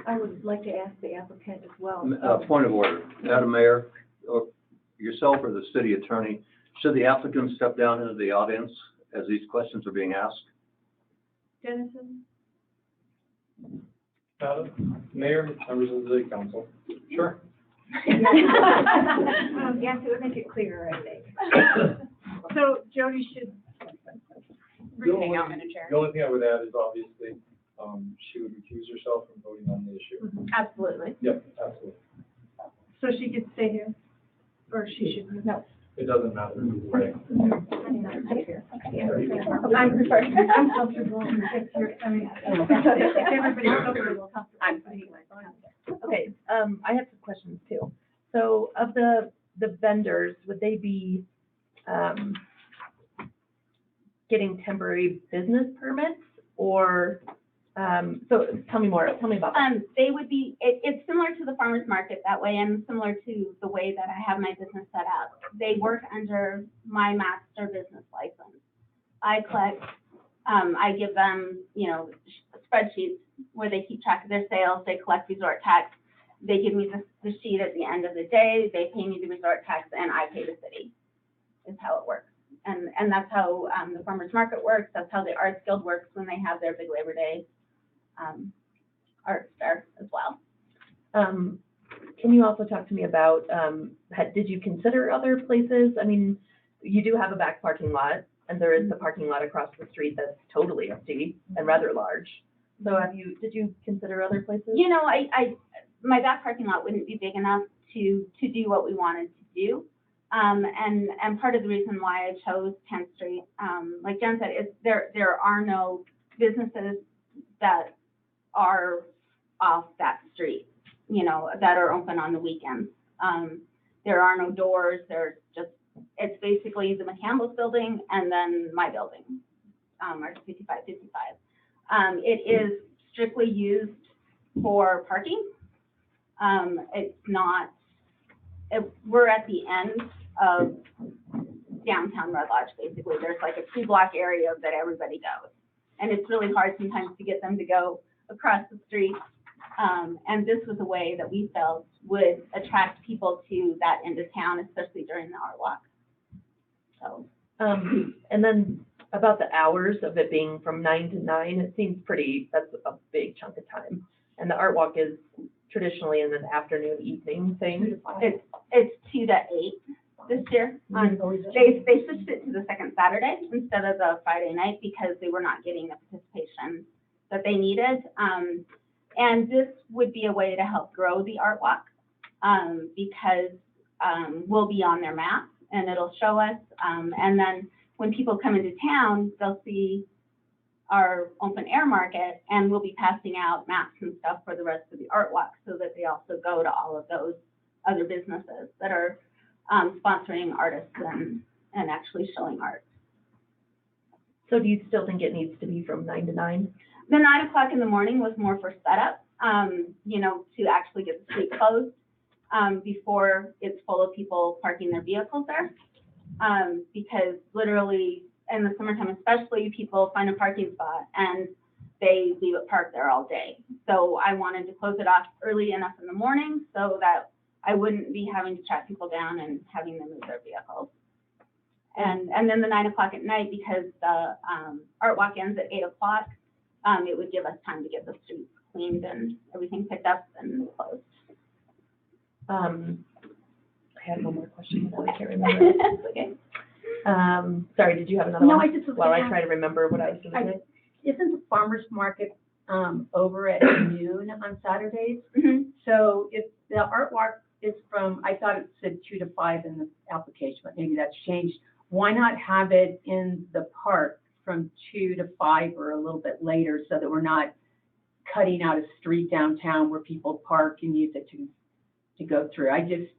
I would like to ask the applicant as well. Point of order, Madam Mayor, or yourself or the city attorney, should the applicant step down into the audience as these questions are being asked? Dennison? Mayor, members of the council. Sure. Yes, it would make it clearer, I think. So Jody should hang out in a chair. The only thing I would add is obviously, she would recuse herself from voting on the issue. Absolutely. Yep, absolutely. So she could stay here, or she should, no. It doesn't matter either way. I'm comfortable if you're, I mean, if everybody's comfortable, I'm Okay, I have some questions too. So of the vendors, would they be, getting temporary business permits or, so tell me about that. They would be, it's similar to the farmer's market that way and similar to the way that I have my business set up. They work under my master business license. I collect, I give them, you know, spreadsheets where they keep track of their sales, they collect resort tax. They give me the sheet at the end of the day, they pay me the resort tax, and I pay the city, is how it works. And that's how the farmer's market works, that's how the Arts Guild works when they have their big Labor Day art fair as well. Can you also talk to me about, did you consider other places? I mean, you do have a back parking lot, and there is the parking lot across the street that's totally empty and rather large. So did you consider other places? You know, my back parking lot wouldn't be big enough to do what we wanted to do. And part of the reason why I chose 10th Street, like Jen said, is there are no businesses that are off that street, you know, that are open on the weekends. There are no doors. It's basically the McCampbell's building and then my building, our 5555. It is strictly used for parking. It's not, we're at the end of downtown Red Lodge, basically. There's like a 2-block area that everybody goes. And it's really hard sometimes to get them to go across the street. And this was a way that we felt would attract people to that end of town, especially during the art walk. So. And then about the hours of it being from 9 to 9, it seems that's a big chunk of time. And the art walk is traditionally in an afternoon, evening thing. It's 2 to 8 this year. They switched it to the second Saturday instead of the Friday night because they were not getting the participation that they needed. And this would be a way to help grow the art walk because will be on their map, and it'll show us. And then when people come into town, they'll see our open air market, and we'll be passing out maps and stuff for the rest of the art walk, so that they also go to all of those other businesses that are sponsoring artists and actually showing art. So do you still think it needs to be from 9 to 9? The 9 o'clock in the morning was more for setup, you know, to actually get the street closed before it's full of people parking their vehicles there. Because literally in the summertime, especially, people find a parking spot and they leave it parked there all day. So I wanted to close it off early enough in the morning so that I wouldn't be having to track people down and having them move their vehicles. And then the 9 o'clock at night, because the art walk ends at 8 o'clock, it would give us time to get the streets cleaned and everything picked up and closed. I had one more question, but I can't remember. Okay. Sorry, did you have another one? No, I just was While gonna I try to remember what I was going to say. Isn't the farmer's market, over at noon on Saturdays? So if the art walk is from, I thought it said 2 to 5 in the application, but maybe that's changed. Why not have it in the park from 2 to 5 or a little bit later, so that we're not cutting out a street downtown where people park and use it to go through?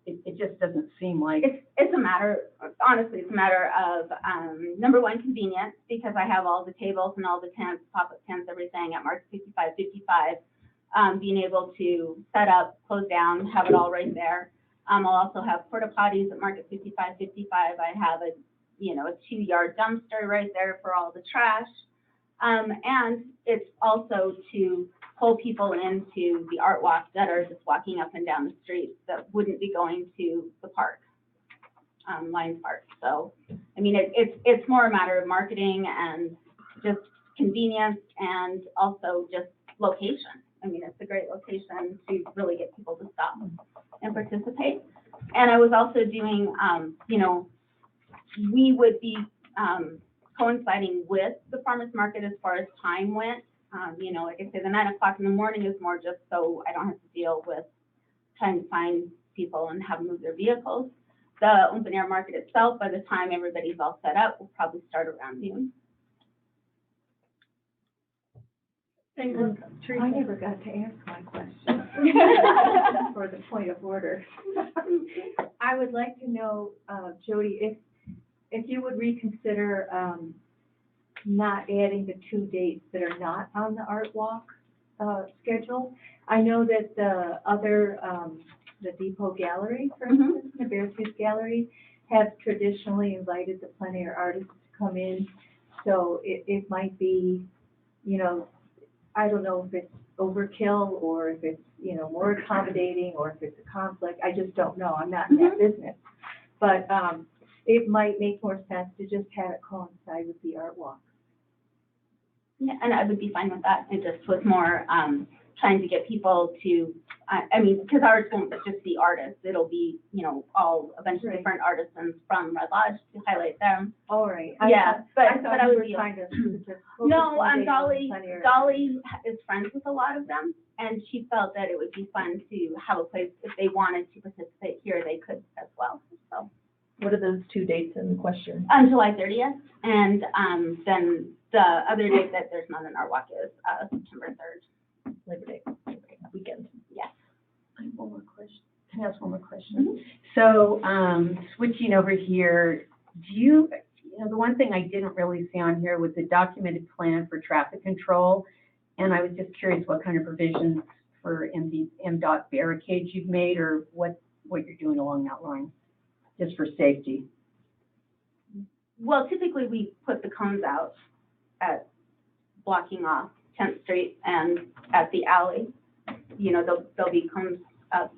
It just doesn't seem like. It's a matter, honestly, it's a matter of, number one, convenience, because I have all the tables and all the tents, pop-up tents, everything at Market 5555, being able to set up, close down, have it all right there. I'll also have porta potties at Market 5555. I have a 2-yard dumpster right there for all the trash. And it's also to pull people into the art walk that are just walking up and down the street that wouldn't be going to the park, Lions Park. So, I mean, it's more a matter of marketing and just convenience, and also just location. I mean, it's a great location to really get people to stop and participate. And I was also doing, we would be coinciding with the farmer's market as far as time went. Like I said, the 9 o'clock in the morning is more just so I don't have to deal with trying to find people and have them move their vehicles. The open air market itself, by the time everybody's all set up, will probably start around noon. I never got to ask my question for the point of order. I would like to know, Jody, if you would reconsider not adding the 2 dates that are not on the art walk schedule. I know that the other, the Depot Gallery, for instance, the Beartooth Gallery, have traditionally invited the plein air artists to come in. So it might be, I don't know if it's overkill or if it's, more accommodating or if it's a conflict. I just don't know. I'm not in that business. But it might make more sense to just have it coincide with the art walk. Yeah, and I would be fine with that. It just was more trying to get people to, because ours won't just be artists. It'll be, a bunch of different artisans from Red Lodge to highlight them. All right. Yeah, but I we would were be. trying to No, Dolly is friends with a lot of them, and she felt that it would be fun to have a place, if they wanted to participate here, they could as well, so. What are those 2 dates in question? On July 30th, and then the other date that there's not an art walk is September 3rd. Labor Day weekend. Yes. I have one more question. Can I ask one more question? So, switching over here, the one thing I didn't really see on here was the documented plan for traffic control. And I was just curious what kind of provisions for MDOT barricades you've made, or what you're doing along that line, just for safety. Well, typically we put the cones out at blocking off 10th Street and at the alley. There'll be cones up.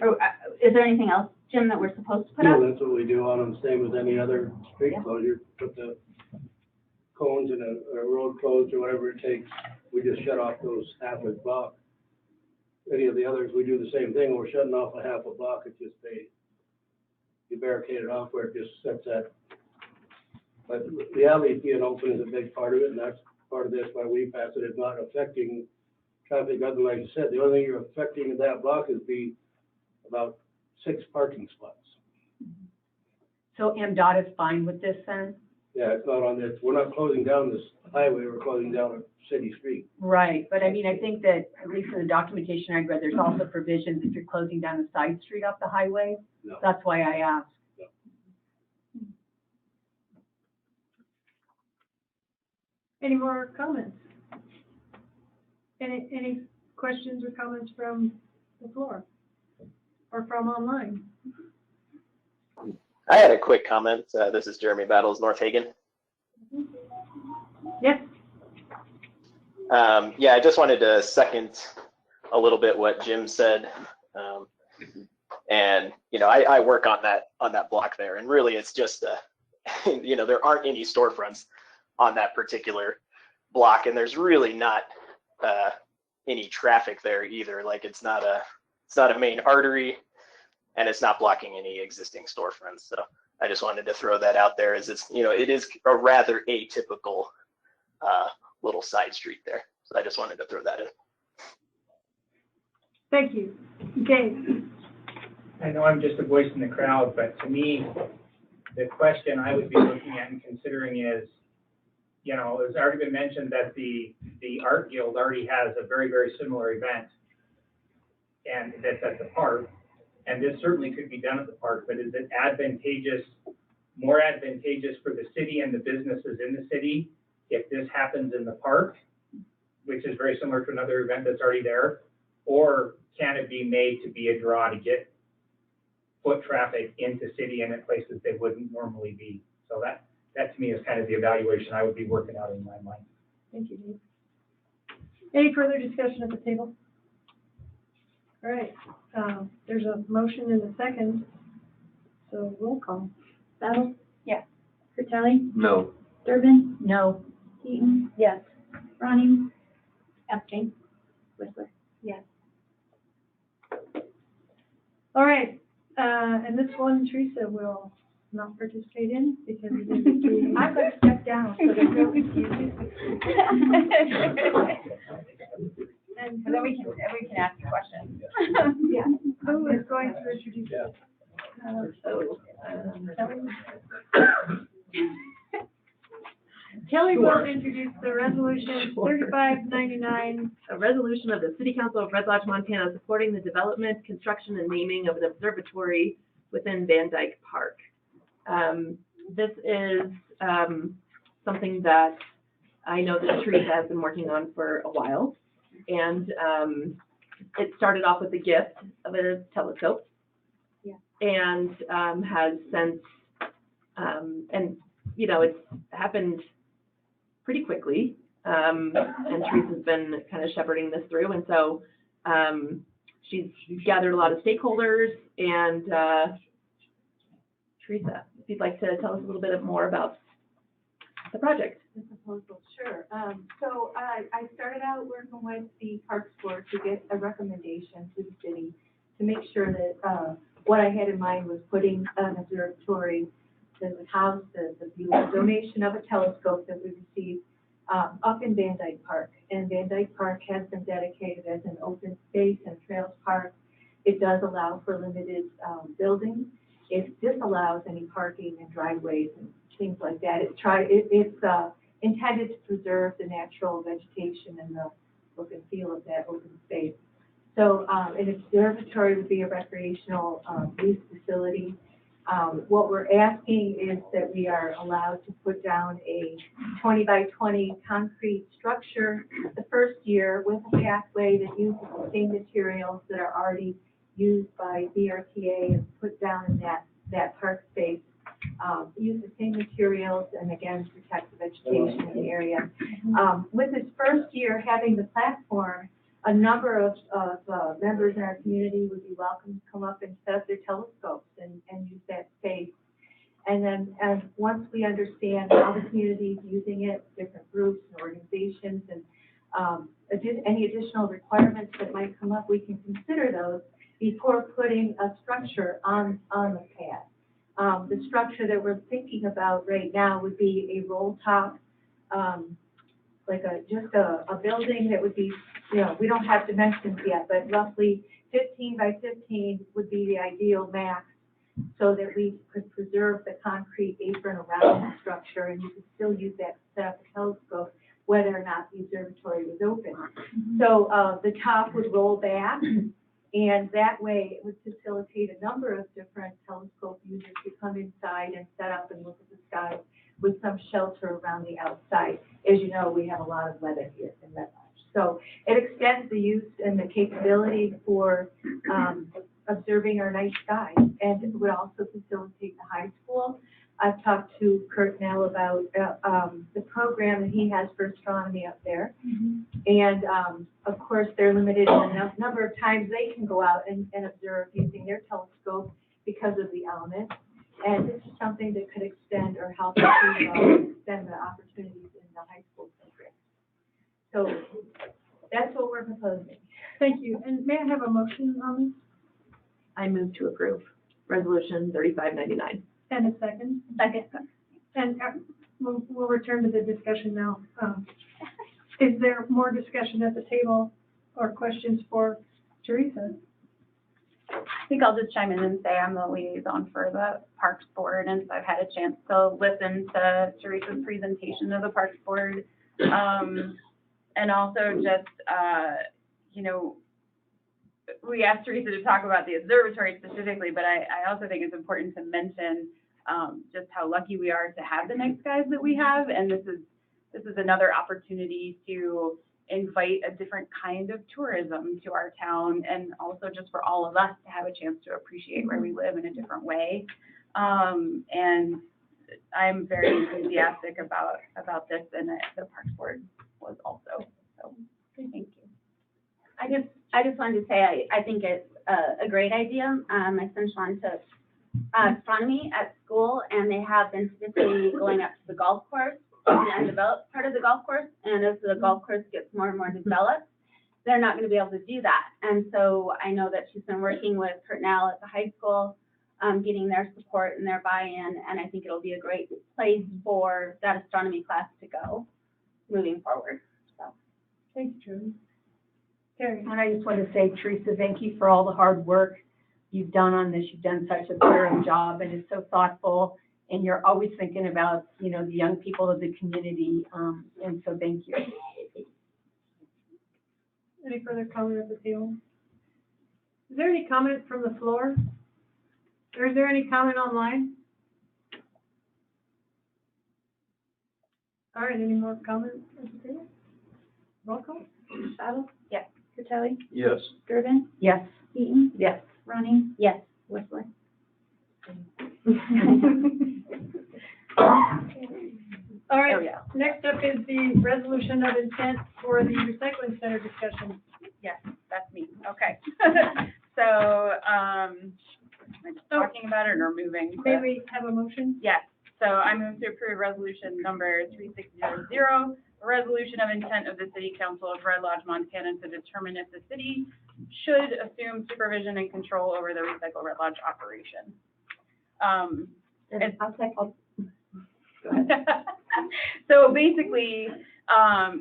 Or, is there anything else, Jim, that we're supposed to put up? No, that's what we do on them, same with any other street closure, put the cones in a road closed or whatever it takes. We just shut off those half a block. Any of the others, we do the same thing. We're shutting off a half a block. It's just you barricade it off where it just sets that. But the alley being open is a big part of it, and that's part of this why we pass it. It's not affecting traffic, other like you said. The only thing you're affecting in that block is about 6 parking spots. So MDOT is fine with this then? Yeah, it's not on this, we're not closing down this highway, we're closing down a city street. Right, but I mean, I think that, at least in the documentation I read, there's also provisions if you're closing down a side street off the highway. No. That's why I asked. Any more comments? Any questions or comments from the floor? Or from online? I had a quick comment. This is Jeremy Battles, North Hagen. Yes. Yeah, I just wanted to second a little bit what Jim said. And you know, I work on that block there, and really it's just you know, there aren't any storefronts on that particular block, and there's really not any traffic there either. Like it's not a main artery, and it's not blocking any existing storefronts. So I just wanted to throw that out there, as it's, you know, it is a rather atypical little side street there. So I just wanted to throw that in. Thank you. Okay. I know I'm just a voice in the crowd, but to me, the question I would be looking at and considering is, you know, it's already been mentioned that the Art Guild already has a very, very similar event, and that's at the park, and this certainly could be done at the park, but is it advantageous, more advantageous for the city and the businesses in the city if this happens in the park, which is very similar to another event that's already there, or can it be made to be a draw to get foot traffic into city and in places they wouldn't normally be? So that to me is kind of the evaluation I would be working out in my mind. Thank you, Dave. Any further discussion at the table? All right, there's a motion and a second, so roll call. Battle? Yes. Fratelli? No. Durbin? No. Keaton? Yes. Ronnie? Abstain. Whistler? Yes. All right, and this one Teresa will not participate in because it is I'm going to step down so there's no confusion. And But then we can ask a question. Yeah, who is going to introduce it? Kelly will introduce the resolution 3599. A resolution of the City Council of Red Lodge, Montana, supporting the development, construction, and naming of an observatory within Van Dyke Park. This is something that I know that Teresa has been working on for a while, and it started off with the gift of a telescope, and has since, and you know, it's happened pretty quickly, and Teresa's been kind of shepherding this through, and so she's gathered a lot of stakeholders, and Teresa, if you'd like to tell us a little bit more about the project. The proposal, sure. So I started out working with the Parks Board to get a recommendation to the city to make sure that what I had in mind was putting an observatory that would house the donation of a telescope that we received up in Van Dyke Park. And Van Dyke Park has been dedicated as an open space and trails park. It does allow for limited building. It disallows any parking and driveways and things like that. It's intended to preserve the natural vegetation and the look and feel of that open space. So an observatory would be a recreational use facility. What we're asking is that we are allowed to put down a 20 by 20 concrete structure the first year with a pathway that uses the same materials that are already used by BRTA and put down in that park space. Use the same materials and again protect the vegetation in the area. With this first year having the platform, a number of members in our community would be welcome to come up and set up their telescopes and use that space. And then as once we understand how the community is using it, different groups and organizations, and any additional requirements that might come up, we can consider those before putting a structure on the pad. The structure that we're thinking about right now would be a roll top, like just a building that would be, you know, we don't have dimensions yet, but roughly 15 by 15 would be the ideal max. so that we could preserve the concrete apron around the structure, and you could still use that to set up a telescope, whether or not the observatory was open. So the top would roll back, and that way it would facilitate a number of different telescope users to come inside and set up and look at the sky with some shelter around the outside. As you know, we have a lot of weather here in Red Lodge. So it extends the use and the capability for observing our night sky, and it would also facilitate the high school. I've talked to Kurt now about the program that he has for astronomy up there. And of course, they're limited in the number of times they can go out and observe using their telescope because of the element. And this is something that could extend or help to extend the opportunities in the high school program. So that's what we're proposing. Thank you. And may I have a motion on this? I move to approve Resolution 3599. And a second? Second. And we'll return to the discussion now. Is there more discussion at the table or questions for Teresa? I think I'll just chime in and say I'm the liaison for the Parks Board, and so I've had a chance to listen to Teresa's presentation of the Parks Board. And also just, you know, we asked Teresa to talk about the observatory specifically, but I also think it's important to mention just how lucky we are to have the night skies that we have, and this is another opportunity to invite a different kind of tourism to our town, and also just for all of us to have a chance to appreciate where we live in a different way. And I'm very enthusiastic about this, and the Parks Board was also. So thank you. I just wanted to say I think it's a great idea. My son Sean took astronomy at school, and they have been specifically going up to the golf course, the undeveloped part of the golf course. And as the golf course gets more and more developed, they're not going to be able to do that. And so I know that she's been working with Kurt now at the high school, getting their support and their buy-in, and I think it'll be a great place for that astronomy class to go moving forward. So thanks, Julie. Terry. And I just want to say, Teresa, thank you for all the hard work you've done on this. You've done such a thorough job, and it's so thoughtful, and you're always thinking about, you know, the young people of the community, and so thank you. Any further comment at the table? Is there any comment from the floor? Or is there any comment online? All right, any more comments at the table? Roll call. Battle? Yes. Fratelli? Yes. Gervin? Yes. Eaton? Yes. Ronnie? Yes. Whistler? All right, Oh, yeah. next up is the resolution of intent for the recycling center discussion. Yes, that's me. Okay. So, am I just talking about it or moving? May we have a motion? Yes. So I move to approve resolution number 3600, a resolution of intent of the City Council of Red Lodge, Montana to determine if the city should assume supervision and control over the Recycle Red Lodge operation. Go ahead. So basically,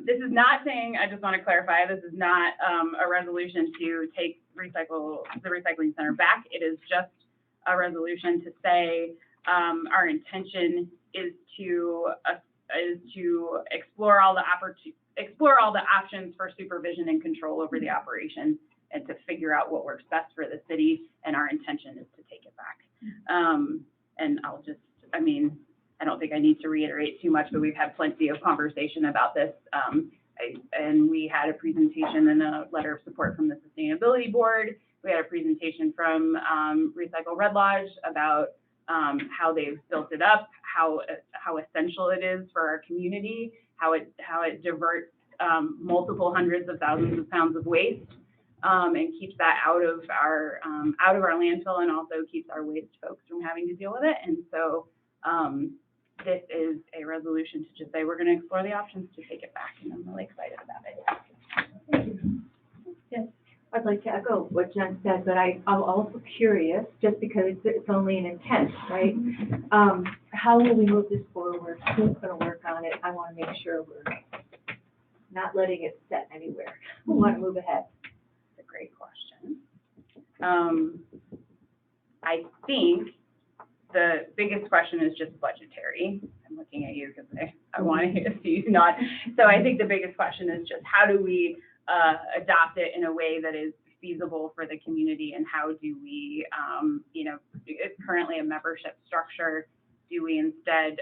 this is not saying, I just want to clarify, this is not a resolution to take the recycling center back. It is just a resolution to say our intention is to explore all the options for supervision and control over the operation, and to figure out what works best for the city. And our intention is to take it back. And I don't think I need to reiterate too much, but we've had plenty of conversation about this. And we had a presentation and a letter of support from the Sustainability Board. We had a presentation from Recycle Red Lodge about how they've built it up, how essential it is for our community, how it diverts multiple hundreds of thousands of pounds of waste, and keeps that out of our landfill, and also keeps our waste folks from having to deal with it. And so this is a resolution to just say we're going to explore the options to take it back, and I'm really excited about it. Thank you. Yes. I'd like to echo what Jen said, but I'm also curious, just because it's only an intent, right? How will we move this forward? Who's going to work on it? I want to make sure we're not letting it set anywhere. We want to move ahead. That's a great question. I think the biggest question is just budgetary. I'm looking at you because I want to see you nod. So I think the biggest question is just how do we adopt it in a way that is feasible for the community, and how do we, it's currently a membership structure. Do we instead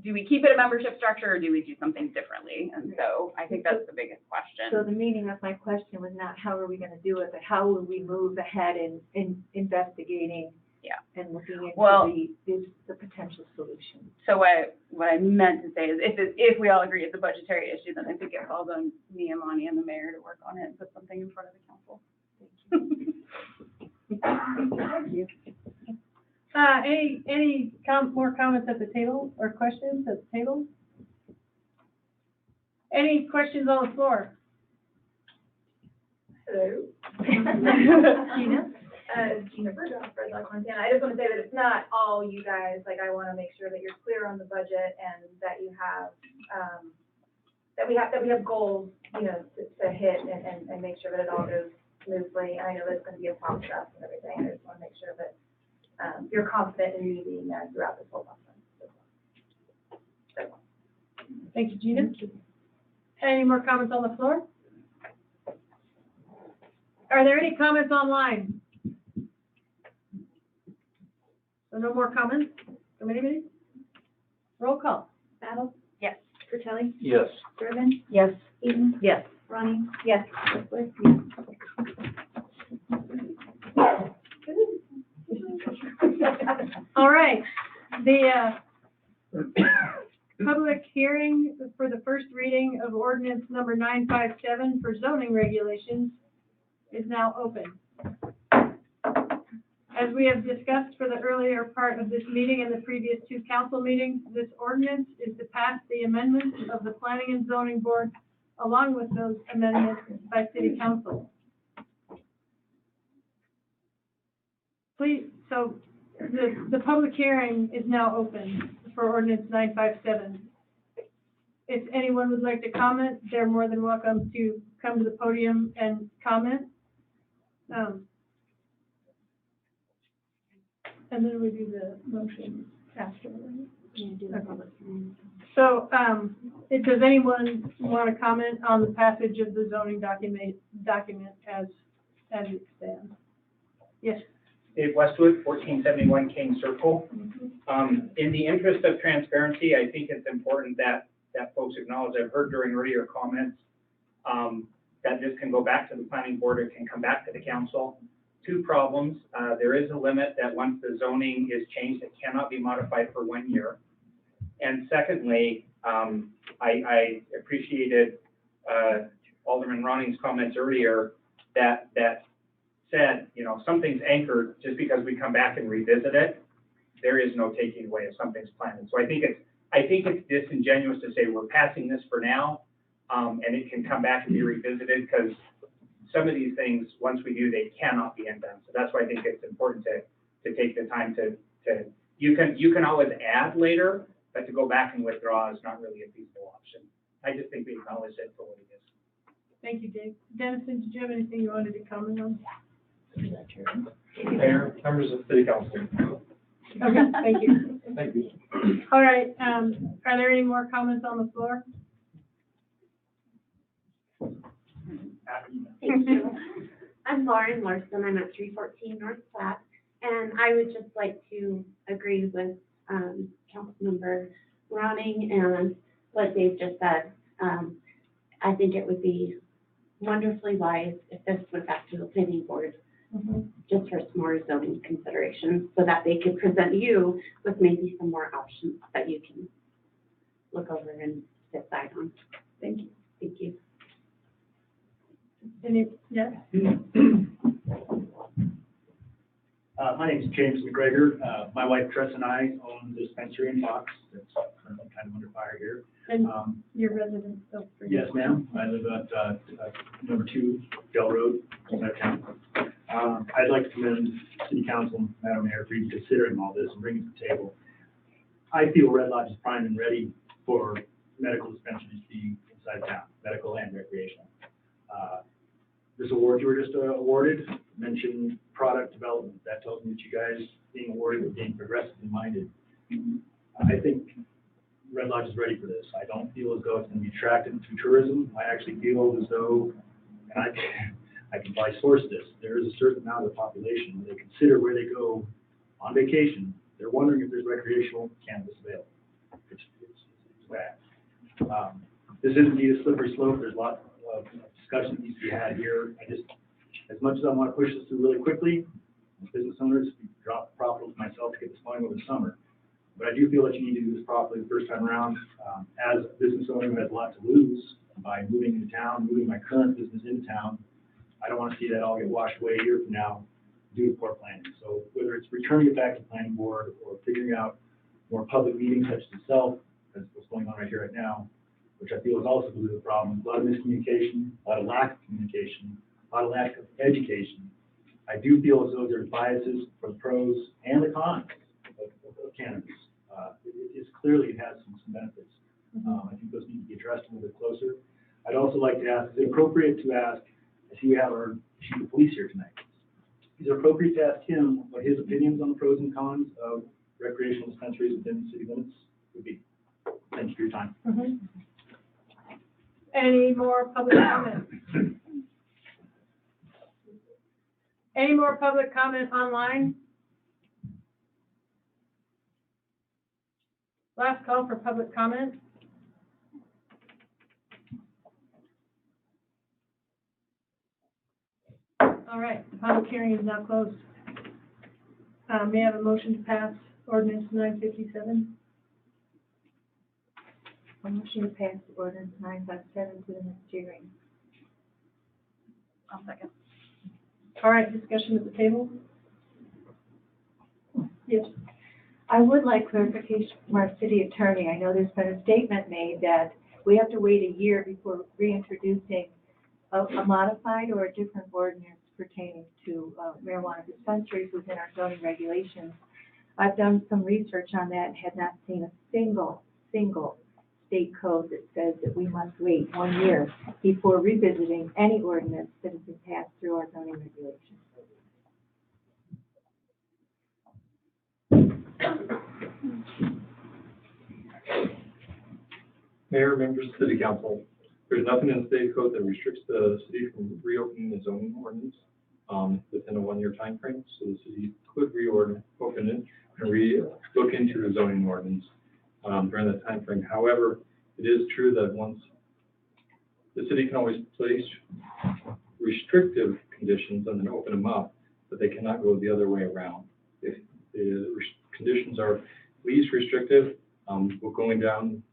do we keep it a membership structure, or do we do something differently? And so I think that's the biggest question. So the meaning of my question was not how are we gonna do it, but how will we move ahead in investigating and looking into the potential solution. So what I meant to say is if we all agree it's a budgetary issue, then I think it falls on me and Lonnie and the mayor to work on it and put something in front of the council. Thank you. Any more comments at the table or questions at the table? Any questions on the floor? Hello. Gina? Gina Burgess, Red Lodge, Montana. I just want to say that it's not all you guys. Like, I want to make sure that you're clear on the budget and that you have, that we have goals, to hit and make sure that it all goes smoothly. I know there's going to be a process and everything. I just want to make sure that you're confident in me being there throughout this whole process. So. Thank you, Gina. Any more comments on the floor? Are there any comments online? So no more comments from anybody? Roll call. Battle? Yes. Fratelli? Yes. Durbin? Yes. Eden? Yes. Ronnie? Yes. Whistler? Yes. All right, the public hearing for the first reading of ordinance number 957 for zoning regulations is now open. As we have discussed for the earlier part of this meeting and the previous two council meetings, this ordinance is to pass the amendments of the Planning and Zoning Board along with those amendments by City Council. Please, so the public hearing is now open for ordinance 957. If anyone would like to comment, they're more than welcome to come to the podium and comment. And then we do the motion after. So, does anyone want to comment on the passage of the zoning document as it stands? Yes. Dave Westwood, 1471 King Circle. In the interest of transparency, I think it's important that folks acknowledge, I've heard during earlier comments, that this can go back to the planning board, it can come back to the council. Two problems. There is a limit that once the zoning is changed, it cannot be modified for 1 year. And secondly, I appreciated Alderman Roning's comments earlier that said, something's anchored just because we come back and revisit it. There is no taking away if something's planted. So I think it's disingenuous to say we're passing this for now, and it can come back and be revisited, because some of these things, once we do, they cannot be undone. So that's why I think it's important to take the time to you can always add later, but to go back and withdraw is not really a feasible option. I just think we acknowledge it for what it is. Thank you, Dave. Dennison, did you have anything you wanted to comment on? Mayor, members of City Council. Okay, thank you. Thank you. All right, are there any more comments on the floor? Thank you. I'm Lauren Larson. I'm at 314 North Platte, and I would just like to agree with Councilmember Ronning and what Dave just said. I think it would be wonderfully wise if this went back to the planning board, just for some more zoning considerations, so that they could present you with maybe some more options that you can look over and decide on. Thank you. Thank you. Yes? My name is James McGregor. My wife Tress and I own the dispensary in Fox that's currently kind of under fire here. And your residence of? Yes, ma'am. I live at number 2 Dell Road, inside town. I'd like to commend City Council, Madam Mayor, for even considering all this and bringing it to the table. I feel Red Lodge is primed and ready for medical dispensaries to be inside town, medical and recreational. This award you were just awarded mentioned product development. That tells me that you guys, being awarded with being progressively minded, I think Red Lodge is ready for this. I don't feel as though it's going to be attractive to tourism. I actually feel as though, and I can probably source this, there is a certain amount of the population, when they consider where they go on vacation, they're wondering if there's recreational cannabis available. It's bad. This isn't indeed a slippery slope. There's lots of discussion that needs to be had here. As much as I want to push this through really quickly, as business owners, we dropped the profit with myself to get this going over the summer. But I do feel that you need to do this properly the first time around. As a business owner who has a lot to lose by moving into town, moving my current business into town, I don't want to see that all get washed away a year from now due to poor planning. So whether it's returning it back to the planning board or figuring out more public meetings such as itself, as what's going on right here right now, which I feel is also due to the problem, a lot of miscommunication, a lot of lack of communication, a lot of lack of education. I do feel as though there's biases for the pros and the cons of cannabis. It's clearly, it has some benefits. I think those need to be addressed a little bit closer. I'd also like to ask, is it appropriate to ask, I see we have our chief of police here tonight. Is it appropriate to ask him what his opinions on the pros and cons of recreational dispensaries within the city limits would be? Thank you for your time. Any more public comment? Any more public comment online? Last call for public comment. All right, the public hearing is now closed. May I have a motion to pass ordinance 957? A motion to pass ordinance 957 to the next hearing. I'll second. All right, discussion at the table? Yes. I would like clarification from our city attorney. I know there's been a statement made that we have to wait a year before reintroducing a modified or a different ordinance pertaining to marijuana dispensaries within our zoning regulations. I've done some research on that and had not seen a single state code that says that we must wait 1 year before revisiting any ordinance that has been passed through our zoning regulations. Mayor, members of the city council, there's nothing in the state code that restricts the city from reopening the zoning ordinance within a 1 year time frame. So the city could open it and look into the zoning ordinance during that time frame. However, it is true that once the city can always place restrictive conditions and then open them up, but they cannot go the other way around. If the conditions are least restrictive, going down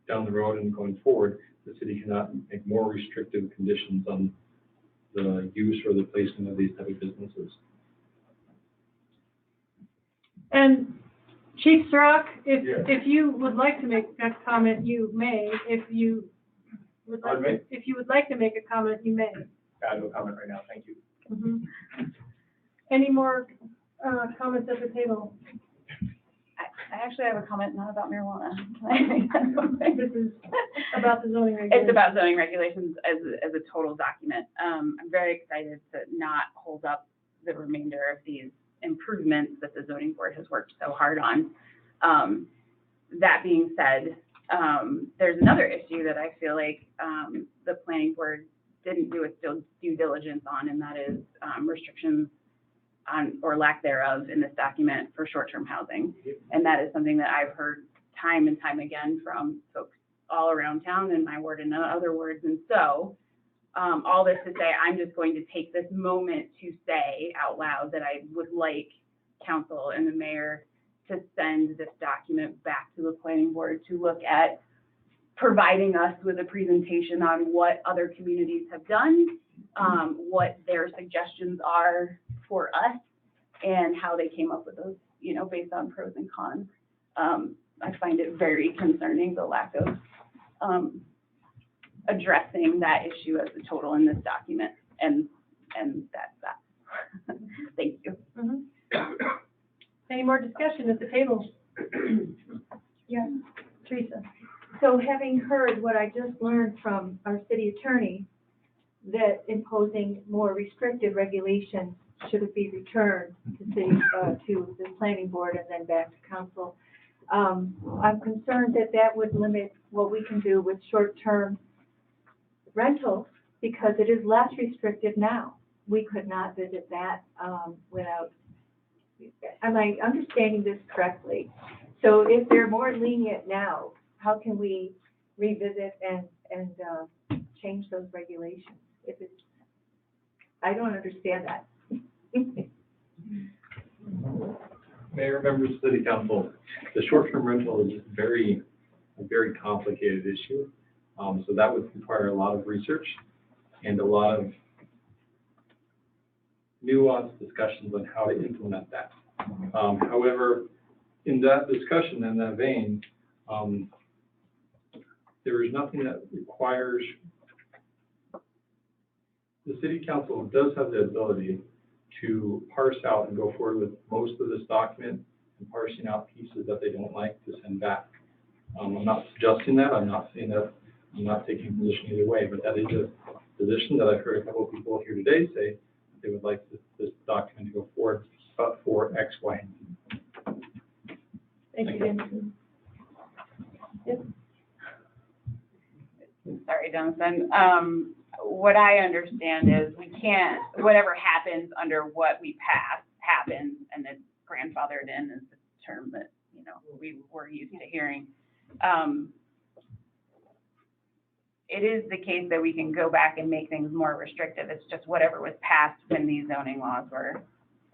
the road and going forward, the city cannot make more restrictive conditions on the use or the placement of these type of businesses. And Chief Strzok, if you would like to make a comment, you may. If you would like to make a comment, you may. I have no comment right now. Thank you. Any more comments at the table? I actually have a comment not about marijuana. This is about the zoning regulations. It's about zoning regulations as a total document. I'm very excited to not hold up the remainder of these improvements that the zoning board has worked so hard on. That being said, there's another issue that I feel like the planning board didn't do its due diligence on, and that is restrictions on, or lack thereof, in this document for short-term housing. And that is something that I've heard time and time again from folks all around town in my ward and other wards. And so all this to say, I'm just going to take this moment to say out loud that I would like council and the mayor to send this document back to the planning board to look at providing us with a presentation on what other communities have done, what their suggestions are for us, and how they came up with those, based on pros and cons. I find it very concerning, the lack of addressing that issue as a total in this document, and that's that. Thank you. Any more discussion at the table? Yeah. Teresa. So having heard what I just learned from our city attorney, that imposing more restrictive regulations should it be returned to city, to the planning board and then back to council. I'm concerned that that would limit what we can do with short-term rentals because it is less restrictive now. We could not visit that, without, am I understanding this correctly? So if they're more lenient now, how can we revisit and change those regulations? If it's, I don't understand that. Mayor, members of City Council, the short-term rental is a very complicated issue. So that would require a lot of research and a lot of nuanced discussions on how to implement that. However, in that discussion, in that vein, there is nothing that requires, the City Council does have the ability to parse out and go forward with most of this document and parsing out pieces that they don't like to send back. I'm not suggesting that, I'm not saying that, I'm not taking a position either way, but that is a position that I've heard a couple of people here today say they would like this document to go forward, but for X, Y, and Z. Thank you, Denison. Yep. Sorry, Jonathan. What I understand is we can't, whatever happens under what we pass happens, and it's grandfathered in is the term that, you know, we're used to hearing. It is the case that we can go back and make things more restrictive. It's just whatever was passed when these zoning laws were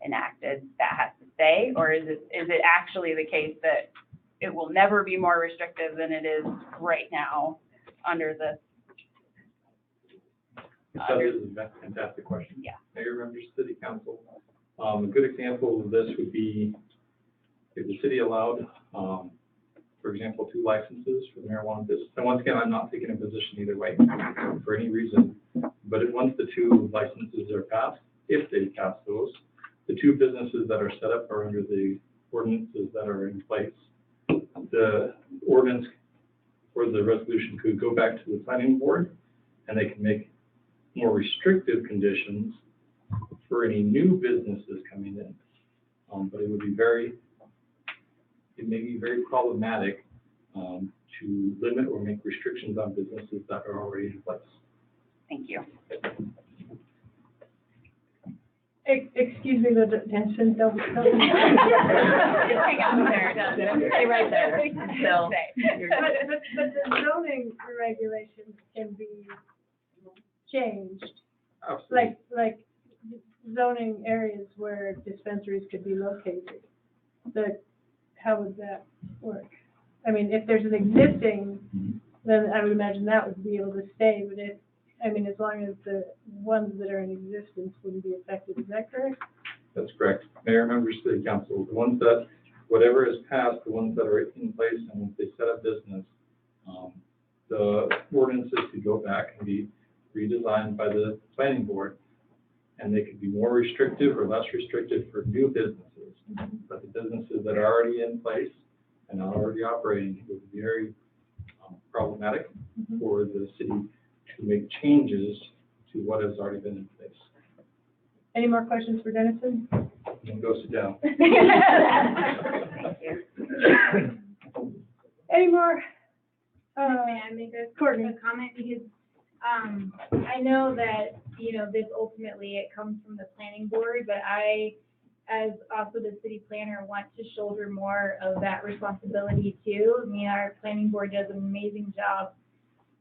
enacted, that has to stay? Or is it actually the case that it will never be more restrictive than it is right now under the That is a fantastic question. Yeah. Mayor, members of City Council, a good example of this would be if the city allowed, for example, 2 licenses for the marijuana business. And once again, I'm not taking a position either way for any reason, but once the 2 licenses are passed, if they pass those, the 2 businesses that are set up are under the ordinances that are in place. The ordinance or the resolution could go back to the planning board and they can make more restrictive conditions for any new businesses coming in. But it would be it may be very problematic to limit or make restrictions on businesses that are already in place. Thank you. Excuse me, the detention, don't. Just hang out there, Stay right there. So, But the zoning regulations can be changed. Absolutely. Like zoning areas where dispensaries could be located. But how would that work? I mean, if there's an existing, then I would imagine that would be able to stay, but as long as the ones that are in existence wouldn't be affected, is that correct? That's correct. Mayor, members of City Council, the ones that, whatever is passed, the ones that are in place and once they set up business, the ordinances could go back and be redesigned by the planning board, and they could be more restrictive or less restrictive for new businesses. But the businesses that are already in place and are already operating, it would be very problematic for the city to make changes to what has already been in place. Any more questions for Denison? And go sit down. Thank you. Any more? May I make a comment? Because I know that, this ultimately, it comes from the planning board, but I, as also the city planner, want to shoulder more of that responsibility too. I mean, our planning board does an amazing job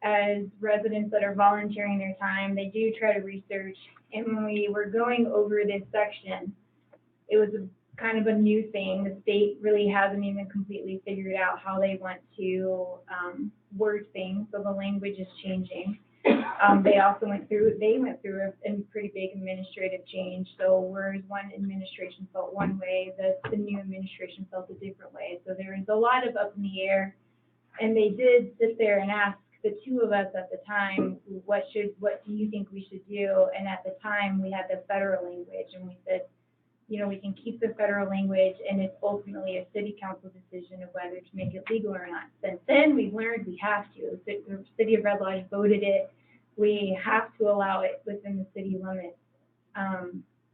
as residents that are volunteering their time. They do try to research. And when we were going over this section, it was kind of a new thing. The state really hasn't even completely figured out how they want to word things, so the language is changing. They also went through a pretty big administrative change. So whereas one administration felt one way, the new administration felt a different way. So there is a lot of up in the air. And they did sit there and ask the 2 of us at the time, what do you think we should do? And at the time we had the federal language, and we said, we can keep the federal language, and it's ultimately a city council decision of whether to make it legal or not. Since then, we've learned we have to. The city of Red Lodge voted it we have to allow it within the city limits.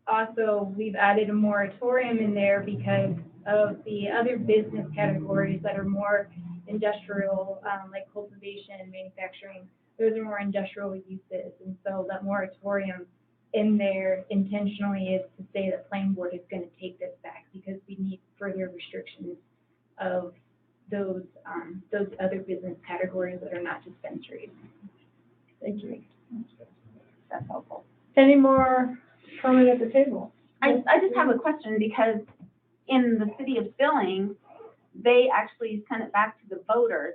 Also, we've added a moratorium in there because of the other business categories that are more industrial, like cultivation and manufacturing. Those are more industrial uses, and so that moratorium in there intentionally is to say that planning board is going to take this back because we need further restrictions of those other business categories that are not dispensaries. Thank you. That's helpful. Any more comment at the table? I just have a question because in the city of Billings, they actually sent it back to the voters,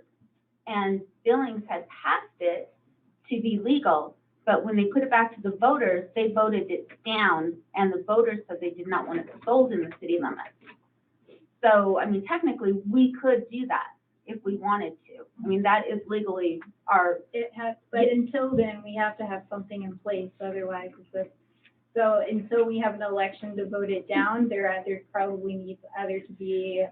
and Billings had passed it to be legal, but when they put it back to the voters, they voted it down, and the voters said they did not want it sold in the city limits. So, I mean, technically, we could do that if we wanted to. I mean, that is legally our. It has, but until then, we have to have something in place, otherwise so until we have an election to vote it down, there probably needs either to be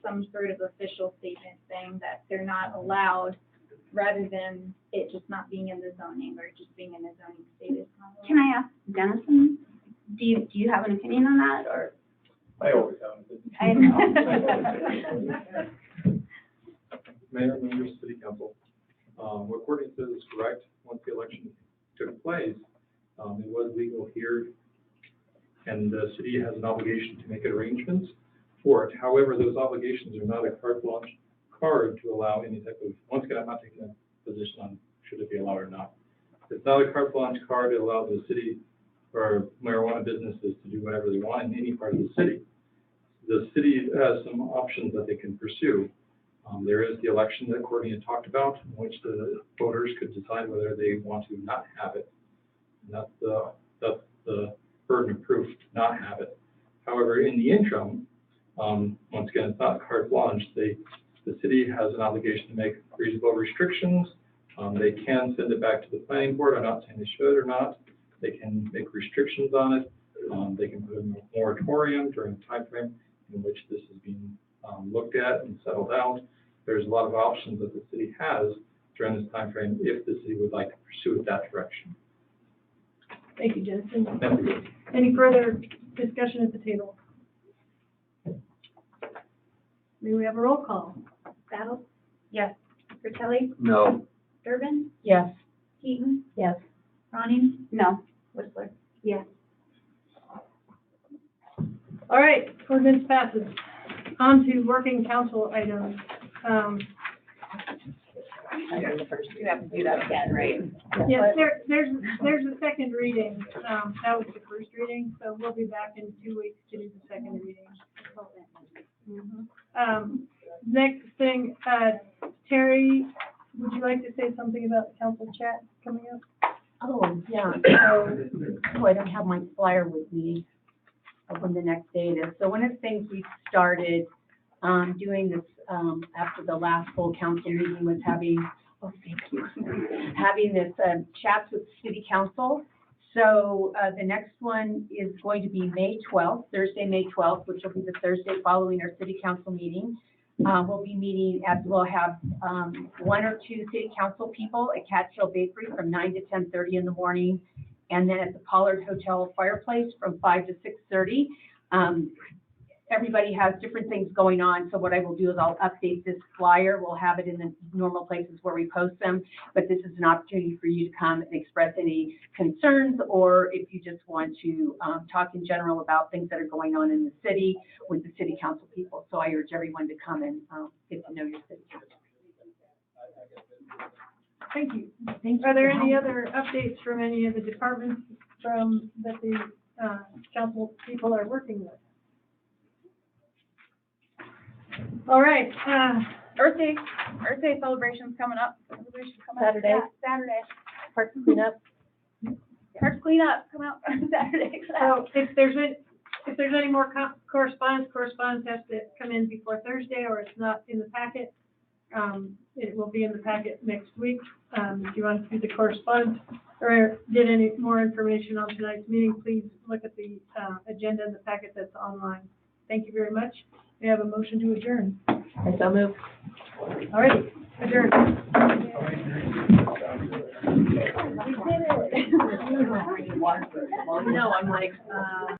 some sort of official statement saying that they're not allowed, rather than it just not being in the zoning or just being in the zoning status. Can I ask Dennison, do you have an opinion on that, or? I always have. I know. Mayor, members, city council, what Courtney says is correct. Once the election took place, it was legal here, and the city has an obligation to make arrangements for it. However, those obligations are not a carte blanche card to allow any type of, once again, I'm not taking a position on should it be allowed or not. It's not a carte blanche card to allow the city or marijuana businesses to do whatever they want in any part of the city. The city has some options that they can pursue. There is the election that Courtney had talked about, in which the voters could decide whether they want to not have it. And that's the burden of proof to not have it. However, in the interim, once again, it's not carte blanche. The city has an obligation to make reasonable restrictions. They can send it back to the planning board. I'm not saying they should or not. They can make restrictions on it. They can put in a moratorium during the time frame in which this is being looked at and settled out. There's a lot of options that the city has during this time frame if the city would like to pursue it that direction. Thank you, Jensen. Thank you. Any further discussion at the table? May we have a roll call? Battle? Yes. Fratelli? No. Durbin? Yes. Keaton? Yes. Ronnie? No. Whistler? Yes. All right, ordinance passes. On to working council items. You have to do that again, right? Yes, there's a second reading. That was the first reading, so we'll be back in 2 weeks to do the second reading. Next thing, Terry, would you like to say something about the council chat coming up? Oh, yeah, so I don't have my flyer with me of when the next date is. So one of the things we started doing this after the last full council meeting was having, oh, thank you, having this chats with city council. So the next one is going to be May 12th, Thursday, May 12th, which will be the Thursday following our city council meeting. We'll be meeting we'll have 1 or 2 city council people at Catskill Bakery from 9 to 10:30 in the morning, and then at the Pollard Hotel Fireplace from 5 to 6:30. Everybody has different things going on, so what I will do is I'll update this flyer. We'll have it in the normal places where we post them, but this is an opportunity for you to come and express any concerns, or if you just want to talk in general about things that are going on in the city with the city council people. So I urge everyone to come and get to know your city. Thank you. Thank you. Are there any other updates from any of the departments that the council people are working with? All right, Earth Day celebration's coming up. Everybody should come out. Saturday. Yeah, Saturday. Parks cleanup. Parks cleanup, come out on Saturday. so if there's any more correspondence has to come in before Thursday, or it's not in the packet. It will be in the packet next week. If you want to see the correspondence or get any more information on tonight's meeting, please look at the agenda in the packet that's online. Thank you very much. We have a motion to adjourn. I so move. All right, adjourn. drinking water. No, I'm like,